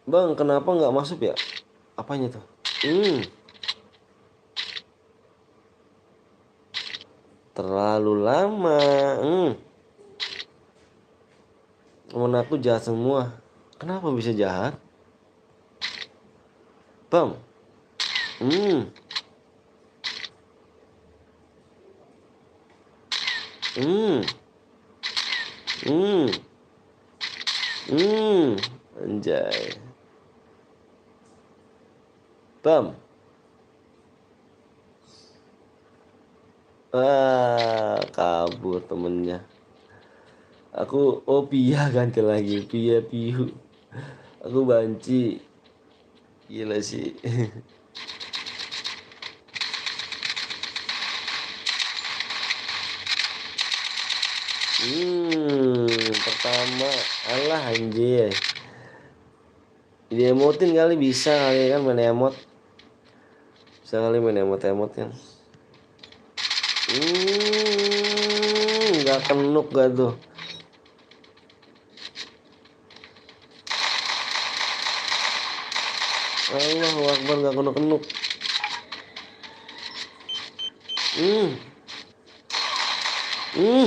Bang, kenapa nggak masuk ya? Apanya tuh? Terlalu lama. Temen aku jahat semua. Kenapa bisa jahat? Bang. Hmm. Anjay. Bam. Kabur temennya. Aku Pia ganti lagi. Pia Piu. Aku banci. Gila sih. Pertama. Alah anjir. Dia emotin kali bisa kali kan main emot. Bisa kali main emot kan. Nggak kenuk gak tuh. Allahu Akbar gak kenuk.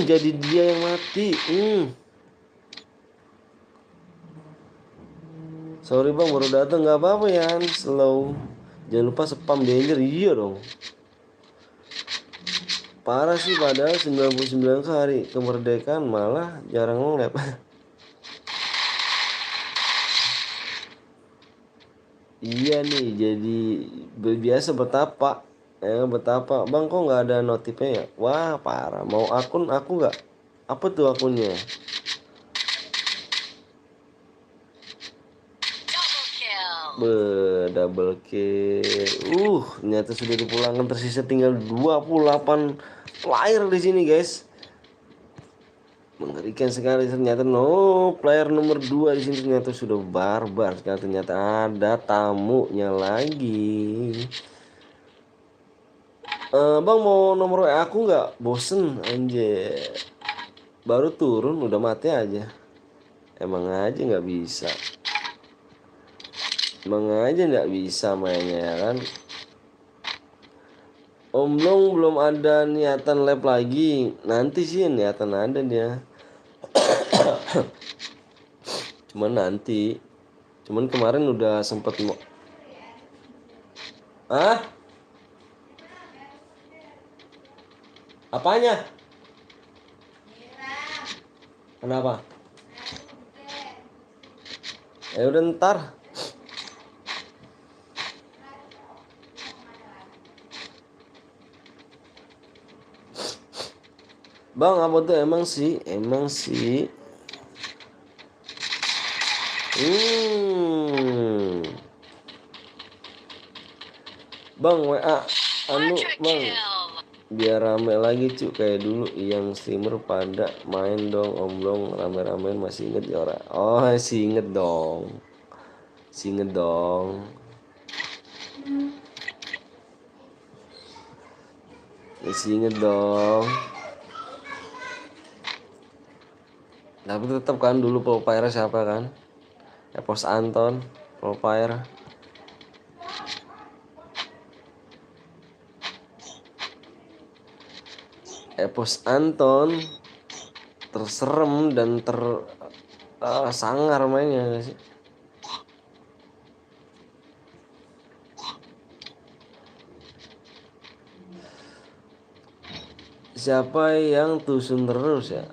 Jadi dia yang mati. Sorry bang, baru datang, nggak apa-apa ya. Slow. Jangan lupa spam danger. Iya dong. Parah sih, padahal 99 hari kemerdekaan malah jarang nge-lab. Iya nih, jadi biasa betapa. Betapa. Bang kok nggak ada notifnya ya? Wah parah. Mau akun aku nggak? Apa tuh akunnya? Double kill. Ternyata sudah dipulangkan, tersisa tinggal 28 player di sini, guys. Mengerikan sekali ternyata. Player nomor 2 di sini ternyata sudah barbar sekali. Ternyata ada tamunya lagi. Bang mau nomor WA aku nggak? Bosen anjir. Baru turun udah mati aja. Emang aja nggak bisa. Emang aja nggak bisa mainnya ya kan. Om Long belum ada niatan lab lagi. Nanti sih niatan ada dia. Cuman nanti. Cuman kemarin udah sempet mau. Ah? Apanya? Kenapa? Ya udah ntar. Bang apa tuh? Emang sih. Bang WA anu bang, biar rame lagi cu kayak dulu yang streamer pada main dong omblong rame-rame. Masih inget ya ora? Oh masih inget dong. Masih inget dong. Masih inget dong. Tapi tetap kan dulu profile siapa kan? Epos Anton profile. Epos Anton terserem dan sangar mainnya gak sih? Siapa yang tusun terus ya?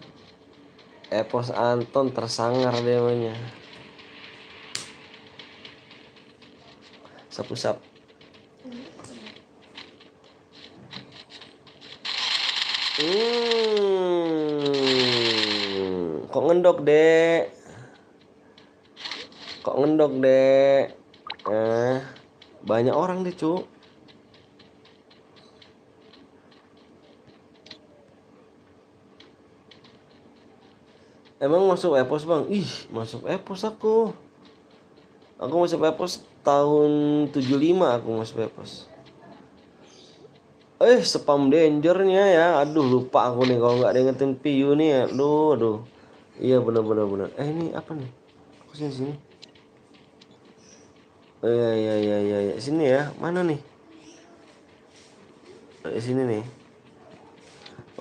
Epos Anton tersangar dia mainnya. Sapu-sap. Kok ngendok dek? Banyak orang deh cu. Emang masuk Epos bang? Masuk Epos aku. Aku masuk Epos tahun 75 aku masuk Epos. Spam dangernya ya. Aduh lupa aku nih kalau nggak diingetin Piu nih ya. Aduh. Iya benar. Ini apa nih? Aku sini. Oh, iya. Sini ya. Mana nih? Sini nih.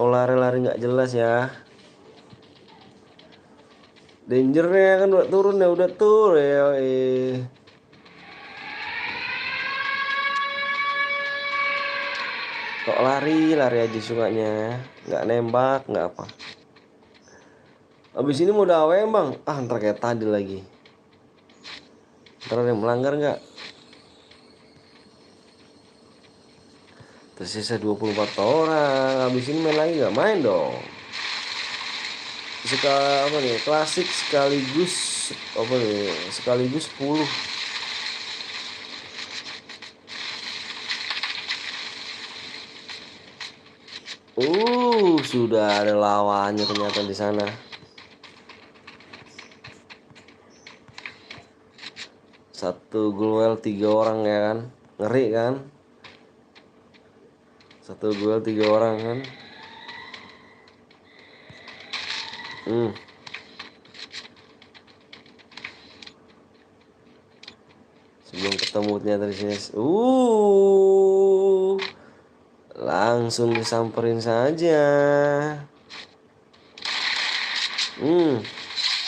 Oh lari-lari nggak jelas ya. Dangernya kan udah turun ya, udah turun ya. Kok lari aja sukanya, nggak nembak, nggak apa. Abis ini mau udah AWM bang, ntar kayak tadi lagi. Ntar ada yang melanggar nggak? Tersisa 24 orang, abis ini main lagi nggak? Main dong. Apa nih? Klasik sekaligus apa nih? Sekaligus 10. Sudah ada lawannya ternyata di sana. Satu glowel 3 orang ya kan? Ngeri kan? Satu glowel 3 orang kan? Sebelum ketemu ternyata di sini. Langsung disamperin saja. Hmm.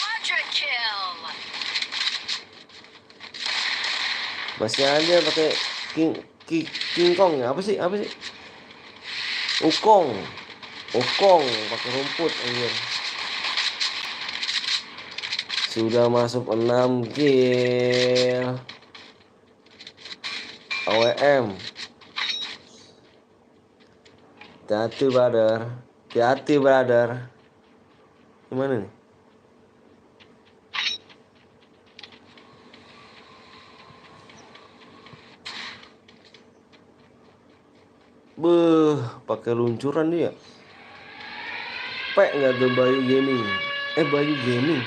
Quadra kill. Masih ada pakai king, king kong ya? Apa sih? Apa sih? Ukong. Ukong pakai rumput anjir. Sudah masuk 6 kill. AWM. Hati-hati brother. Hati-hati brother. Gimana nih? Beuh, pakai luncuran dia. Pek nggak tuh Bayu Gaming? Bayu Gaming.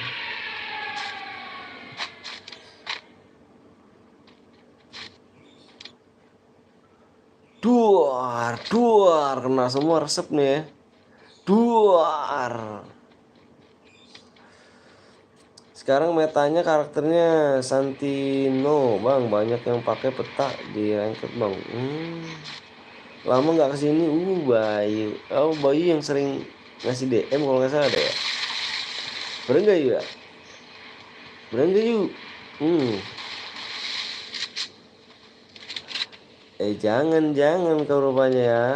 Duar, kena semua resep nih ya. Duar. Sekarang metanya karakternya Santino, bang. Banyak yang pakai peta di ranked, bang. Lama nggak kesini. Bayu. Oh, Bayu yang sering ngasih DM kalau nggak salah deh ya. Bener nggak ya? Bener nggak yuk? Jangan kau rupanya ya.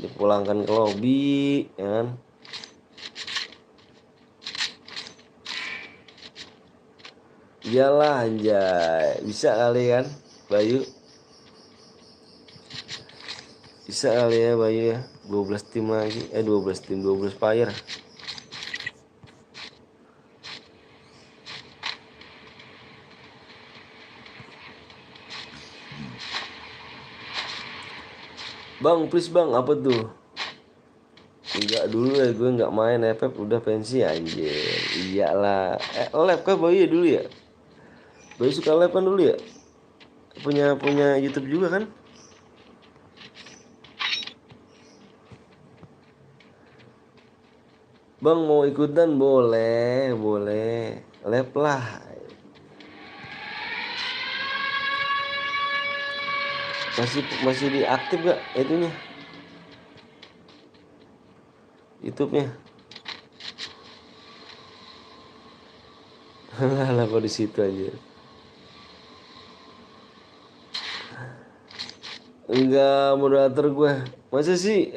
Dipulangkan ke lobby, ya kan? Iyalah anjay, bisa kali kan, Bayu? Bisa kali ya Bayu ya. 12 tim lagi, 12 tim, 12 player. Bang, please bang, apa tuh? Enggak dulu ya, gue nggak main FF udah pensi anjir. Iyalah. Live kah Bayu ya dulu ya? Bayu suka live kan dulu ya? Punya YouTube juga kan? Bang mau ikutan boleh. Live lah. Masih diaktif gak itunya? YouTube-nya. Lah kok di situ aja. Enggak, moderator gue. Masa sih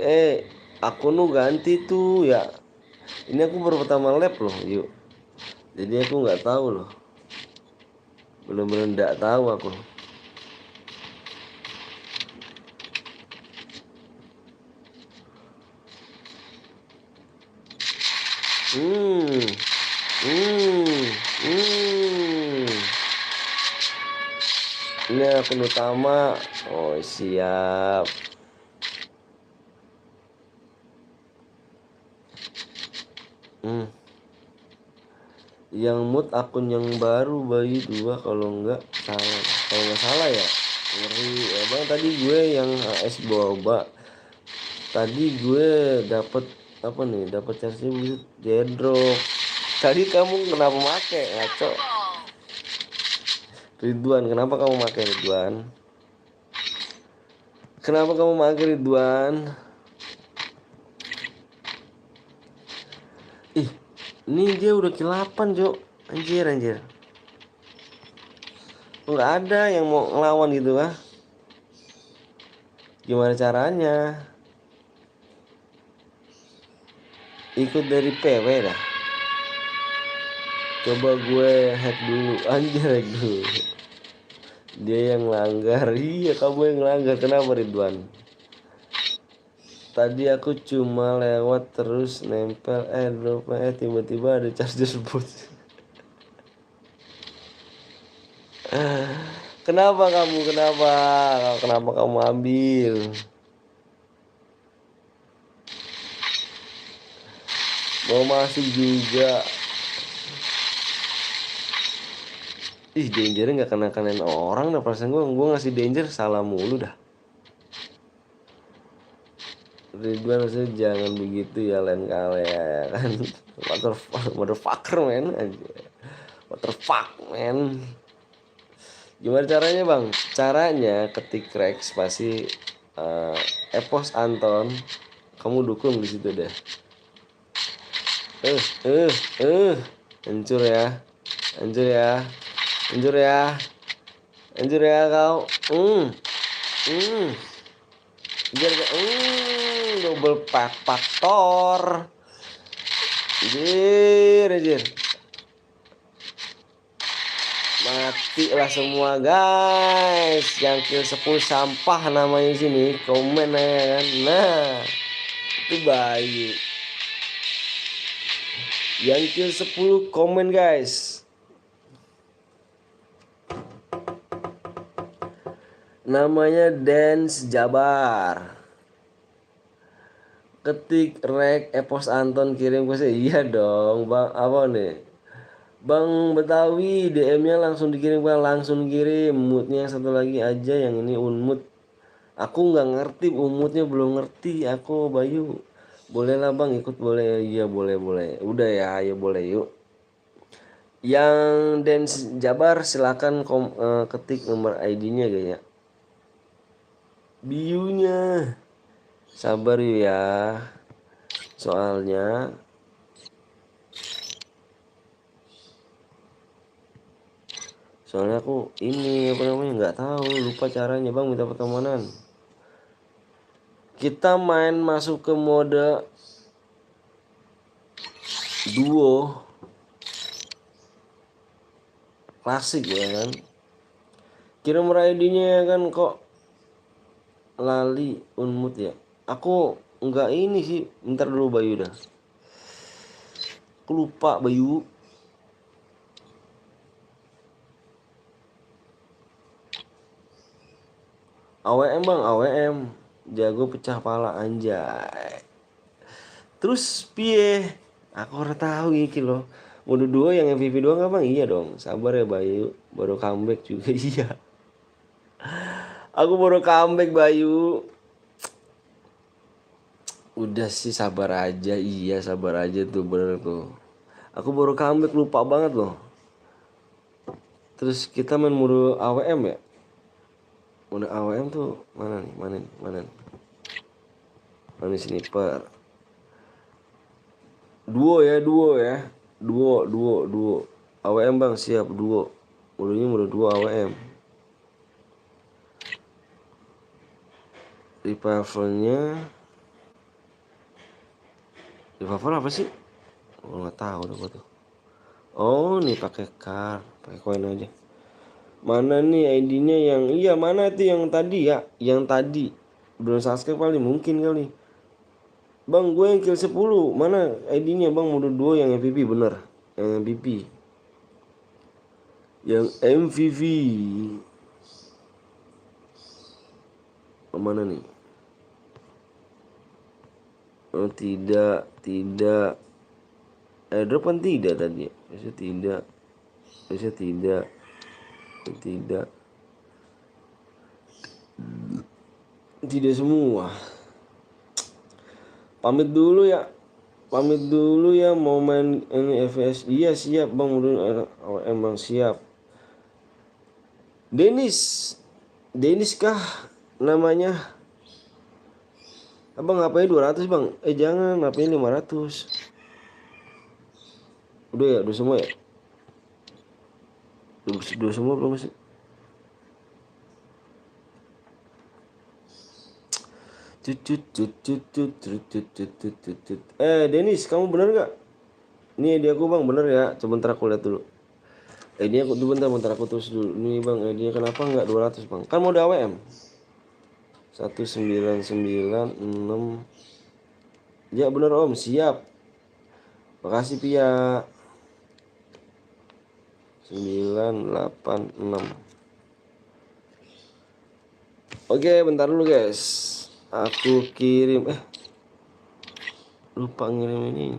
akun lu ganti tuh ya. Ini aku baru pertama lab loh, yuk. Jadi aku nggak tahu loh. Bener-bener nggak tahu aku. Ini akun utama. Oh siap. Yang mood akun yang baru Bayu 2 kalau nggak salah ya. Ngeri ya bang, tadi gue yang AS boba. Tadi gue dapet apa nih? Dapat charge gitu jedrok. Tadi kamu kenapa make ngaco? Ridwan, kenapa kamu make Ridwan? Kenapa kamu make Ridwan? Ini dia udah kill 8, Jo. Anjir. Nggak ada yang mau ngelawan gitu kah? Gimana caranya? Ikut dari PW dah. Coba gue hack dulu. Anjir, hack dulu. Dia yang langgar. Iya, kamu yang langgar. Kenapa Ridwan? Tadi aku cuma lewat terus nempel tiba-tiba ada charger boot. Kenapa kamu ambil? Mau masuk juga. Dangernya nggak kena-kenain orang dah. Perasaan gue ngasih danger salah mulu dah. Ridwan maksudnya jangan begitu ya lain kali ya kan. Motherfucker man aja. Motherfuck man. Gimana caranya bang? Caranya ketik Rex pasti eh, Epos Anton, kamu dukung di situ deh. Eh, eh, eh, hancur ya, hancur ya, hancur ya, hancur ya kau. Hmm, biar double faktor. Jir, jir. Mati lah semua guys. Yang kill 10 sampah namanya sini. Komen aja kan. Nah, itu Bayu. Yang kill 10 komen guys. Namanya Dance Jabar. Ketik rek Epos Anton kirim ke saya. Iya dong, Bang. Apa nih? Bang Betawi DM-nya langsung dikirimkan, langsung kirim. Moodnya yang satu lagi aja, yang ini unmut. Aku nggak ngerti, umutnya belum ngerti. Aku Bayu. Boleh lah bang, ikut boleh. Iya boleh boleh. Udah ya, ayo boleh yuk. Yang Dance Jabar silakan ketik nomor ID-nya kayaknya. Biunya. Sabar yuk ya. Soalnya aku ini apa namanya nggak tahu, lupa caranya bang, minta pertemanan. Kita main masuk ke mode duo klasik ya kan. Kira ID-nya ya kan kok lali unmut ya. Aku nggak ini sih, bentar dulu Bayu dah. Aku lupa Bayu. AWM bang, AWM. Jago pecah pala anjay. Terus piye? Aku ora tahu iki loh. Mode 2 yang MVP doang nggak bang? Iya dong. Sabar ya Bayu. Baru comeback juga iya. Aku baru comeback Bayu. Udah sih sabar aja. Iya sabar aja tuh bener tuh. Aku baru comeback lupa banget loh. Terus kita main mode AWM ya. Mode AWM tuh mana nih? Mana nih? Mana nih? Mana nih sniper? Duo ya, duo ya. Duo, duo, duo. AWM bang siap duo. Modenya mode duo AWM. Revivalnya Revival apa sih? Oh, nggak tahu udah tuh. Oh, nih pakai card, pakai koin aja. Mana nih ID-nya yang iya mana tuh yang tadi ya? Yang tadi belum subscribe kali mungkin kali. Bang, gue yang kill 10. Mana ID-nya Bang? Mode 2 yang MVP bener. Yang MVP. Yang MVP. Mana nih? Oh, tidak, tidak. Airdrop kan tidak tadi. Biasa tidak. Biasa tidak. Tidak. Tidak semua. Pamit dulu ya. Pamit dulu ya mau main ini FS. Iya siap bang, udah emang siap. Denis, Denis kah namanya? Abang ngapain 200 bang? Jangan ngapain 500. Udah ya, udah semua ya? Udah semua belum sih? Denis, kamu bener gak? Ini dia aku bang, bener ya? Coba bentar aku lihat dulu. Dia aku bentar aku terus dulu. Ini bang, dia kenapa nggak 200 bang? Kan mode AWM. 1996. Ya bener om, siap. Makasih Pia. 986. Oke, bentar dulu guys. Aku kirim lupa ngirim ini.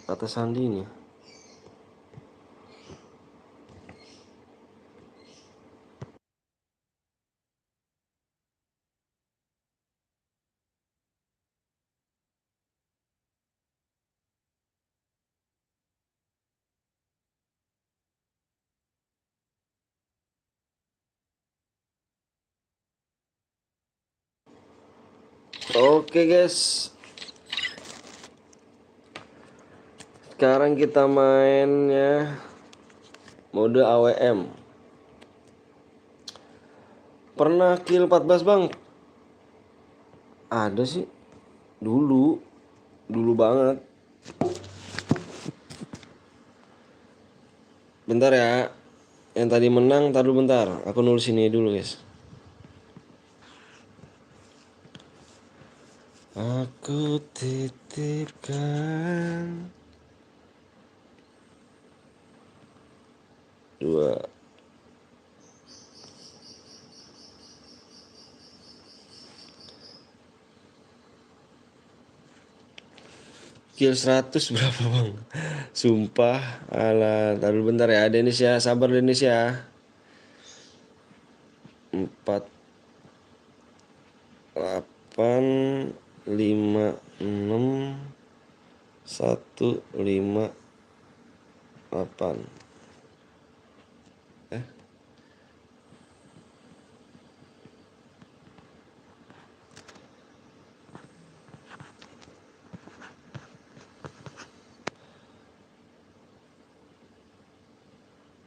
Kata sandinya. Oke guys, sekarang kita mainnya mode AWM. Pernah kill 14 bang? Ada sih, dulu banget. Bentar ya, yang tadi menang, tar dulu bentar. Aku nulis ini dulu guys. Aku titipkan dua. Kill 100 berapa bang? Sumpah. Alah, tar dulu bentar ya Denis ya. Sabar Denis ya. 4 8 5 6 1 5 8.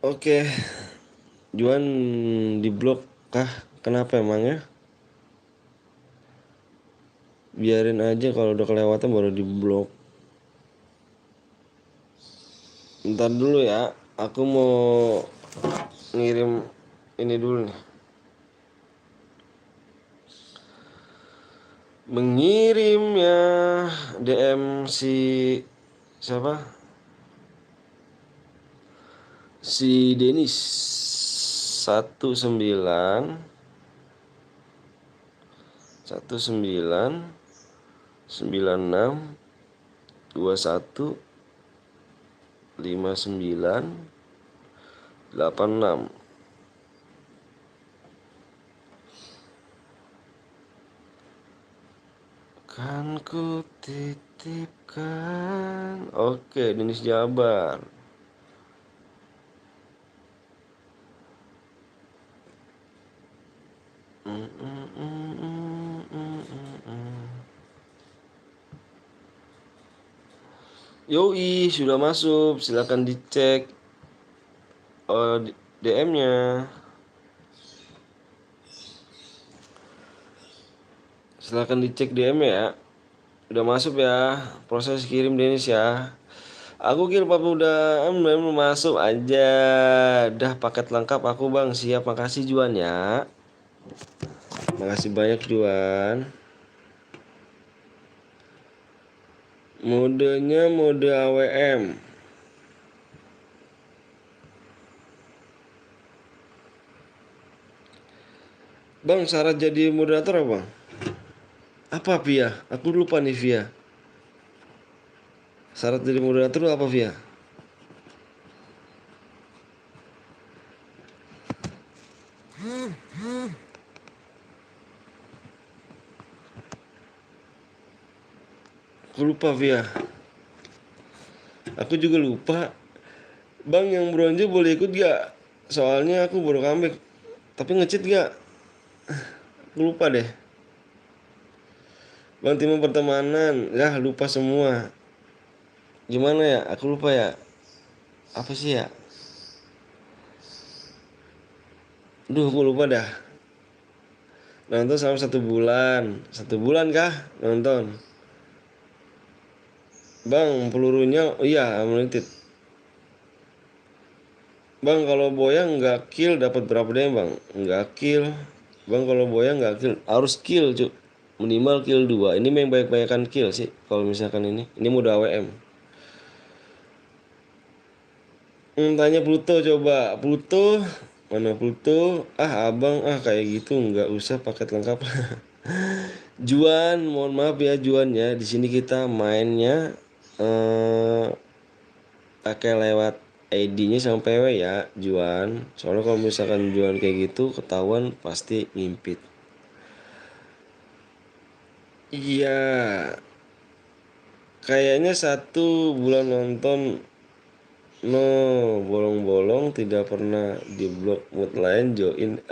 Oke, Juan di blok kah? Kenapa emangnya? Biarin aja kalau udah kelewatan baru di blok. Bentar dulu ya, aku mau ngirim ini dulu nih. Mengirimnya DM siapa? Si Denis 19 96 21 59 86. Kan ku titipkan. Oke, Denis Jabar. Yoi, sudah masuk. Silakan dicek DM-nya. Silakan dicek DM ya. Udah masuk ya. Proses kirim Denis ya. Aku kirim apa udah belum masuk aja. Dah paket lengkap aku bang. Siap, makasih Juan ya. Makasih banyak Juan. Modenya mode AWM. Bang, syarat jadi moderator apa bang? Apa Via? Aku lupa nih Via. Syarat jadi moderator apa Via? Aku lupa Via. Aku juga lupa. Bang yang bronze boleh ikut gak? Soalnya aku baru comeback. Tapi nge-cheat gak? Aku lupa deh. Bang tim pertemanan. Ya lupa semua. Gimana ya? Aku lupa ya. Apa sih ya? Duh, aku lupa dah. Nonton selama 1 bulan. 1 bulan kah? Nonton. Bang, pelurunya iya, unlimited. Bang, kalau boya nggak kill dapat berapa deh, Bang? Nggak kill. Bang, kalau boya nggak kill, harus kill, Cuk. Minimal kill 2. Ini yang banyak-banyakan kill sih kalau misalkan ini. Ini mode AWM. Tanya Pluto coba. Pluto, mana Pluto? Ah, Abang, kayak gitu nggak usah paket lengkap. Juan, mohon maaf ya Juan ya. Di sini kita mainnya pakai lewat ID-nya sama PW ya Juan. Soalnya kalau misalkan Juan kayak gitu ketahuan pasti ngimpit. Iya, kayaknya 1 bulan nonton. No, bolong-bolong tidak pernah di blok mood lain join.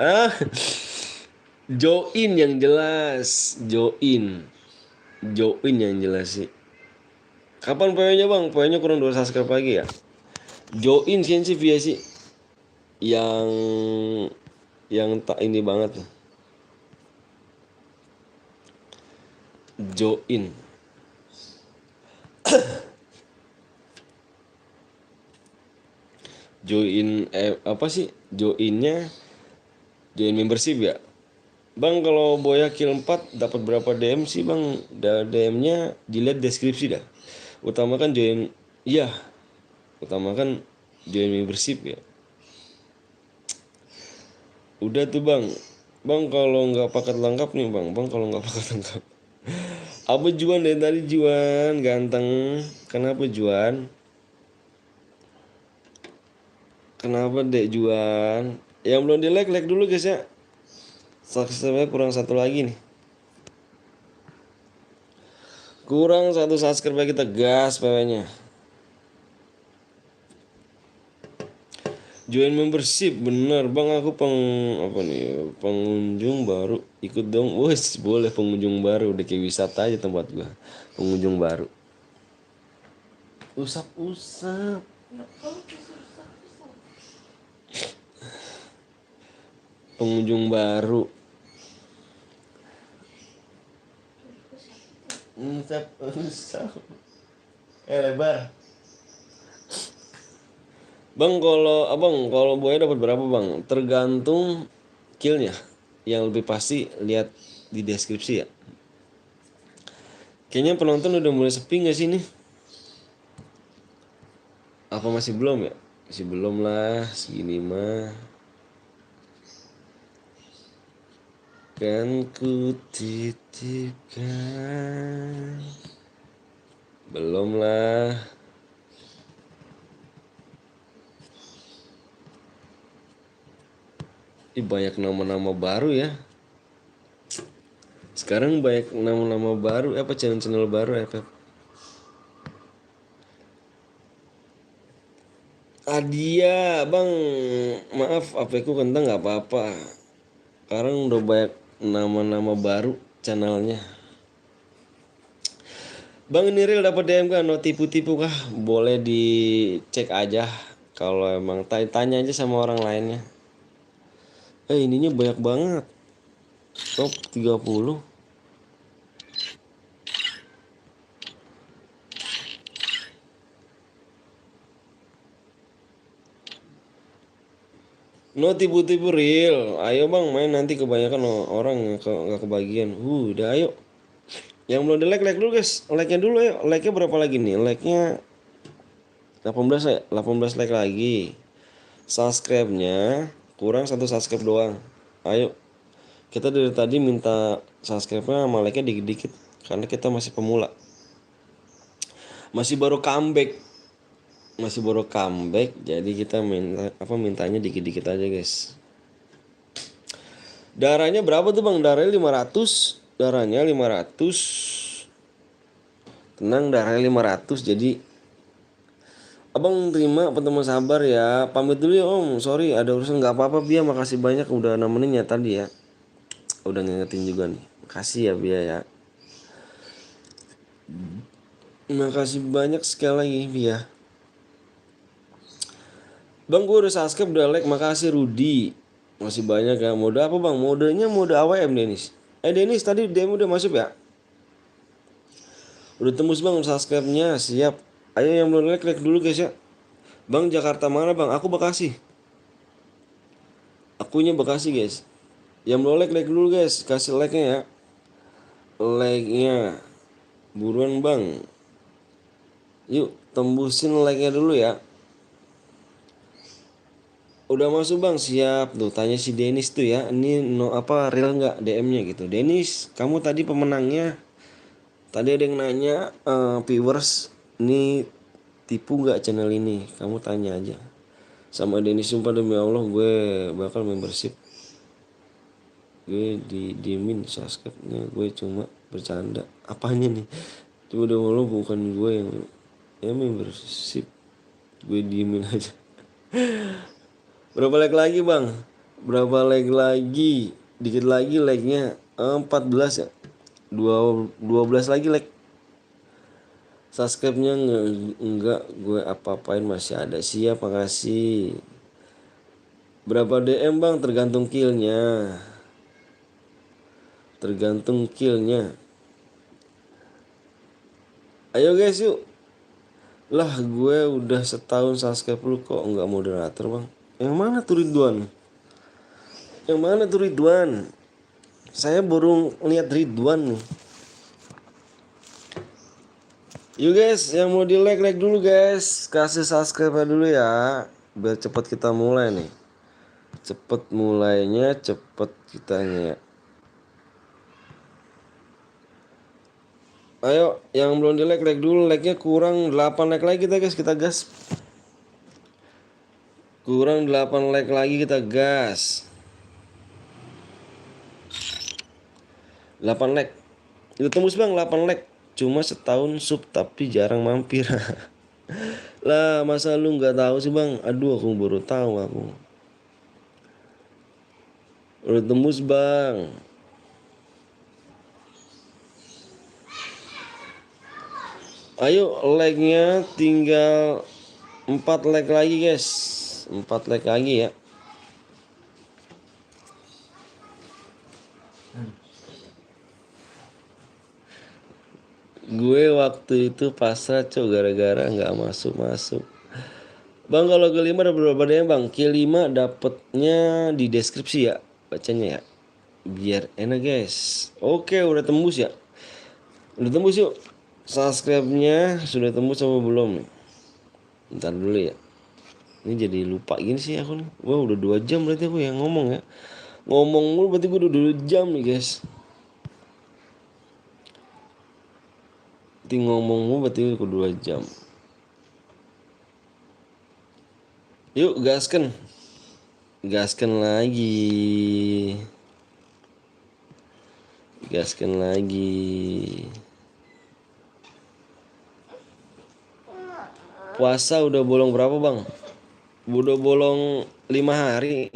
Join yang jelas, join. Join yang jelas sih. Kapan PW-nya bang? PW-nya kurang 2 subscribe lagi ya. Join sih via sih. Yang tak ini banget. Join. Join apa sih? Joinnya join membership ya. Bang kalau Boya Kill 4 dapat berapa DM sih bang? DM-nya dilihat deskripsi dah. Utamakan join, iya. Utamakan join membership ya. Udah tuh bang. Bang kalau nggak paket lengkap nih bang. Bang kalau nggak paket lengkap. Apa Juan dari tadi Juan ganteng? Kenapa Juan? Kenapa dek Juan? Yang belum di like dulu guys ya. Subscribe kurang satu lagi nih. Kurang satu subscribe kita gas PW-nya. Join membership bener bang aku pengunjung baru ikut dong. Wes boleh pengunjung baru udah kayak wisata aja tempat gua. Pengunjung baru. Usap. Pengunjung baru. Usap. Lebar. Bang kalau Buaya dapat berapa bang? Tergantung killnya. Yang lebih pasti lihat di deskripsi ya. Kayaknya penonton udah mulai sepi nggak sih nih? Apa masih belum ya? Masih belum lah segini mah. Kan ku titipkan. Belum lah. Banyak nama-nama baru ya. Sekarang banyak nama-nama baru, apa channel-channel baru ya, Pep? Adia, bang, maaf, HP ku kentang nggak apa-apa. Sekarang udah banyak nama-nama baru channelnya. Bang ini real dapat DM kan? No tipu-tipu kah? Boleh dicek aja. Kalau emang tanya aja sama orang lainnya. Ininya banyak banget. Top 30. No tipu-tipu real. Ayo bang main nanti kebanyakan orang nggak kebagian. Udah ayo. Yang belum di like dulu guys. Like-nya dulu ya. Like-nya berapa lagi nih? Like-nya 18 ya. 18 like lagi. Subscribe-nya kurang satu subscribe doang. Ayo. Kita dari tadi minta subscribe-nya sama like-nya dikit-dikit karena kita masih pemula. Masih baru comeback. Jadi kita mintanya dikit-dikit aja, guys. Darahnya berapa tuh, Bang? Darahnya 500. Tenang, darahnya 500. Jadi Abang terima teman sabar ya. Pamit dulu ya Om. Sorry ada urusan nggak apa-apa Bia. Makasih banyak udah nemenin ya tadi ya. Udah ngingetin juga nih. Makasih ya Bia ya. Makasih banyak sekali lagi Bia. Bang gue udah subscribe udah like. Makasih Rudi. Masih banyak ya. Mode apa Bang? Modenya mode AWM Denis. Denis tadi DM udah masuk ya? Udah tembus Bang subscribe-nya. Siap. Ayo yang belum like dulu guys ya. Bang Jakarta mana Bang? Aku Bekasi. Akunya Bekasi guys. Yang belum like dulu guys. Kasih like-nya ya. Like-nya. Buruan Bang. Yuk tembusin like-nya dulu ya. Udah masuk Bang, siap. Tuh tanya si Denis tuh ya. Ini real nggak DM-nya gitu. Denis, kamu tadi pemenangnya. Tadi ada yang nanya viewers ini tipu nggak channel ini? Kamu tanya aja. Sama Denis sumpah demi Allah gue bakal membership. Gue diemin subscribe-nya, gue cuma bercanda. Apanya nih? Coba dong lo bukan gue yang membership. Gue diemin aja. Berapa like lagi Bang? Berapa like lagi? Dikit lagi like-nya 14 ya. 12 lagi like. Subscribe-nya enggak gue apa-apain masih ada. Siap, makasih. Berapa DM bang? Tergantung killnya. Tergantung killnya. Ayo guys yuk. Lah gue udah setahun subscribe lu kok enggak moderator bang. Yang mana tuh Ridwan? Yang mana tuh Ridwan? Saya baru lihat Ridwan nih. Yuk guys, yang mau di like dulu guys. Kasih subscribe dulu ya. Biar cepet kita mulai nih. Cepet mulainya, cepet kitanya ya. Ayo, yang belum di like dulu. Like-nya kurang 8 like lagi kita guys, kita gas. Kurang 8 like lagi kita gas. 8 like. Itu tembus bang 8 like. Cuma setahun sub tapi jarang mampir. Lah masa lu nggak tahu sih bang? Aduh aku baru tahu aku. Udah tembus bang. Ayo like-nya tinggal 4 like lagi guys. 4 like lagi ya. Gue waktu itu pasrah cok gara-gara nggak masuk. Bang kalau kelima ada berapa DM bang? Kelima dapetnya di deskripsi ya. Bacanya ya. Biar enak guys. Oke udah tembus ya. Udah tembus yuk. Subscribe-nya sudah tembus sama belum nih? Ntar dulu ya. Ini jadi lupa gini sih aku nih. Wah udah 2 jam berarti aku yang ngomong ya. Ngomong mulu berarti gue udah 2 jam nih guys. Berarti ngomong mulu berarti aku 2 jam. Yuk gaskan. Gaskan lagi. Gaskan lagi. Puasa udah bolong berapa bang? Udah bolong 5 hari.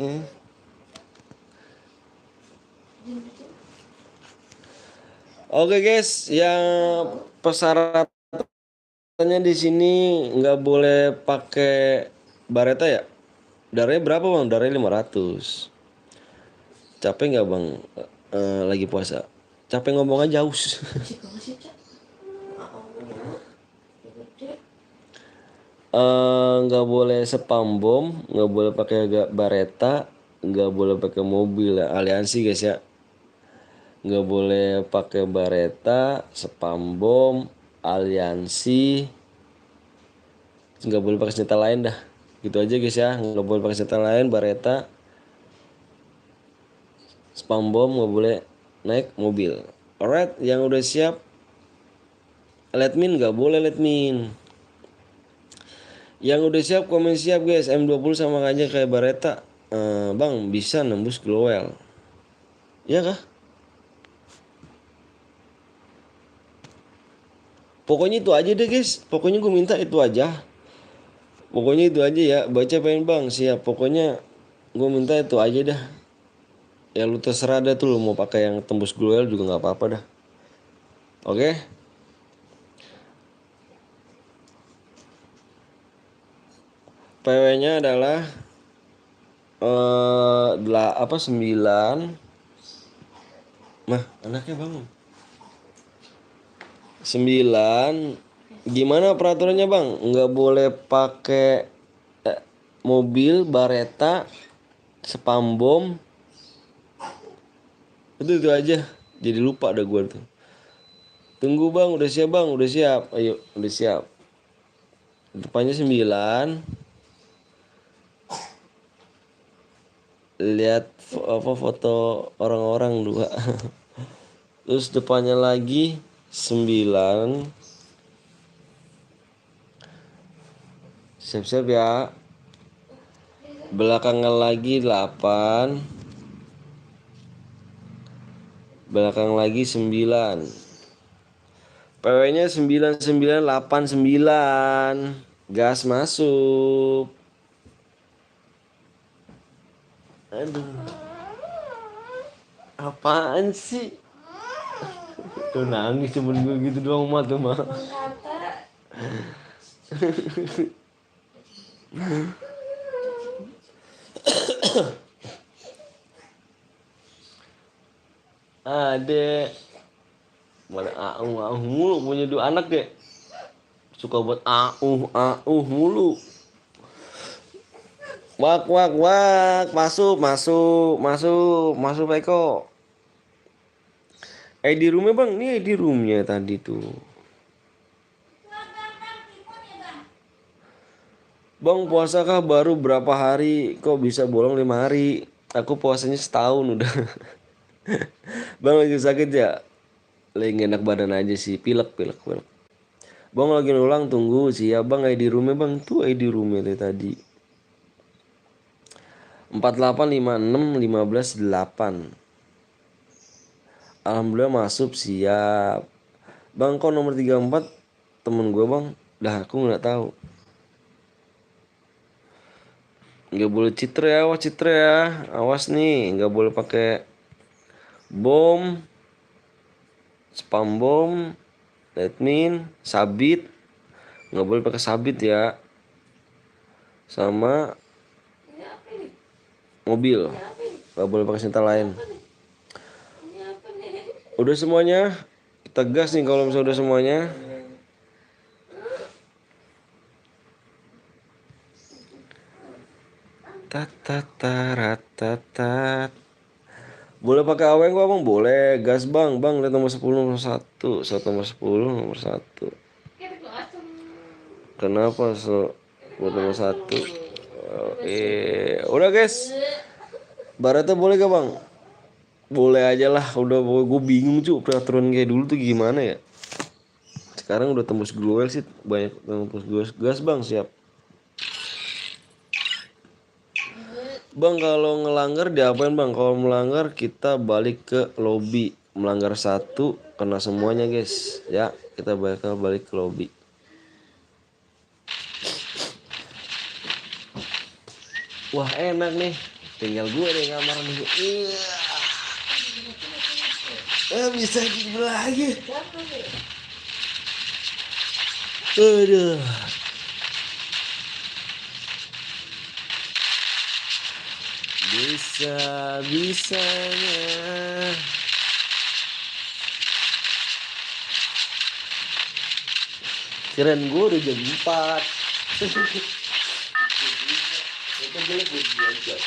Oke guys, yang persyaratannya di sini nggak boleh pakai bareta ya. Darahnya berapa bang? Darahnya 500. Capek nggak bang? Lagi puasa. Capek ngomong aja haus. Nggak boleh spam bom, nggak boleh pakai bareta, nggak boleh pakai mobil ya. Aliansi guys ya. Nggak boleh pakai bareta, spam bom, aliansi, nggak boleh pakai senjata lain dah. Gitu aja guys ya. Nggak boleh pakai senjata lain, bareta, spam bom, nggak boleh naik mobil. Alright, yang udah siap, letmin nggak boleh letmin. Yang udah siap komen siap guys. M20 sama aja kayak bareta. Bang bisa nembus glowel. Iya kah? Pokoknya itu aja deh guys. Pokoknya gue minta itu aja. Pokoknya itu aja ya. Baca pengen bang siap. Pokoknya gue minta itu aja dah. Ya lu terserah dah tuh lu mau pakai yang tembus glowel juga nggak apa-apa dah. Oke? PW-nya adalah 9. Mah, anaknya bangun. 9. Gimana peraturannya bang? Nggak boleh pakai mobil, bareta, spam bom. Itu aja. Jadi lupa dah gue tuh. Tunggu bang, udah siap bang, udah siap. Ayo, udah siap. Depannya 9. Lihat apa foto orang-orang 2. Terus depannya lagi 9. Siap-siap ya. Belakangnya lagi 8. Belakang lagi 9. PW-nya 9989. Gas masuk. Aduh. Apaan sih? Tuh nangis cuman gue gitu doang mah tuh mah. Adek pada mulu punya dua anak deh. Suka buat mulu. Wak wak wak, masuk Eko. Di roomnya bang, nih di roomnya tadi tuh. Bang puasakah baru berapa hari? Kok bisa bolong 5 hari? Aku puasanya setahun udah. Bang lagi sakit ya? Lagi nggak enak badan aja sih, pilek. Bang lagi ulang tunggu sih ya bang, di roomnya bang tuh di roomnya dari tadi. 4856 15 8. Alhamdulillah masuk siap. Bang kok nomor 34 temen gue bang? Dah aku nggak tahu. Nggak boleh citra ya, awas nih, nggak boleh pakai bom, spam bom, admin, sabit, nggak boleh pakai sabit ya, sama mobil, nggak boleh pakai senjata lain. Udah semuanya, kita gas nih kalau misalnya udah semuanya. Tat. Boleh pakai aweng gua bang? Boleh. Gas bang. Bang lihat nomor 10 nomor 1. Nomor 10 nomor 1. Kenapa buat nomor 1? Udah guys. Baratnya boleh gak bang? Boleh aja lah. Udah gue bingung cuy. Peraturan kayak dulu tuh gimana ya? Sekarang udah tembus glowel sih. Banyak tembus glowel. Gas bang siap. Bang kalau ngelanggar diapain bang? Kalau melanggar kita balik ke lobby. Melanggar satu kena semuanya guys. Ya kita bakal balik ke lobby. Wah enak nih. Tinggal gue deh kamar nih. Bisa dibelah lagi. Aduh. Bisanya. Keren gue udah jam 4. Itu jelek buat belajar.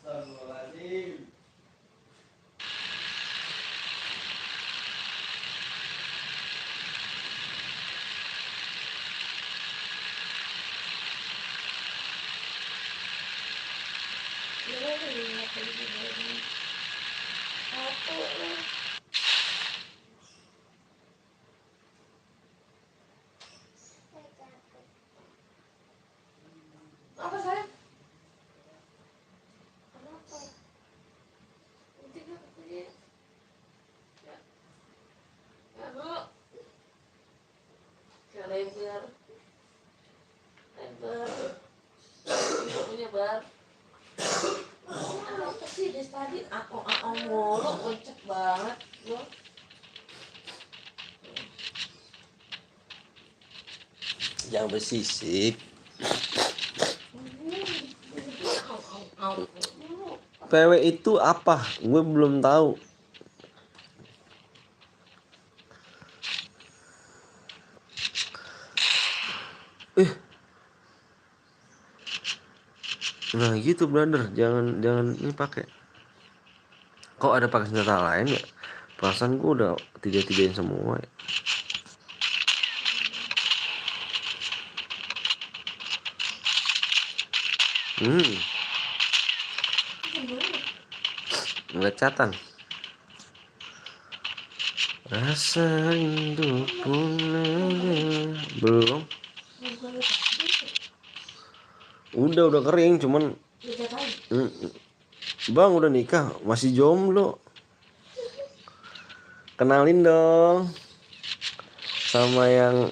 Astagfirullahaladzim. Apa sayang? Kenapa? Intinya katanya ya bu ke lebar punya bar apa sih dia tadi aku mulu kocak banget lo. Jangan bersisik. PW itu apa? Gue belum tahu. Nah gitu brother, jangan ini pakai. Kok ada pakai senjata lain ya? Perasaan gue udah tiga-tigain semua ya. Nggak catang. Rasa rindu pun belum. Udah kering cuman. Bang udah nikah masih jomblo. Kenalin dong sama yang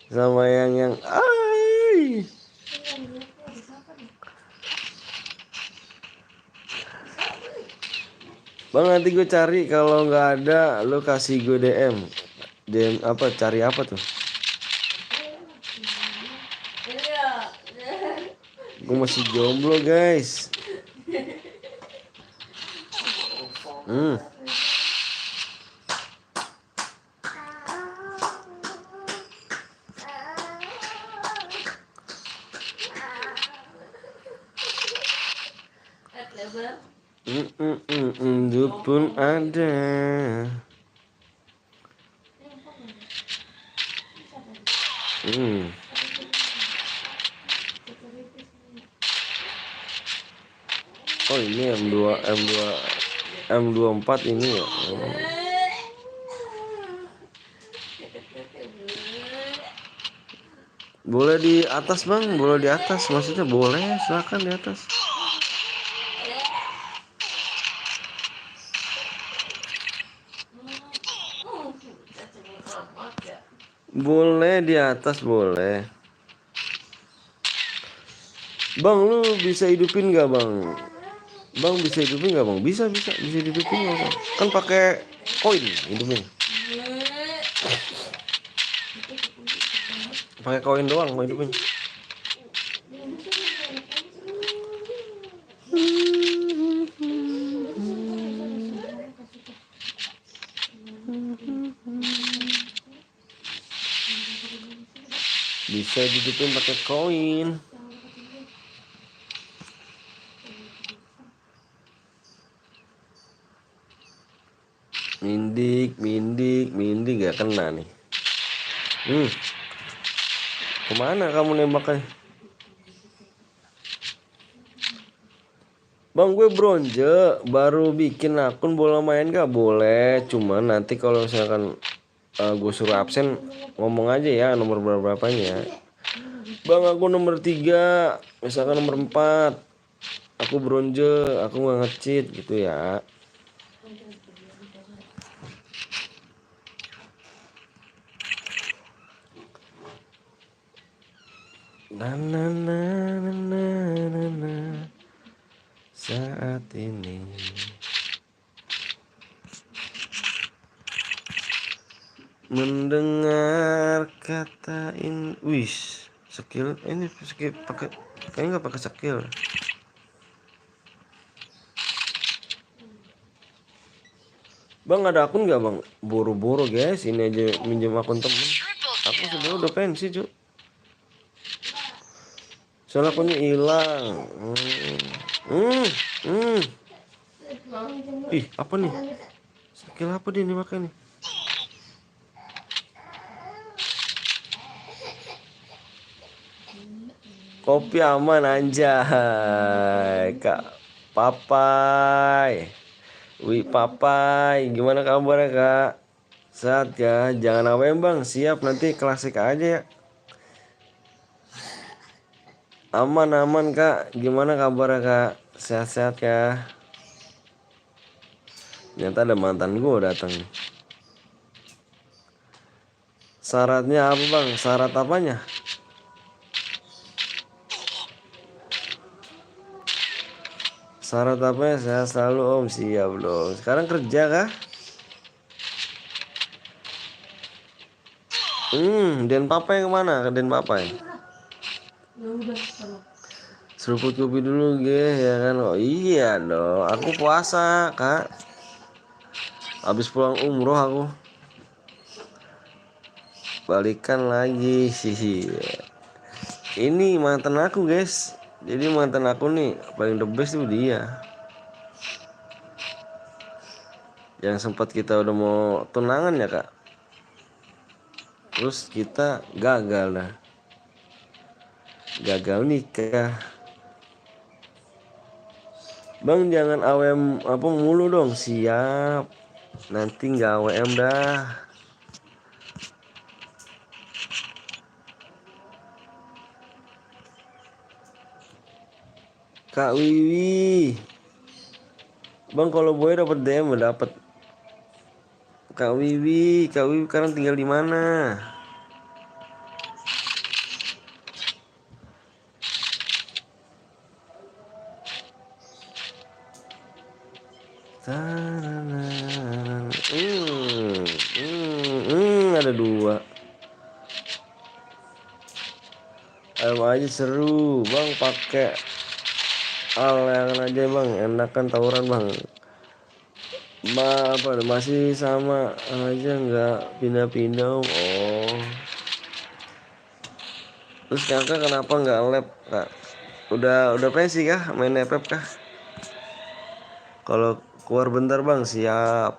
sama yang Bang, nanti gue cari, kalau nggak ada lu kasih gue DM. DM apa, cari apa tuh? Iya. Gue masih jomblo guys. Hmm. Pun ada. Hmm. Oh ini M24 ini ya. Oh. Boleh di atas bang, boleh di atas, maksudnya boleh, silakan di atas. Boleh di atas boleh. Bang, lu bisa hidupin nggak bang? Bang bisa hidupin nggak bang? Bisa hidupin nggak bang? Kan pakai koin hidupin. Pakai koin doang mau hidupin. Bisa hidupin pakai koin. Mindik gak kena nih. Kemana kamu nembaknya? Bang, gue bronze, baru bikin akun, bola main gak boleh. Cuman nanti kalau misalkan gue suruh absen, ngomong aja ya nomor berapanya. Bang, aku nomor 3, misalkan nomor 4, aku bronze, aku gak nge-cheat gitu ya. Saat ini mendengar katain, wish skill ini skill pakai, kayaknya nggak pakai skill. Bang, ada akun nggak bang? Boro-boro guys, ini aja minjem akun temen. Aku sebenarnya udah pensi cuy, soalnya akunnya hilang. Ih, apa nih? Skill apa dia nih pakai nih? Kopi aman anjay. Kak Papai. Wih Papai, gimana kabarnya Kak? Sehat ya? Jangan AWM bang, siap nanti klasik aja ya. Aman Kak, gimana kabarnya Kak? Sehat-sehat ya? Ternyata ada mantan gue datang. Syaratnya apa bang? Syarat apanya? Syarat apanya? Saya selalu om, siap dong. Sekarang kerja kah? Den Papai kemana? Ke Den Papai. Seruput kopi dulu ya kan. Oh iya dong, aku puasa Kak. Habis pulang umroh aku. Balikan lagi sih. Ini mantan aku guys. Jadi mantan aku nih paling the best tuh dia. Yang sempat kita udah mau tunangan ya Kak. Terus kita gagal dah. Gagal nikah. Bang jangan AWM apa mulu dong. Siap. Nanti nggak AWM dah. Kak Wiwi. Bang kalau boy dapat DM dapat. Kak Wiwi sekarang tinggal di mana? Ada dua. Ayam aja seru bang, pakai yang aja bang, enakan tawuran bang. Apa masih sama aja nggak pindah-pindah. Oh, terus kakak kenapa nggak lab kak? Udah pensi kah, main FF kah? Kalau keluar bentar bang, siap.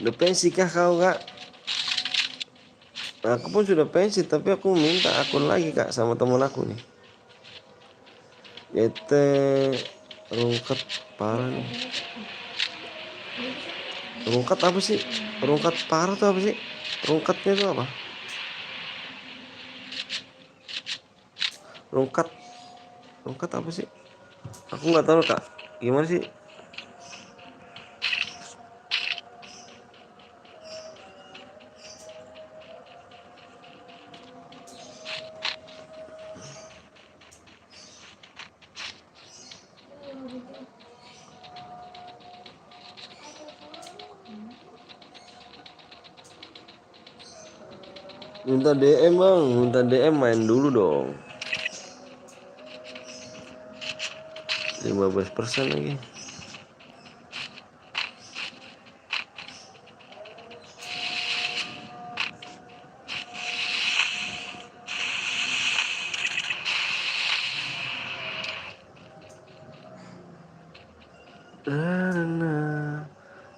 Udah pensi kah kau kak? Aku pun sudah pensi, tapi aku minta akun lagi kak sama temen aku nih. Ete rungkat parah nih. Rungkat apa sih? Rungkat parah tuh apa sih? Rungkatnya itu apa? Rungkat, rungkat apa sih? Aku nggak tahu kak. Gimana sih? Minta DM bang, minta DM main dulu dong. 15% lagi.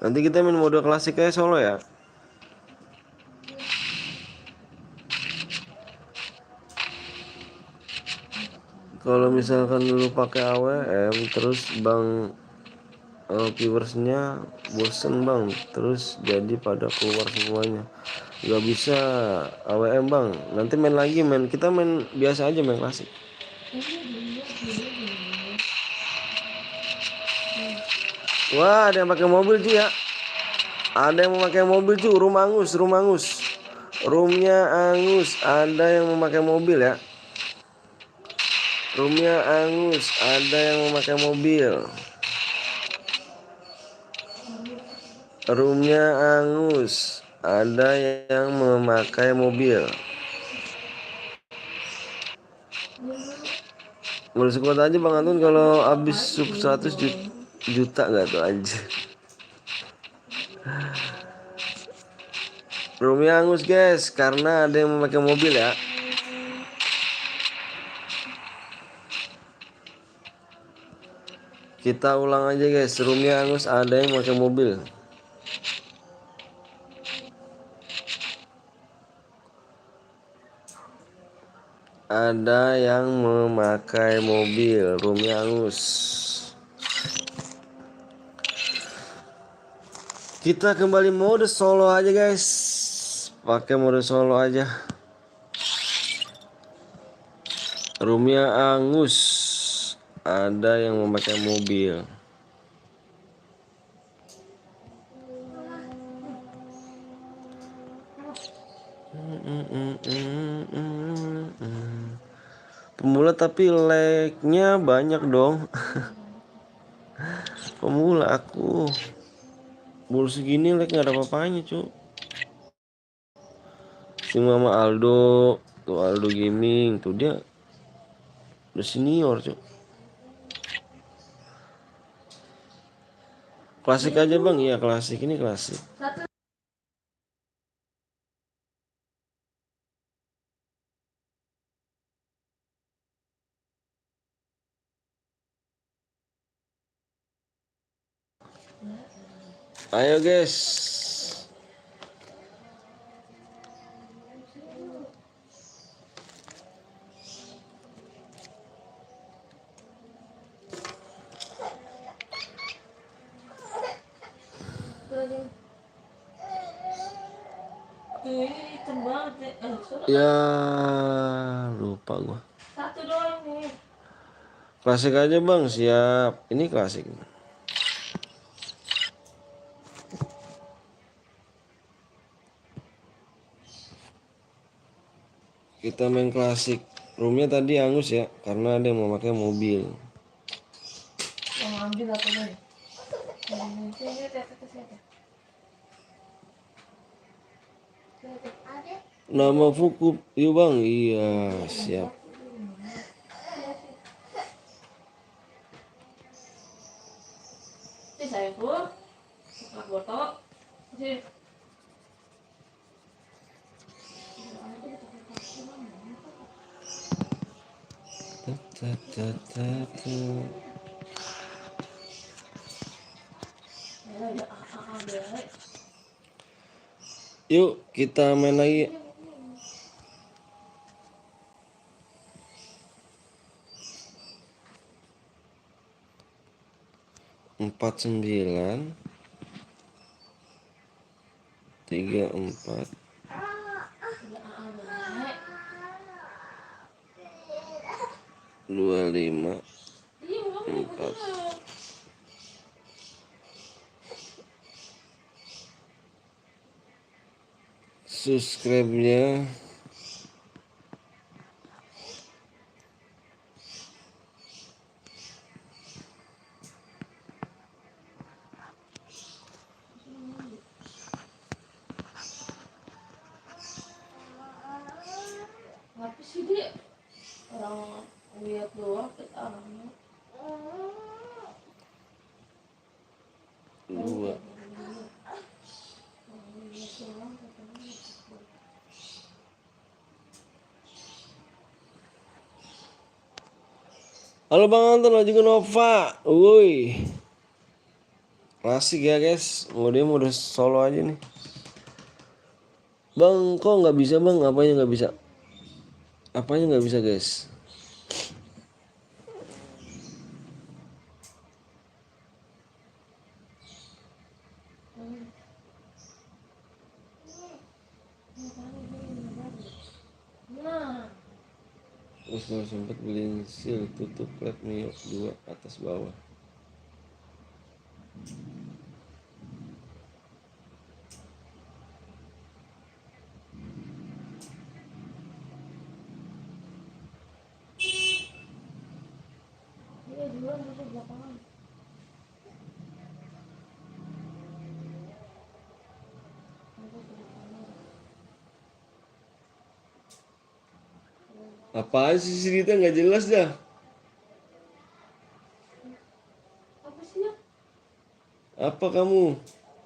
Nanti kita main mode klasik kayak solo ya. Kalau misalkan dulu pakai AWM terus bang, viewersnya bosen bang, terus jadi pada keluar semuanya. Gak bisa AWM bang. Nanti main lagi, kita main biasa aja, main klasik. Wah, ada yang pakai mobil cuy ya. Ada yang memakai mobil cuy. Room angus. Roomnya angus. Ada yang memakai mobil ya. Roomnya angus. Ada yang memakai mobil. Roomnya angus. Ada yang memakai mobil. Boleh sekuat aja Bang Antun kalau habis sub 100 juta nggak tuh aja. Roomnya angus guys, karena ada yang memakai mobil ya. Kita ulang aja guys, roomnya angus, ada yang memakai mobil. Ada yang memakai mobil, roomnya angus. Kita kembali mode solo aja guys. Pakai mode solo aja. Roomnya angus. Ada yang memakai mobil. Pemula tapi like-nya banyak dong. Pemula aku. Baru segini like gak ada apa-apanya cu. Si Mama Aldo, tuh Aldo Gaming, tuh dia udah senior cu. Klasik aja bang, iya klasik, ini klasik. Ayo guys. Ini hitam banget ya. Ya lupa gua. Satu doang nih. Klasik aja bang, siap. Ini klasik. Kita main klasik. Roomnya tadi hangus ya, karena ada yang mau pakai mobil. Yang ambil apa nih? Ini tete. Nama Fukup, yuk bang, iya siap. Ini saya pun suka foto. Sini. Yuk kita main lagi. Empat 9 3 4 2 5 4. Subscribe-nya Apa sih dia? Orang lihat doang orangnya. 2. Halo Bang Anton, lagi juga Nova. Woi. Asik ya guys. Dia mau udah solo aja nih. Bang, kok nggak bisa bang? Apanya nggak bisa? Apanya nggak bisa guys? Nah, Terus baru sempet beliin seal tutup klep Mio 2 atas bawah. dia duluan masuk belakangan. Apaan sih cerita nggak jelas dah? Apa sih ya? Apa kamu?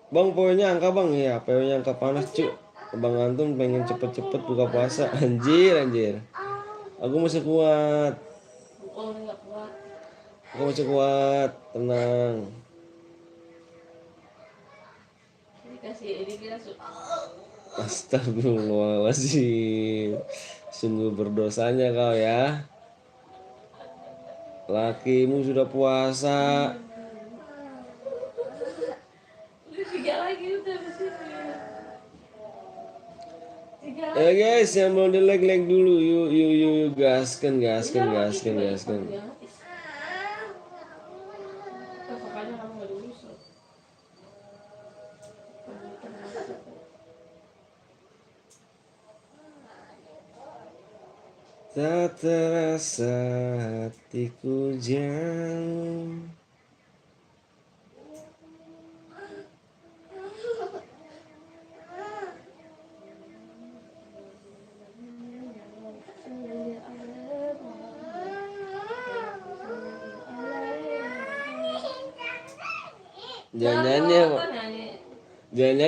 Bang poinnya angka bang ya, poinnya angka panas cuk. Bang Anton pengen cepet-cepet buka puasa. Anjir. Aku masih kuat. Oh, nggak kuat. Aku masih kuat. Tenang. Ini kita Astagfirullahaladzim. Sungguh berdosanya kau ya. Lakimu sudah puasa. tiga lagi udah di sini. Tiga Ya guys, yang belum di like dulu. Yuk. Gaskan. Kakaknya kamu nggak diurus. Tak terasa hatiku jauh. Jangan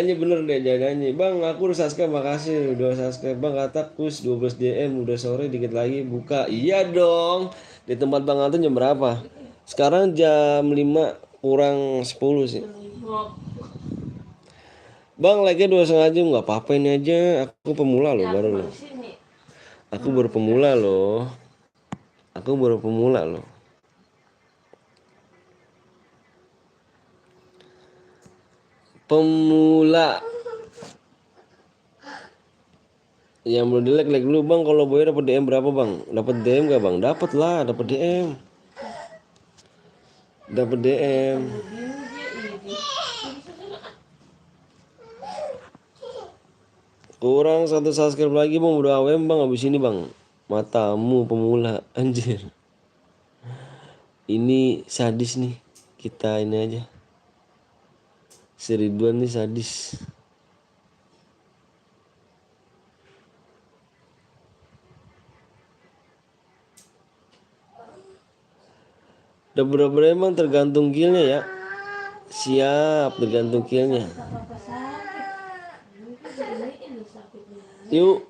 nyanyi bener deh, jangan nyanyi. Bang, aku udah subscribe, makasih udah subscribe. Bang, kata kus 12 DM, udah sore dikit lagi buka. Iya dong. Di tempat Bang Anton jam berapa? Sekarang jam 5 kurang 10 sih. Bang, like-nya 2,5 jam, nggak apa-apa ini aja. Aku pemula loh, baru loh. Aku baru pemula loh. Pemula. Yang belum di like dulu bang. Kalau boy dapat DM berapa bang? Dapat DM gak bang? Dapat lah, dapat DM. Kurang 1 subscribe lagi bang, udah AWM bang abis ini bang. Matamu pemula anjir. Ini sadis nih. Kita ini aja. Si Ridwan nih sadis. Udah berapa emang tergantung killnya ya. Siap, tergantung killnya. Apa sakit? Ini sakitnya. Yuk,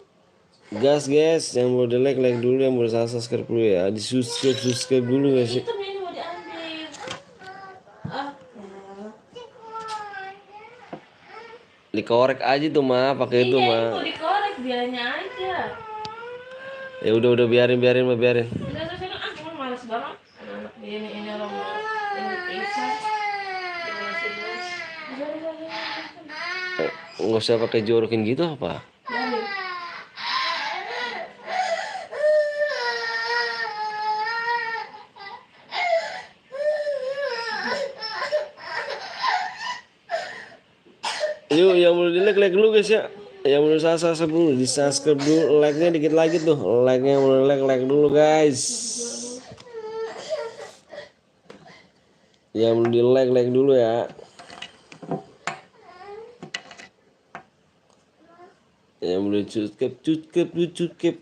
gas guys. Yang mau di like dulu, yang mau subscribe dulu ya. Di subscribe dulu guys. Itu ini mau diambil. Ah, ya. Dikorek aja tuh mah, pakai itu Iya, ini mah. mau dikorek biarnya aja. Ya udah biarin mah biarin. Enggak usah kan aku malas banget. Anak ini orang mau ini pisah. Nggak usah pakai jorokin gitu apa? Biarin. Yuk, yang mau di like dulu guys ya. Yang mau subscribe dulu, di subscribe dulu, like-nya dikit lagi tuh. Like-nya mau like dulu guys. Yang mau di like dulu ya. Yang mau di subscribe.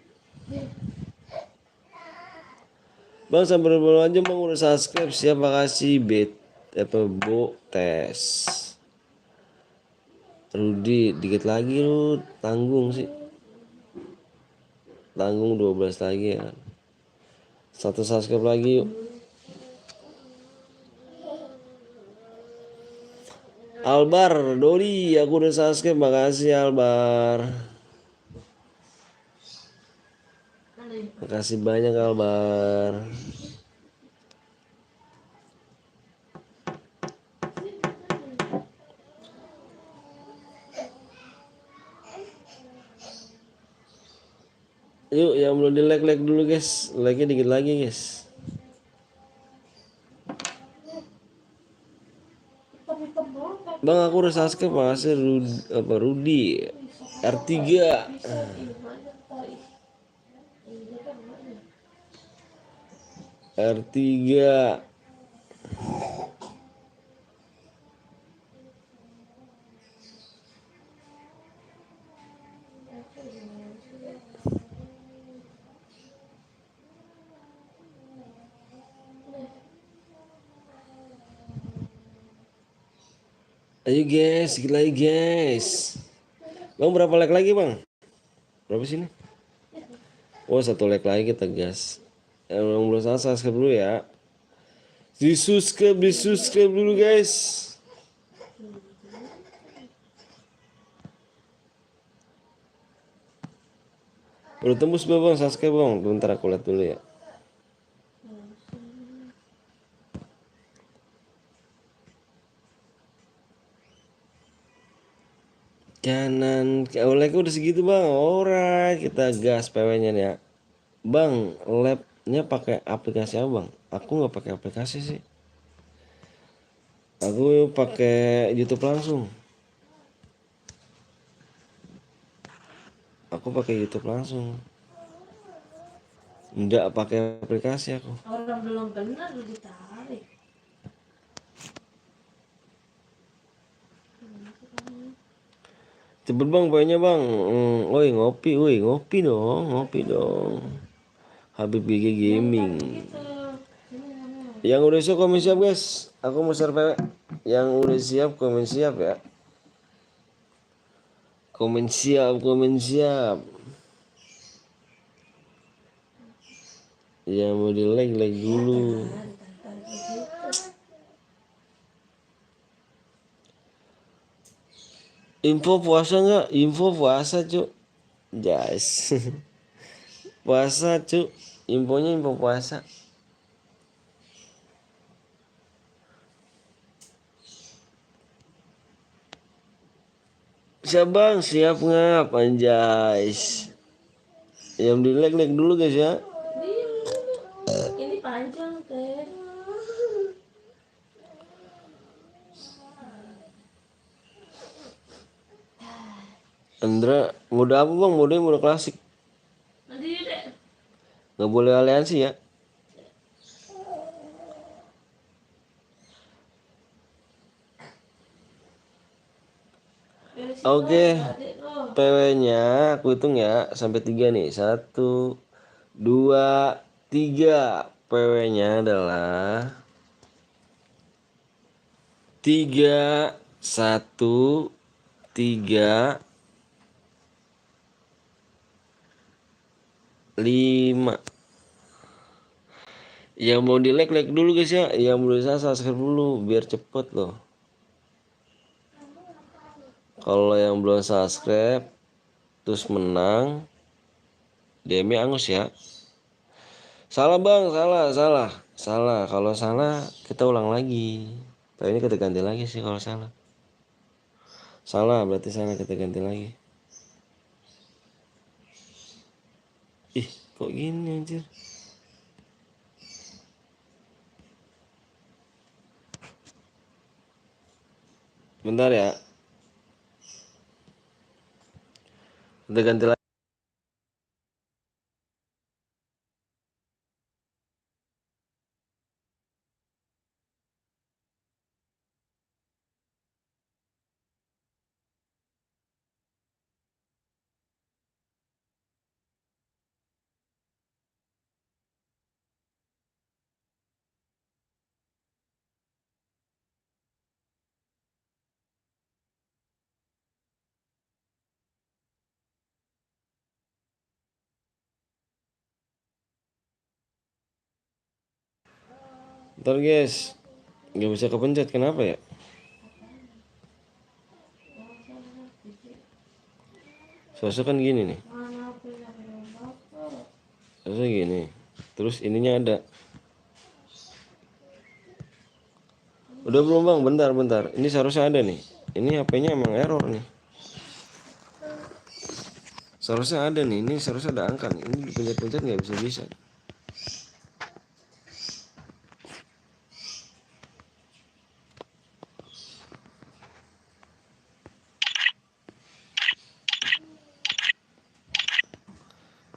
Bang sampai berapa aja bang udah subscribe, siap, makasih. Bo tes. Rudi dikit lagi lu, tanggung sih. Tanggung 12 lagi ya. Satu subscribe lagi yuk. Albar Dori, aku udah subscribe, makasih Albar. Makasih banyak Albar. Yuk yang belum di like dulu guys, like-nya dikit lagi guys. Bang aku udah subscribe, makasih Rudi R3. R3. Ayo guys, sedikit lagi guys. Bang berapa like lagi bang? Berapa sini? Oh 1 like lagi kita gas. Yang belum subscribe dulu ya. Di subscribe dulu guys. Udah tembus belum bang? Subscribe bang. Bentar aku lihat dulu ya. Kanan, like udah segitu bang. Alright, kita gas PW-nya nih ya. Bang, labnya pakai aplikasi apa bang? Aku nggak pakai aplikasi sih. Aku pakai YouTube langsung. Aku pakai YouTube langsung. Nggak pakai aplikasi aku. Orang belum benar udah ditarik. Cepet bang, poinnya bang. Ngopi dong. Habib GG Gaming. Yang udah siap komen siap guys. Aku mau share PW. Yang udah siap komen siap ya. Komen siap. Yang mau di like dulu. Info puasa nggak? Info puasa cuk. Guys. Puasa cuk. Infonya info puasa. Siap bang, siap ngap anjay. Yang di like dulu guys ya. Ini panjang teh. Andra, mode apa bang? Mode klasik. Nanti deh. Nggak boleh aliansi ya. Dari situ Oke, ada adik lo. PW-nya aku hitung ya sampai 3 nih. 1, 2, 3. PW-nya adalah 3, 1, 3, 5. Yang mau di like dulu guys ya. Yang belum subscribe dulu biar cepet loh. Kalau yang belum subscribe terus menang, DM-nya Angus ya. Salah bang, salah. Kalau salah kita ulang lagi. Tapi ini kita ganti lagi sih kalau salah. Salah berarti salah, kita ganti lagi. Ih, kok gini anjir? Bentar ya. Kita ganti lagi. Bentar guys. Gak bisa kepencet, kenapa ya? Soalnya kan gini nih. Mana punya bapak? Soalnya gini. Terus ininya ada. Udah belum bang? Bentar. Ini seharusnya ada nih. Ini HP-nya emang error nih. Seharusnya ada nih. Ini seharusnya ada angka nih. Ini dipencet-pencet nggak bisa.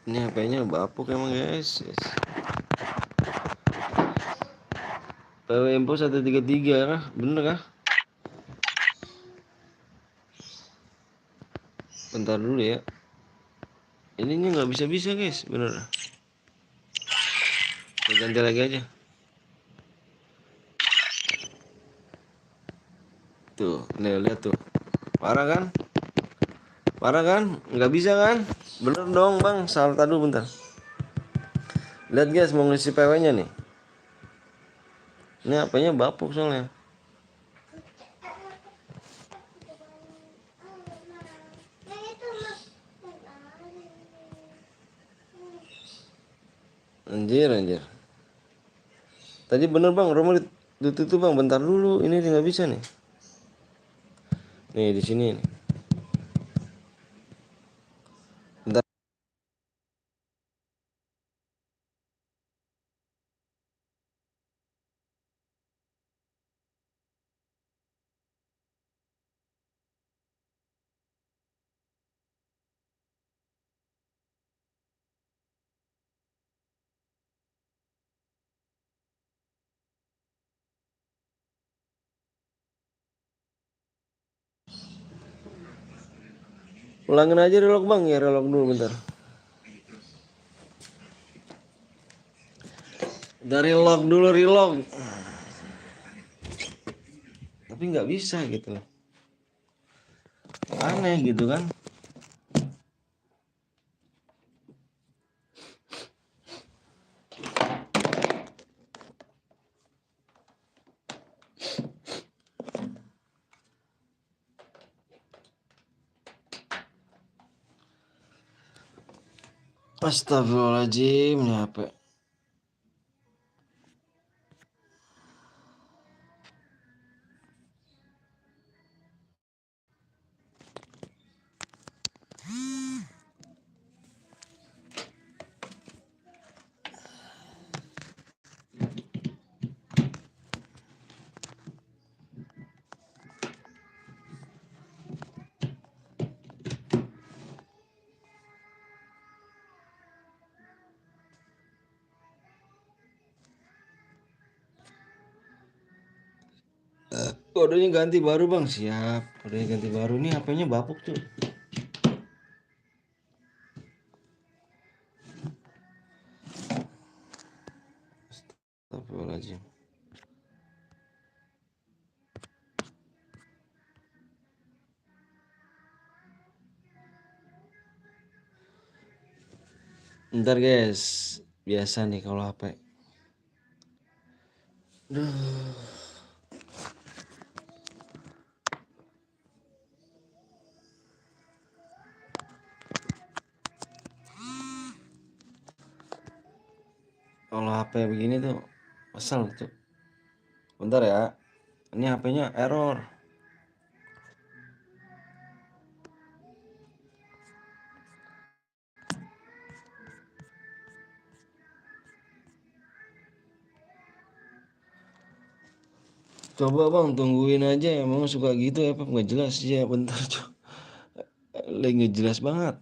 Ini HP-nya bapuk emang guys. PW Info 133 kah? Bener kah? Bentar dulu ya. Ininya nggak bisa guys, bener. Kita ganti lagi aja. Tuh, nih lihat tuh. Parah kan? Nggak bisa kan? Bener dong bang, salah tadi bentar. Lihat guys, mau ngisi PW-nya nih. Ini HP-nya bapuk soalnya. Anjir. Tadi bener bang, Romo ditutup bang. Bentar dulu, ini nggak bisa nih. Nih di sini nih. Bentar. Ulangin aja relog bang, ya relog dulu bentar. Dari relog dulu, relog. Tapi nggak bisa gitu loh. Aneh gitu kan. Astagfirullahaladzim, ini HP. Kodenya ganti baru bang, siap. Kodenya ganti baru nih, HP-nya bapuk tuh. Astagfirullahaladzim. Ntar guys, biasa nih kalau HP. Duh. Kalau HP begini tuh kesel tuh. Bentar ya. Ini HP-nya error. Coba bang, tungguin aja. Emang suka gitu ya, Pep? Nggak jelas ya. Bentar, coba. Lagi nggak jelas banget.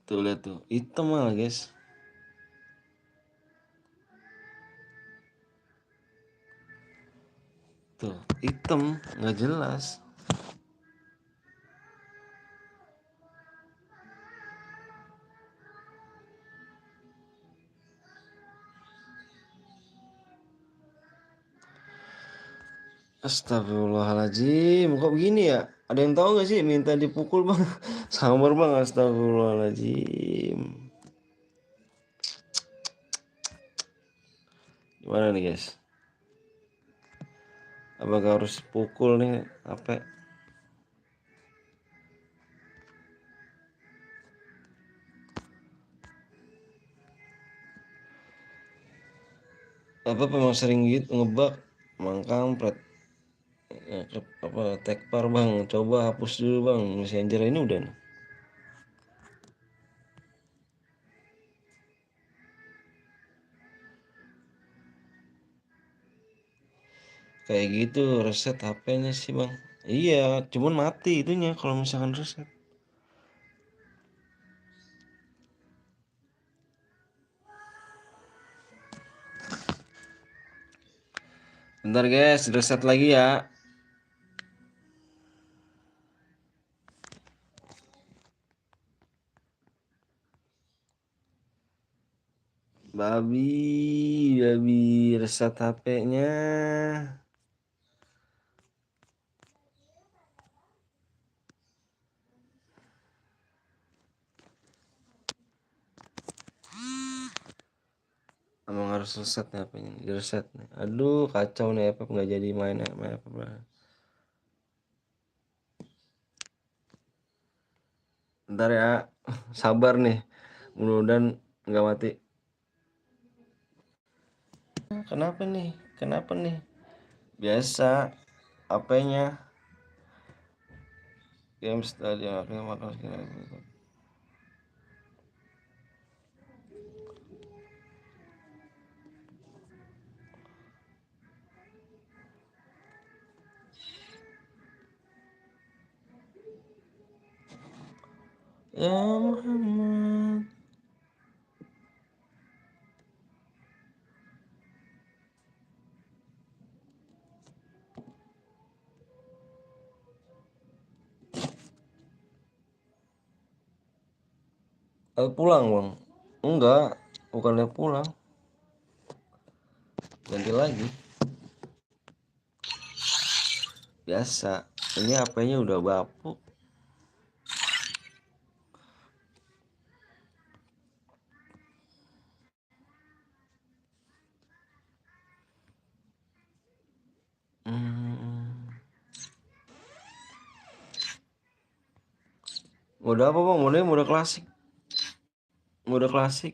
Tuh lihat tuh, hitam malah guys. Tuh, hitam, nggak jelas. Astagfirullahaladzim, kok begini ya? Ada yang tahu nggak sih minta dipukul bang? Sabar bang, astagfirullahaladzim. Gimana nih guys? Apakah harus pukul nih HP? Apa memang sering gitu ngebug, emang kampret. Ya, apa tekpar bang, coba hapus dulu bang messenger ini udah nih. Kayak gitu reset HP-nya sih bang. Iya, cuman mati itunya kalau misalkan reset. Bentar guys, reset lagi ya. Babi reset HP-nya. Emang harus reset nih HP-nya, di reset nih. Aduh kacau nih apa nggak jadi main apa. Bentar ya, sabar nih. Mudah-mudahan nggak mati. Kenapa nih? Kenapa nih? Biasa HP-nya games tadi akhirnya makan segala gitu. Ya Muhammad. Pulang bang? Enggak, bukannya pulang. Ganti lagi. Biasa. Ini HP-nya udah bapuk. Hmm. Mode apa bang? Mode klasik. Mode klasik.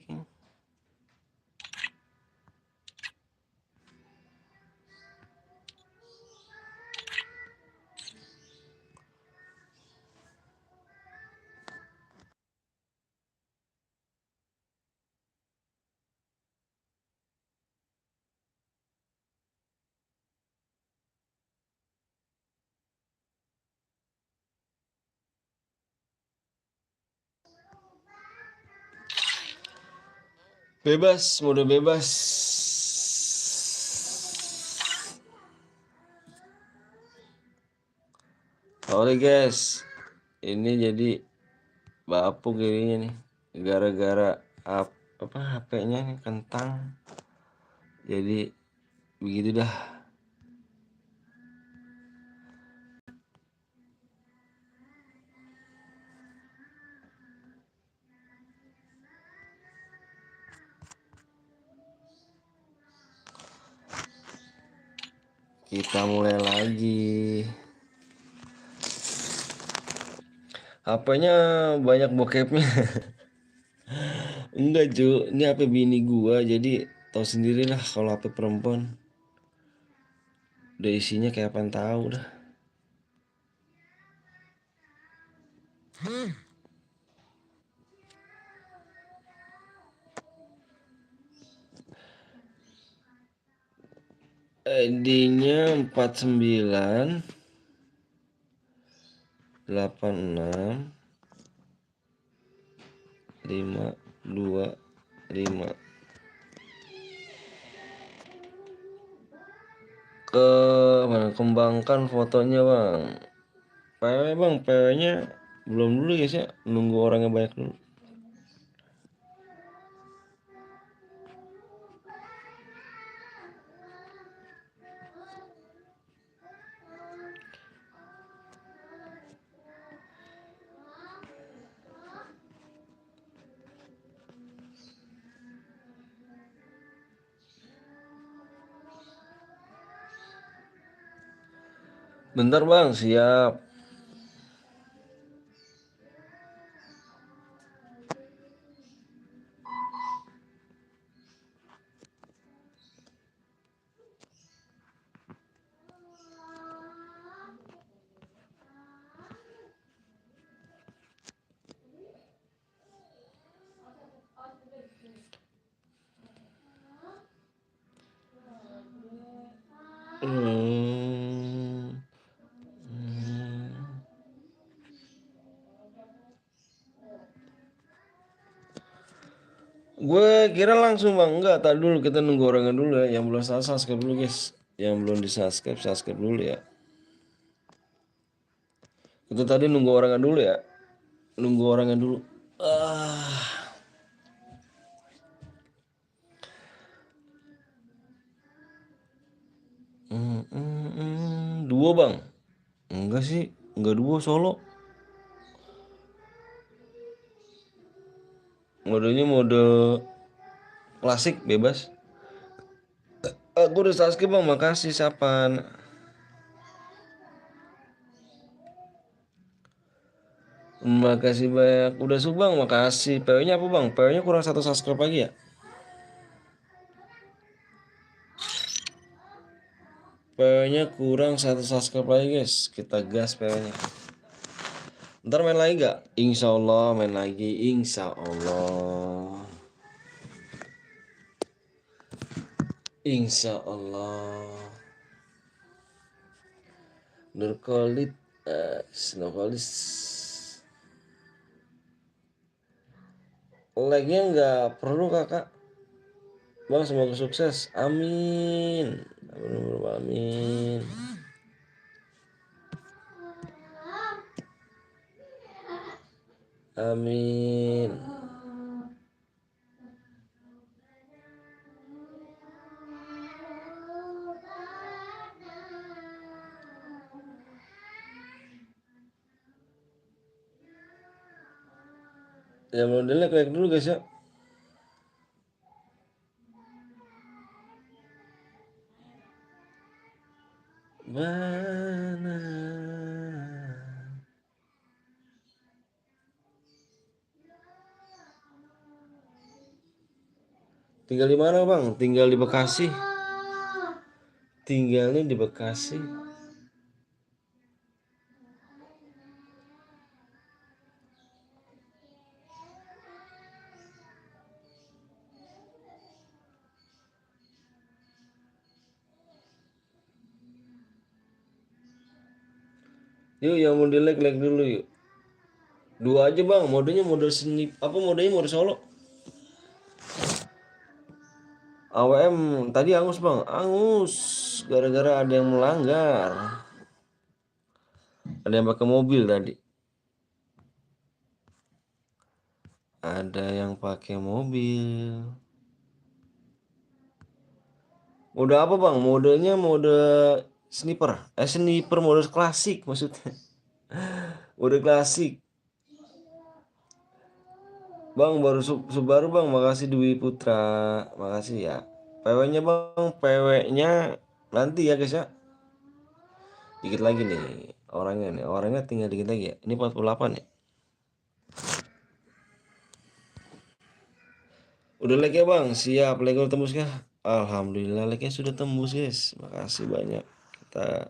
Bebas, mode bebas. Sorry guys, ini jadi bapuk jadinya nih, gara-gara apa HP-nya nih kentang, jadi begitu dah. Kita mulai lagi. HP-nya banyak bokepnya. Enggak cu, ini HP bini gua, jadi tahu sendiri lah kalau HP perempuan udah isinya kayak apaan tahu dah. ID-nya 4986525. Ke mana, kembangkan fotonya bang. PW bang, PW-nya belum dulu guys ya, nunggu orangnya banyak dulu. Bentar bang, siap. Gue kira langsung bang, enggak, tak dulu kita nunggu orangnya dulu ya, yang belum subscribe dulu guys, yang belum di subscribe dulu ya. Kita tadi nunggu orangnya dulu ya, nunggu orangnya dulu. Dua bang, enggak sih, enggak dua solo. Modenya mode klasik bebas. Aku udah subscribe bang, makasih Sapan. Makasih banyak, udah subang, makasih. PW-nya apa bang? PW-nya kurang 1 subscribe lagi ya? PW-nya kurang 1 subscribe lagi guys, kita gas PW-nya. Ntar main lagi gak? Insya Allah main lagi, insya Allah. Insya Allah. Nurkolit, Nurkolis. Like-nya nggak perlu kakak. Bang semoga sukses, amin. Amin, amin. Amin. Ya modelnya kayak dulu guys ya. Mana? Tinggal di mana bang? Tinggal di Bekasi. Tinggalnya di Bekasi. Yuk yang mau di like dulu yuk. Dua aja bang, modenya mode seni, apa modenya mode solo. AWM tadi angus bang, angus gara-gara ada yang melanggar. Ada yang pakai mobil tadi. Ada yang pakai mobil. Mode apa bang? Modenya mode sniper. Sniper mode klasik maksudnya. Mode klasik. Bang baru Subaru bang. Makasih Dwi Putra. Makasih ya. PW-nya bang. PW-nya nanti ya guys ya. Dikit lagi nih orangnya nih. Orangnya tinggal dikit lagi ya. Ini 48 ya. Udah like ya bang. Siap. Like udah tembus kah? Alhamdulillah like-nya sudah tembus guys. Makasih banyak. Kita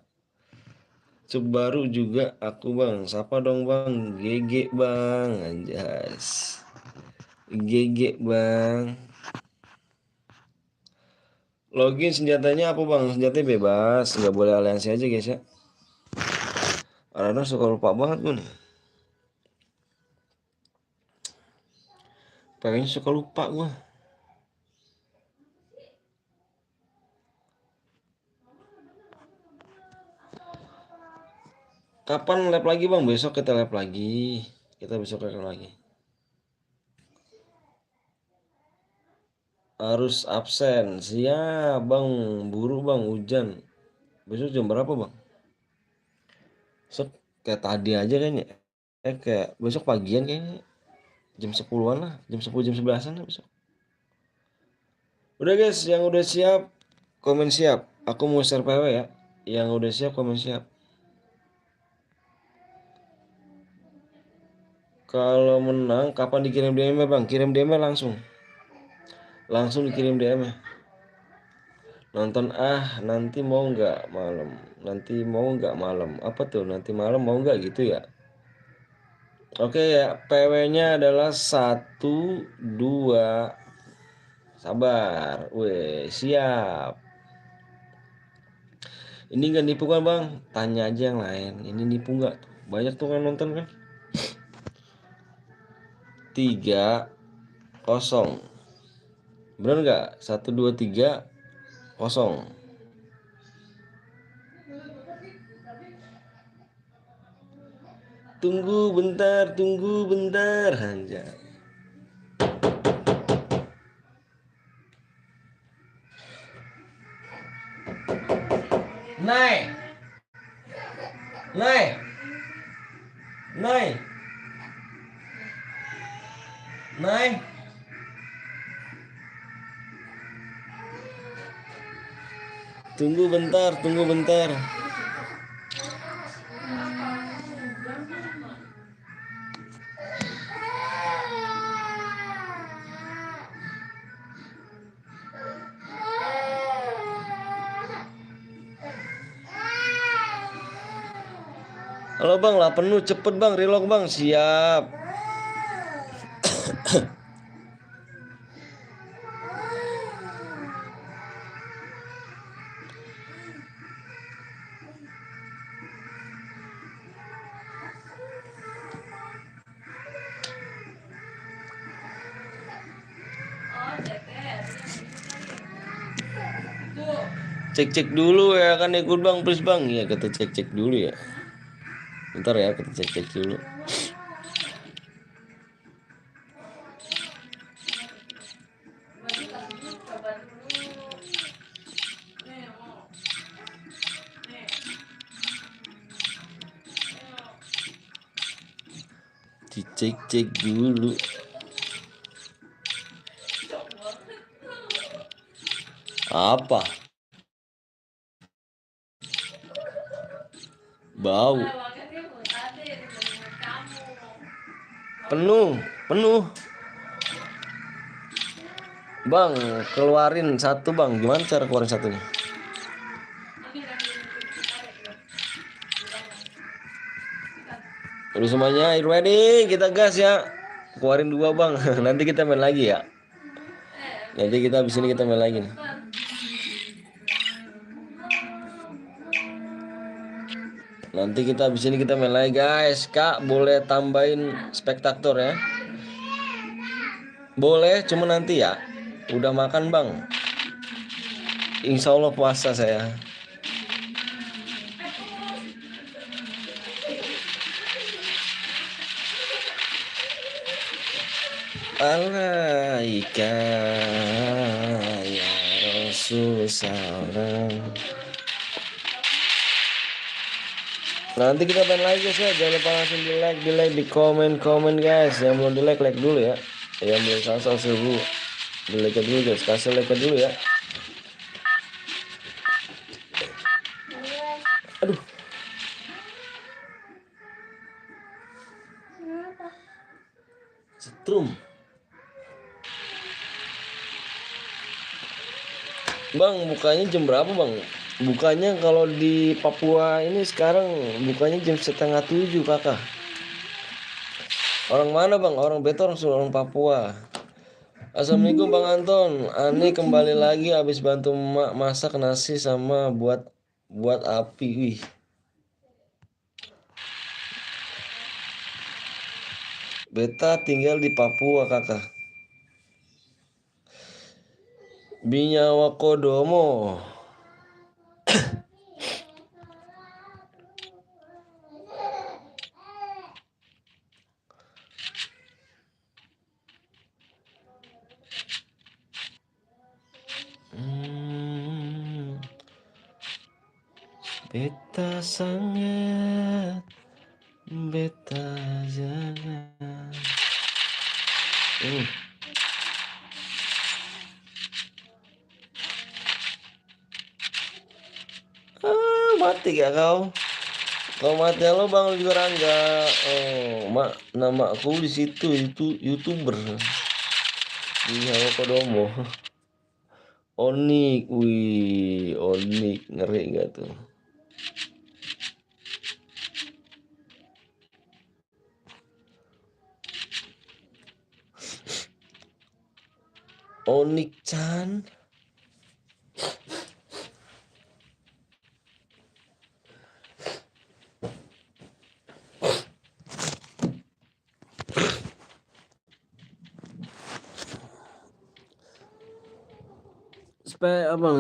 Subaru juga aku bang. Siapa dong bang? GG bang. Anjas. GG bang. Login senjatanya apa bang? Senjatanya bebas. Nggak boleh aliansi aja guys ya. Karena suka lupa banget gue nih. Pengennya suka lupa gue. Kapan lab lagi bang? Besok kita lab lagi. Kita besok lab lagi. Harus absen. Siap bang. Buru bang. Hujan. Besok jam berapa bang? Besok kayak tadi aja kayaknya. Kayak besok pagian kayaknya. Jam 10-an lah. Jam 10 jam 11-an lah besok. Udah guys. Yang udah siap. Komen siap. Aku mau share PW ya. Yang udah siap komen siap. Kalau menang kapan dikirim DM-nya bang? Kirim DM-nya langsung. Langsung dikirim DM-nya. Nonton nanti mau nggak malam? Nanti mau nggak malam? Apa tuh? Nanti malam mau nggak gitu ya? Oke ya, PW-nya adalah 1, 2. Sabar. Weh, siap. Ini nggak nipu kan bang? Tanya aja yang lain. Ini nipu nggak? Banyak tuh kan nonton kan? 3, 0. Bener nggak? 1, 2, 3, 0. Tunggu bentar. Anjay. Naik. Tunggu bentar. Halo bang, lah penuh cepet bang, reload bang, siap. Cek dulu ya kan ikut bang, please bang. Ya kita cek dulu ya. Bentar ya kita cek dulu. Dicek dulu. Apa? Bau. Penuh. Bang, keluarin satu bang. Gimana cara keluarin satunya? Udah semuanya, ready? Kita gas ya. Keluarin 2 bang. Nanti kita main lagi ya. Nanti kita abis ini kita main lagi nih. Nanti kita abis ini kita main lagi guys. Kak boleh tambahin spektator ya. Boleh, cuma nanti ya. Udah makan bang. Insya Allah puasa saya. alaika ya Rasul salam. Nanti kita main lagi guys ya. Jangan lupa langsung di like, di komen guys. Yang belum di like dulu ya. Yang belum subscribe dulu, di like dulu guys. Kasih like dulu ya. Aduh. Setrum. Bang, bukanya jam berapa bang? Bukanya kalau di Papua ini sekarang bukanya jam 6:30 kakak. Orang mana bang? Orang Betor, orang Papua. Assalamualaikum Bang Anton. Ani kembali lagi habis bantu emak masak nasi sama buat api. Wih. Beta tinggal di Papua kakak. Binyawa Kodomo. Beta sangat, beta jangan. Mati gak kau? Kau mati lo bang juga Rangga. Oh, nama aku di situ itu YouTuber. Binyawa Kodomo. Onik, wih, Onik ngeri gak tuh? Onik Chan.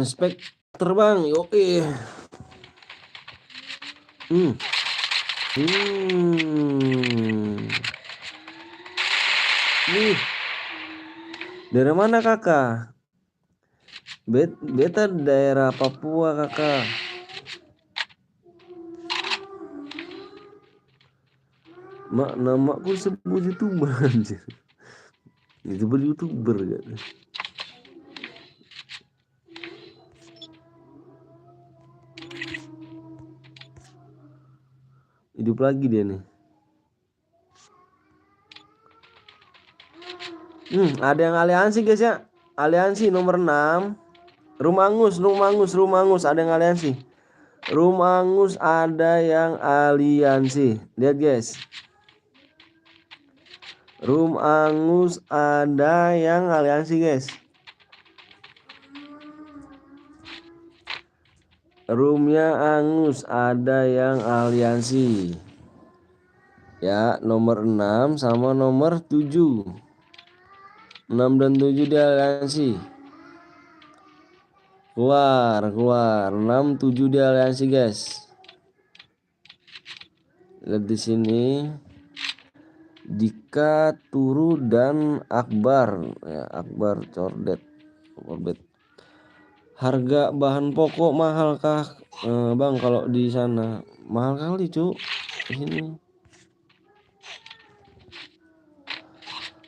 Spek terbang, oke. Nih, dari mana kakak? Beta daerah Papua kakak. Namaku sebut YouTuber anjir. YouTuber gak? Hidup lagi dia nih. Ada yang aliansi guys ya. Aliansi nomor 6. Rumangus ada yang aliansi. Rumangus ada yang aliansi. Lihat guys. Rumangus ada yang aliansi guys. Rumnya Angus ada yang aliansi. Ya, nomor 6 sama nomor 7. 6 dan 7 di aliansi. Keluar 6 7 di aliansi guys. Lihat di sini. Dika, Turu dan Akbar. Ya, Akbar Cordet. Harga bahan pokok mahal kah? Bang, kalau di sana mahal kali, Cuk. Di sini.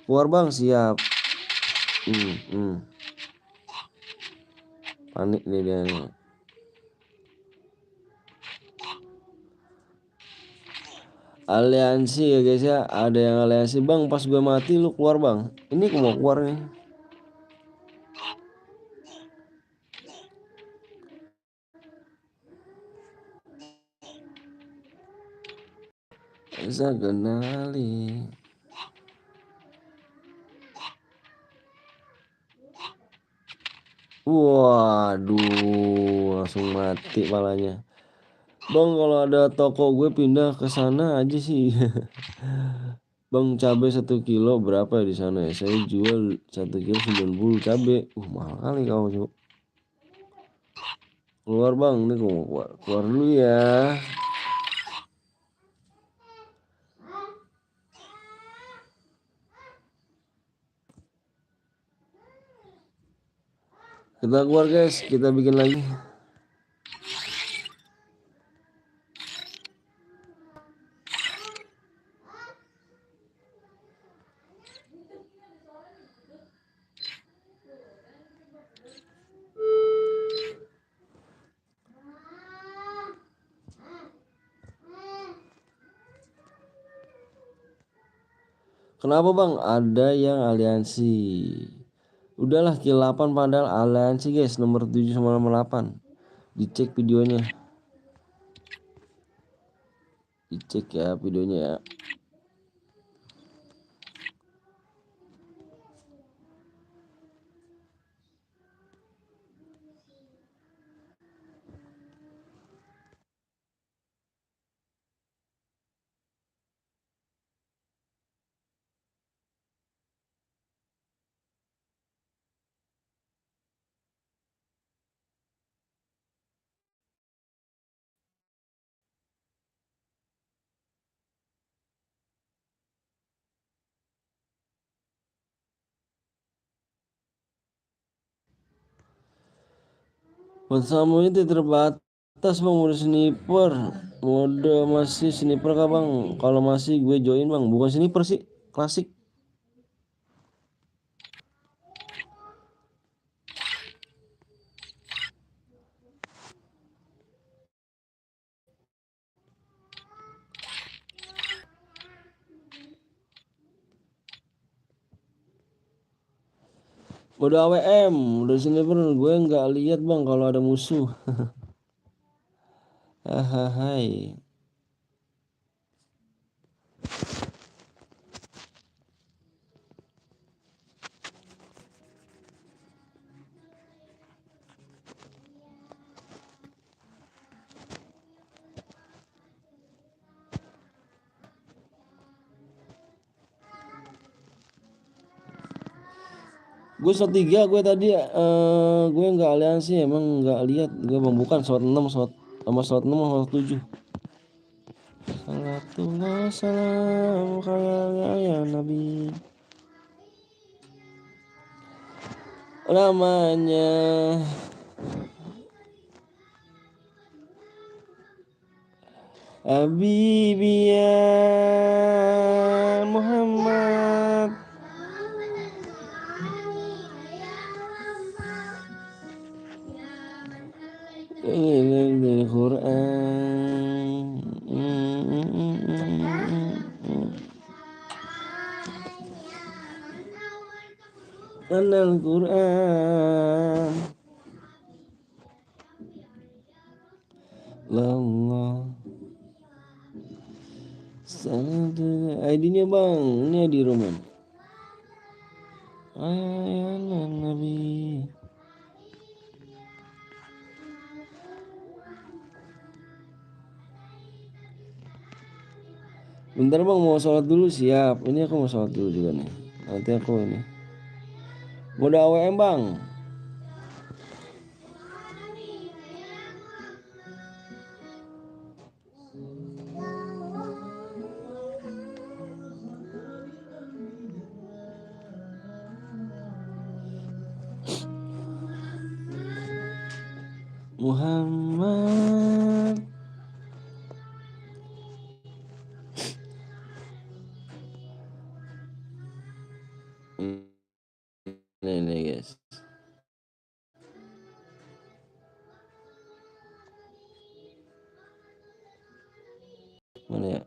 Keluar, Bang, siap. Panik nih dia nih. Aliansi ya guys ya. Ada yang aliansi, Bang, pas gue mati lu keluar, Bang. Ini aku mau keluar nih. Zaganali. Waduh, langsung mati palanya. Bang, kalau ada toko gue pindah ke sana aja sih. Bang, cabai 1 kilo berapa di sana ya? Saya jual 1 kilo 90 cabai. Mahal kali kau, Cuk. Keluar, Bang, ini gue mau keluar dulu ya. Kita keluar guys, kita bikin lagi. Kenapa bang? Ada yang aliansi. Udahlah kill 8 padahal aliansi guys, nomor 7 sama nomor 8. Dicek videonya. Dicek ya videonya ya. Bersama itu terbatas bang, mode sniper. Mode masih sniper kah bang? Kalau masih gue join bang. Bukan sniper sih, klasik. Mode AWM, mode sniper gue nggak lihat bang kalau ada musuh. Hahaha. Gue slot 3 gue tadi gue nggak aliansi emang nggak lihat gue bang, bukan slot 6 slot sama slot 6 sama slot 7. Salatullah salam kaya ya Nabi. Namanya Habibi ya Muhammad. Ini dari Quran. Al-Quran. Allah. ID-nya bang, ini di Roman. Ayat Nabi. Bentar bang, mau sholat dulu, siap. Ini aku mau sholat dulu juga nih. Nanti aku ini. Mode AWM bang. Muhammad. Ini guys. Mana ya?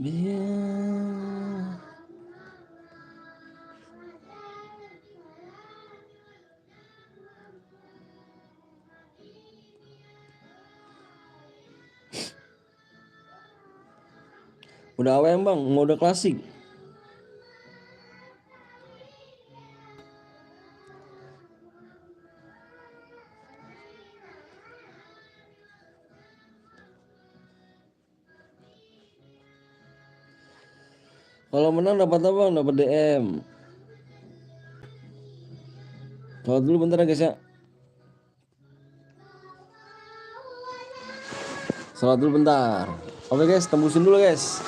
Biar udah AWM bang, mode klasik. Kalau menang dapat apa bang? Dapat DM. Sholat dulu bentar ya guys ya. Sholat dulu bentar. Oke guys, tembusin dulu guys.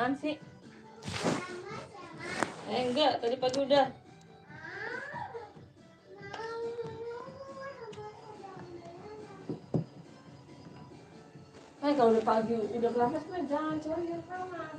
apaan sih? Enggak, tadi pagi udah. Kalau udah pagi udah kelamas mah jangan cari yang kamar.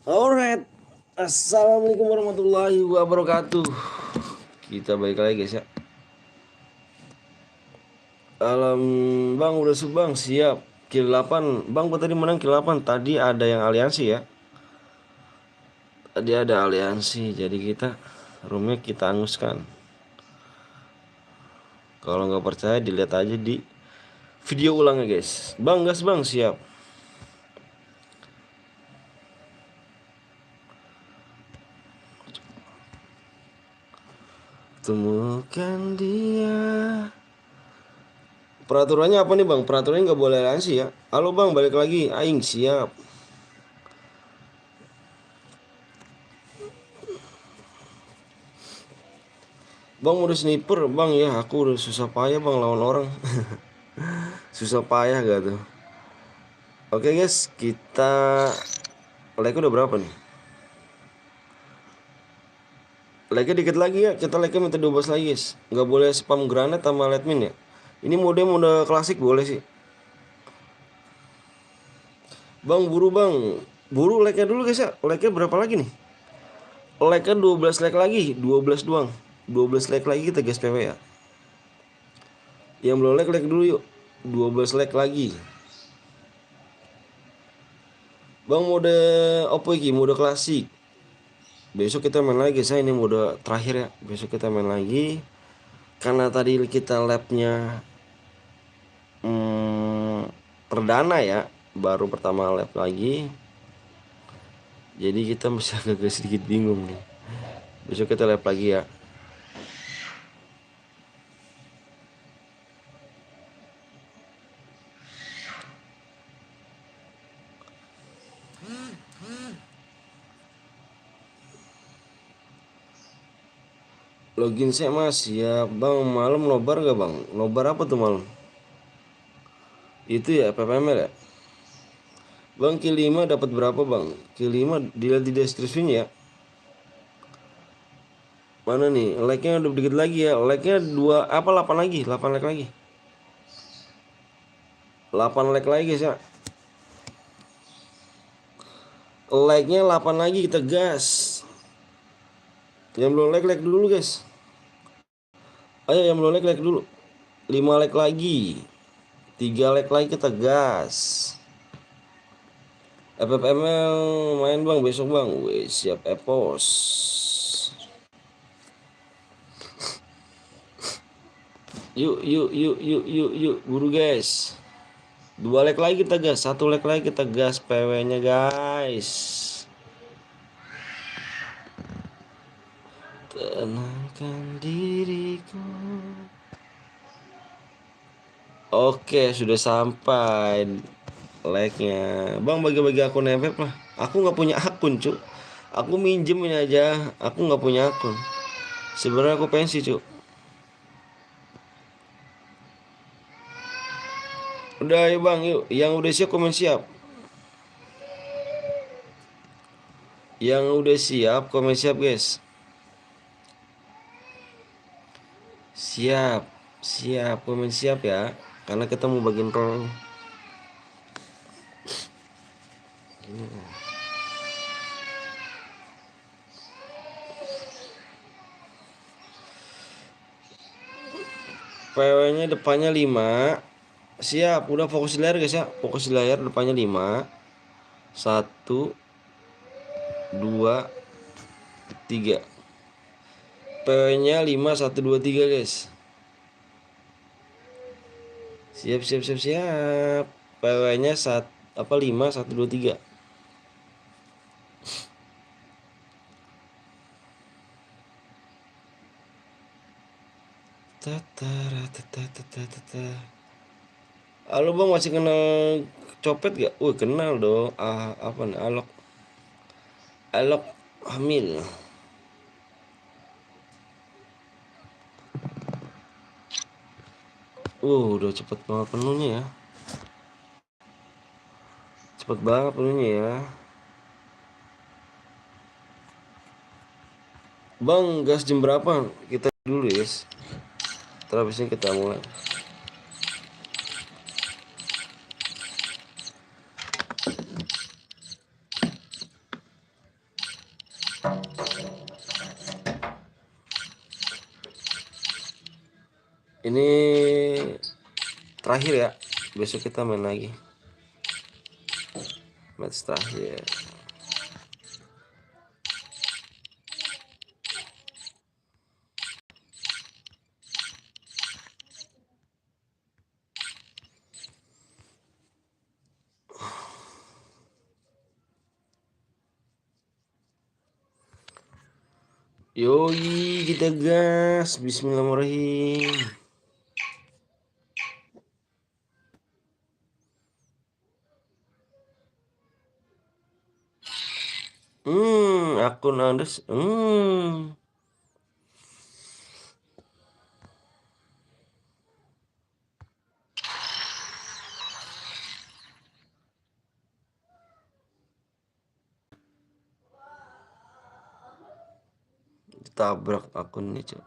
Alright, assalamualaikum warahmatullahi wabarakatuh. Kita balik lagi guys ya. Bang udah subang siap. Kill 8 Bang gua tadi menang kill 8. Tadi ada yang aliansi ya. Tadi ada aliansi. Jadi kita roomnya kita anguskan. Kalau nggak percaya dilihat aja di video ulangnya guys. Bang gas bang siap. Temukan dia. Peraturannya apa nih bang? Peraturannya nggak boleh aliansi ya. Halo bang balik lagi. Aing siap. Bang udah sniper bang ya. Aku udah susah payah bang lawan orang. Susah payah gak tuh. Oke guys, kita like udah berapa nih? Like dikit lagi ya. Kita like minta 12 lagi guys. Nggak boleh spam granat sama letmin ya. Ini mode klasik boleh sih. Bang buru bang. Buru like-nya dulu guys ya. Like-nya berapa lagi nih? Like-nya 12 like lagi. 12 doang. 12 like lagi kita guys PW ya. Yang belum like dulu yuk. 12 like lagi. Bang mode apa iki? Mode klasik. Besok kita main lagi saya ini mode terakhir ya. Besok kita main lagi. Karena tadi kita labnya perdana ya. Baru pertama lab lagi. Jadi kita masih agak sedikit bingung nih. Besok kita lab lagi ya. Login saya mas ya bang. Malam nobar gak bang? Nobar apa tuh malam? Itu ya PPML ya. Bang kill 5 dapat berapa bang? Kill 5 dilihat di deskripsinya ya. Mana nih? Like-nya udah dikit lagi ya. Like-nya 2 apa 8 lagi? 8 like lagi. 8 like lagi guys ya. Like-nya 8 lagi kita gas. Yang belum like dulu guys. Ayo yang belum like dulu. 5 like lagi. 3 like lagi kita gas. FFML main bang besok bang. Wih, siap epos. Yuk buru guys. 2 like lagi kita gas. 1 like lagi kita gas PW nya guys. Tenangkan diriku. Oke, sudah sampai like-nya. Bang bagi-bagi akun FF lah. Aku nggak punya akun cuk. Aku minjem ini aja. Aku nggak punya akun. Sebenarnya aku pensi cuk. Udah ayo bang yuk. Yang udah siap komen siap. Yang udah siap komen siap guys. Siap. Siap komen siap ya. Karena kita mau bagiin role. PW-nya depannya 5. Siap, udah fokus di layar guys ya. Fokus di layar depannya 5. 1 2 3. PW-nya 5 1 2 3 guys. Siap. PW-nya 5 1 2 3. Halo bang, masih kenal copet gak? Wih kenal dong. Apa nih? Alok Hamil. Udah cepet banget penuhnya ya. Cepet banget penuhnya ya. Bang, gas jam berapa? Kita dulu guys. Terus ini kita mulai. Ini terakhir ya. Besok kita main lagi. Match terakhir. Yoi, kita gas. Bismillahirrahmanirrahim. Akun Anda ditabrak akunnya cok.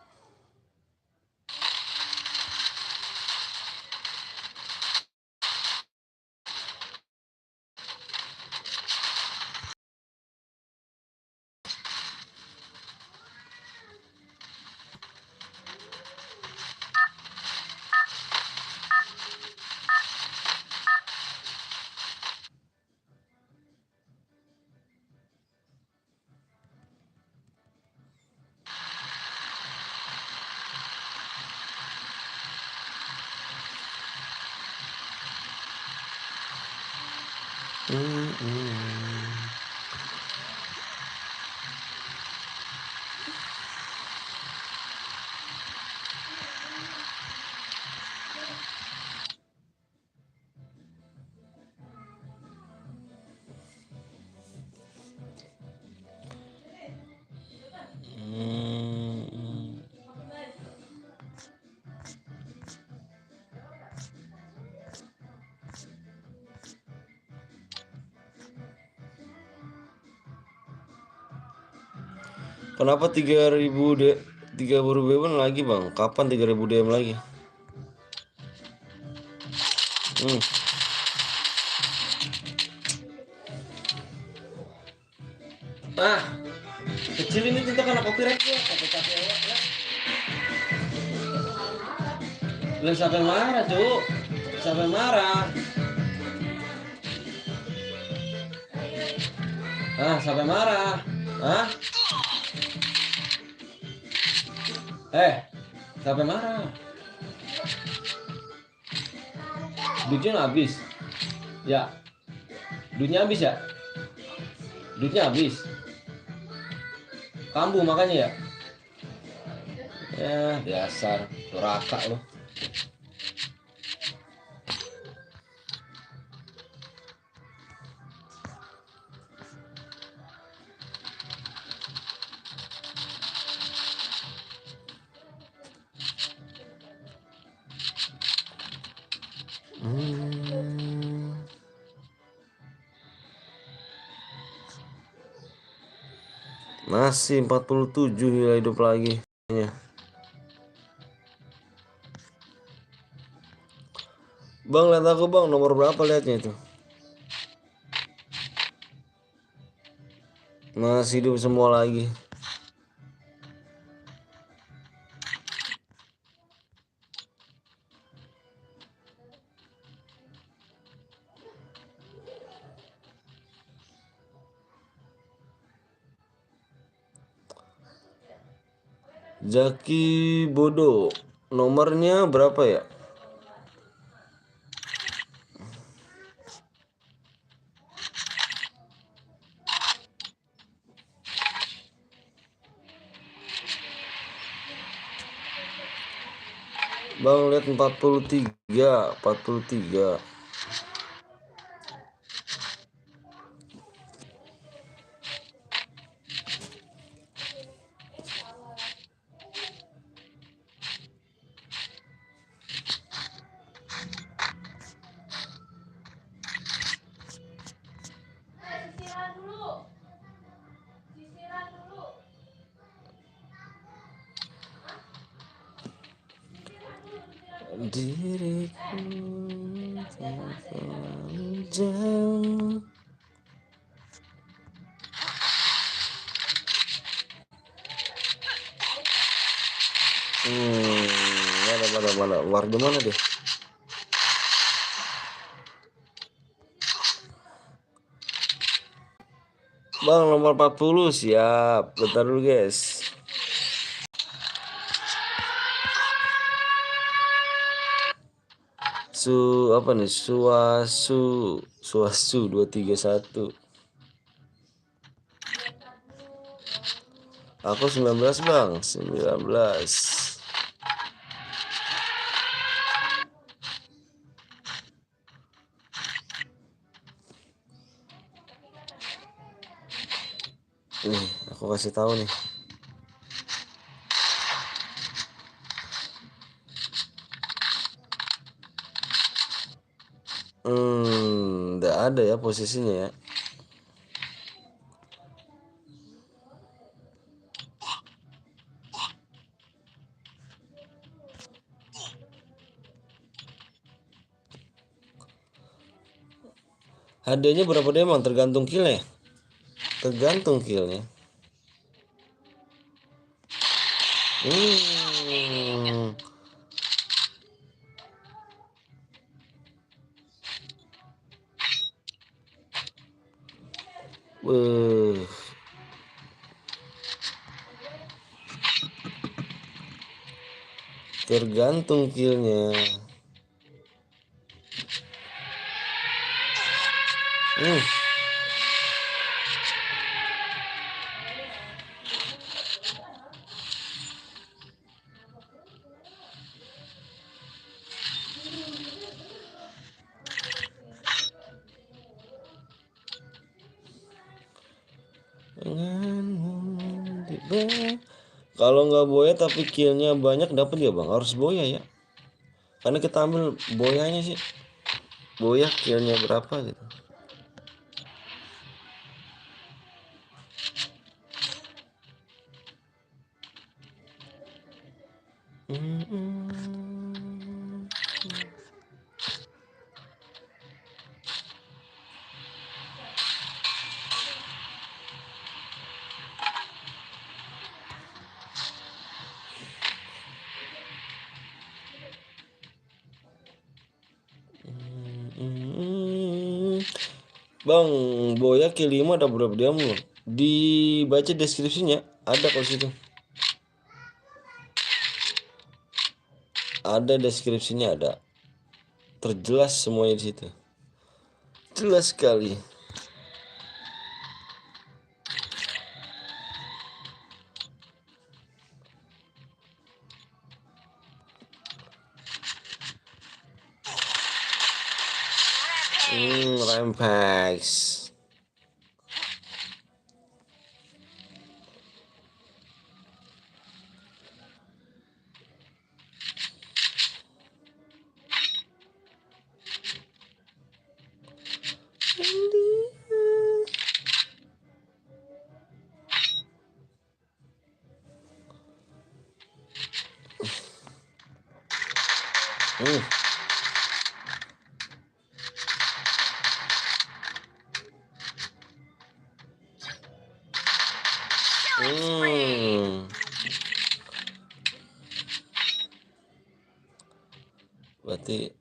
Kenapa 3.000 BM lagi bang? Kapan 3.000 DM lagi? kecilin itu kena copyright ya, capek-capek ya. Belum sampai marah, Cuk. Sampai marah. Sampai marah. Hah? Sampai marah. Duitnya habis. Ya. Duitnya habis ya? Duitnya habis. Kambuh makanya ya? Ya, dasar duraka lo. Masih 47 nilai hidup lagi. Bang, lihat aku bang, nomor berapa lihatnya itu? Masih hidup semua lagi. Jaki Bodo, nomornya berapa ya? Bang, lihat 43, 43. Sisiran dulu. Sisiran dulu. Diriku tak jauh. Mana warga mana deh? Bang, nomor 40 siap. Bentar dulu guys. Apa nih? Suasu 231. Aku 19 bang, 19. Nih, aku kasih tahu nih. Nggak ada ya posisinya ya. Hadiahnya berapa deh emang? Tergantung killnya. Tergantung killnya. Tergantung killnya. Kalau nggak boya tapi killnya banyak dapat ya bang, harus boya ya. Karena kita ambil boyanya sih. Boya killnya berapa gitu. Bang, Boya kill 5 ada berapa dia belum? Dibaca deskripsinya ada kok situ. Ada deskripsinya ada. Terjelas semuanya di situ. Jelas sekali. Rampax. Hmm. Hmm. Berarti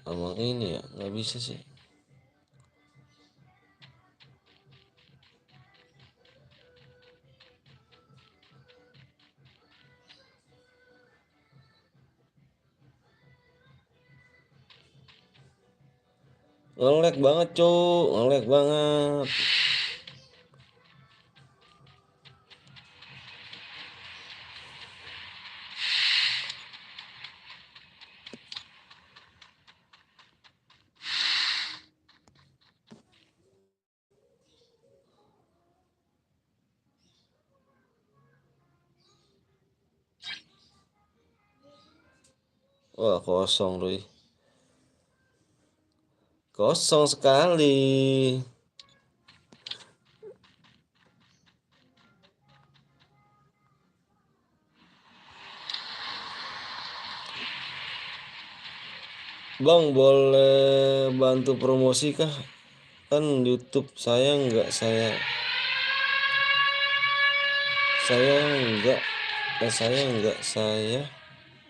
emang ini ya nggak bisa sih. Ngelek banget cuk, ngelek banget. Wah kosong Roy. Kosong sekali. Bang boleh bantu promosi kah? Kan YouTube saya nggak saya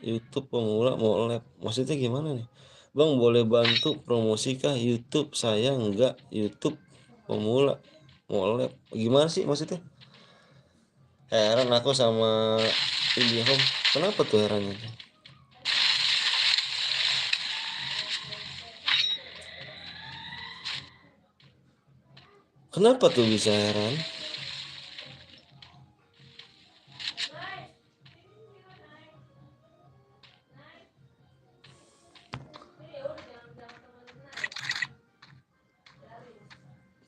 YouTube pemula mau lab. Maksudnya gimana nih? Bang boleh bantu promosi kah YouTube saya nggak YouTube pemula mau lab. Gimana sih maksudnya? Heran aku sama IndiHome. Kenapa tuh herannya? Kenapa tuh bisa heran?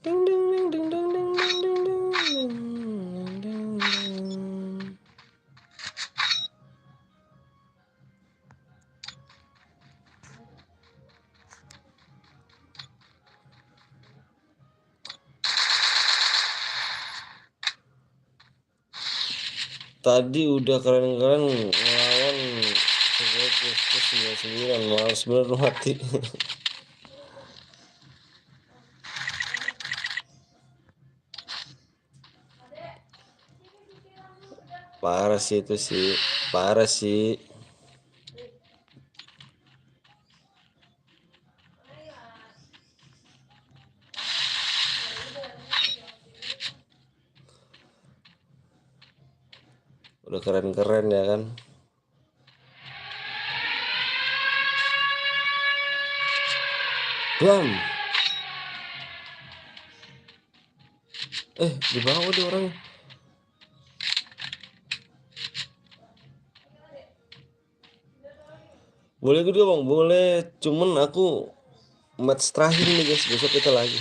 Ding ding ding ding ding ding ding ding ding ding ding ding. Tadi udah keren-keren ngelawan sebuah plus 99 malah sebenarnya mati. Parah sih itu sih, parah sih. Udah keren-keren ya kan. Bam. Di bawah dia orangnya. Boleh juga bang, boleh. Cuman aku match terakhir nih guys, besok kita lagi.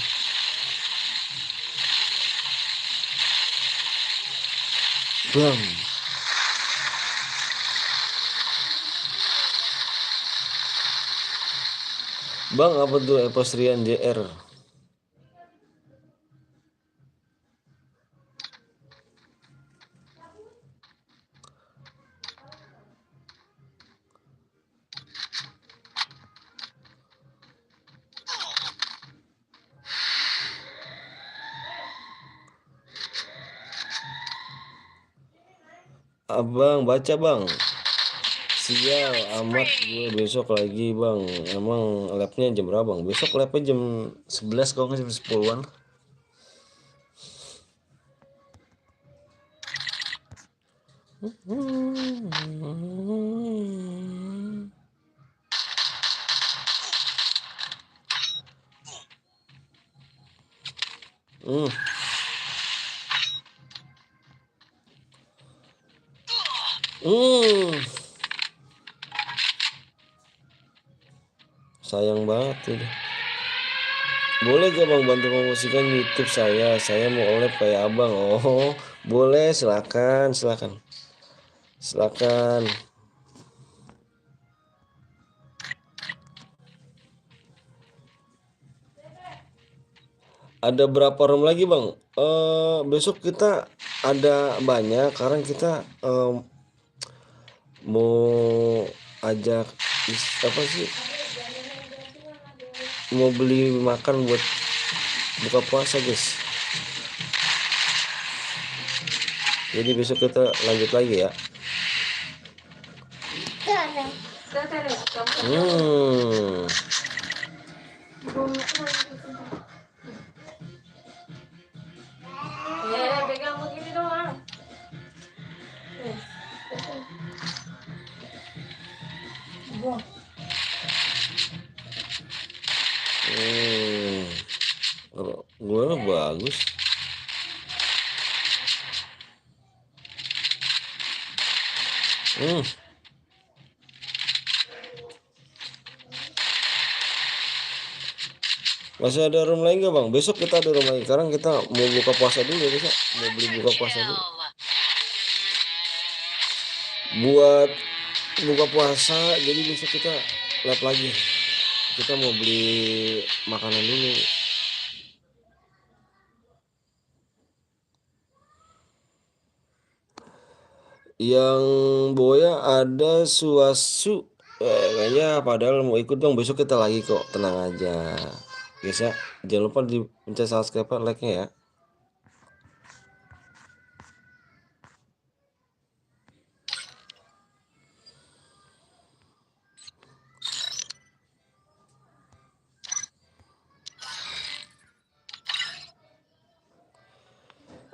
Bam. Bang apa tuh Eposrian JR? Abang baca bang. Sial amat gue besok lagi bang. Emang labnya jam berapa bang? Besok labnya jam 11 kalau nggak jam 10-an. Hmm. Sayang banget tuh. Boleh gak bang bantu promosikan YouTube saya? Saya mau oleh kayak abang. Oh, boleh, silakan, silakan, silakan. Ada berapa room lagi bang? Besok kita ada banyak. Karena kita mau ajak apa sih? Mau beli makan buat buka puasa guys. Jadi besok kita lanjut lagi ya. Hmm. Pegang begini doang. Kalau gue lah bagus. Masih ada room lain gak bang? Besok kita ada room lagi. Sekarang kita mau buka puasa dulu ya besok. Mau beli buka puasa dulu. Buat buka puasa, jadi besok kita live lagi. Kita mau beli makanan dulu. Yang Boya ada Suasu. Kayaknya padahal mau ikut dong. Besok kita lagi kok. Tenang aja. Guys ya, jangan lupa dipencet subscribe, like-nya ya.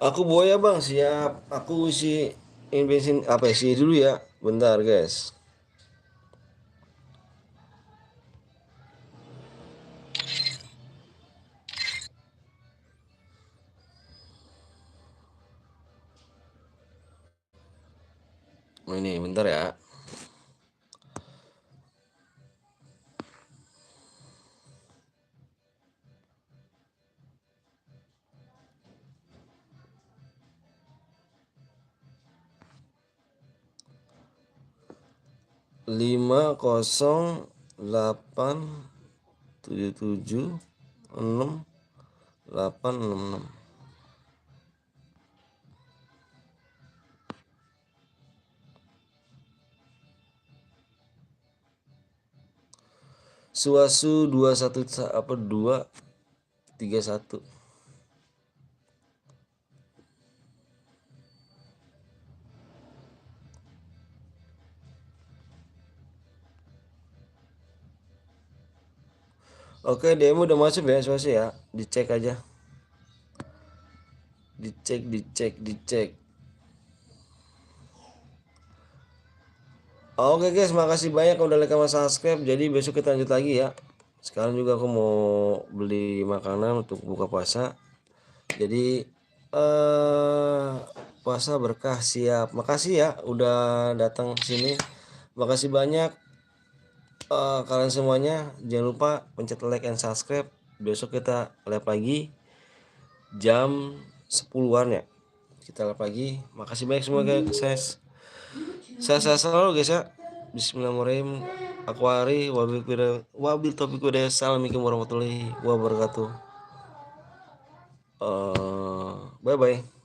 Aku Boya bang, siap. Aku isi bensin apa isi dulu ya. Bentar guys. Oh, ini bentar ya. Lima kosong delapan tujuh tujuh enam 866. Suasu 21 apa 231. Oke, demo udah masuk ya, Suasu ya. Dicek aja. Dicek. Oke guys, makasih banyak udah like sama subscribe. Jadi besok kita lanjut lagi ya. Sekarang juga aku mau beli makanan untuk buka puasa. Jadi puasa berkah siap. Makasih ya udah datang sini. Makasih banyak kalian semuanya. Jangan lupa pencet like and subscribe. Besok kita live lagi jam 10-an ya. Kita live lagi. Makasih banyak semua guys. Saya selalu guys ya. Bismillahirrahmanirrahim. Aku Ari wabil taufiq hidayah. Assalamualaikum warahmatullahi wabarakatuh. Bye bye.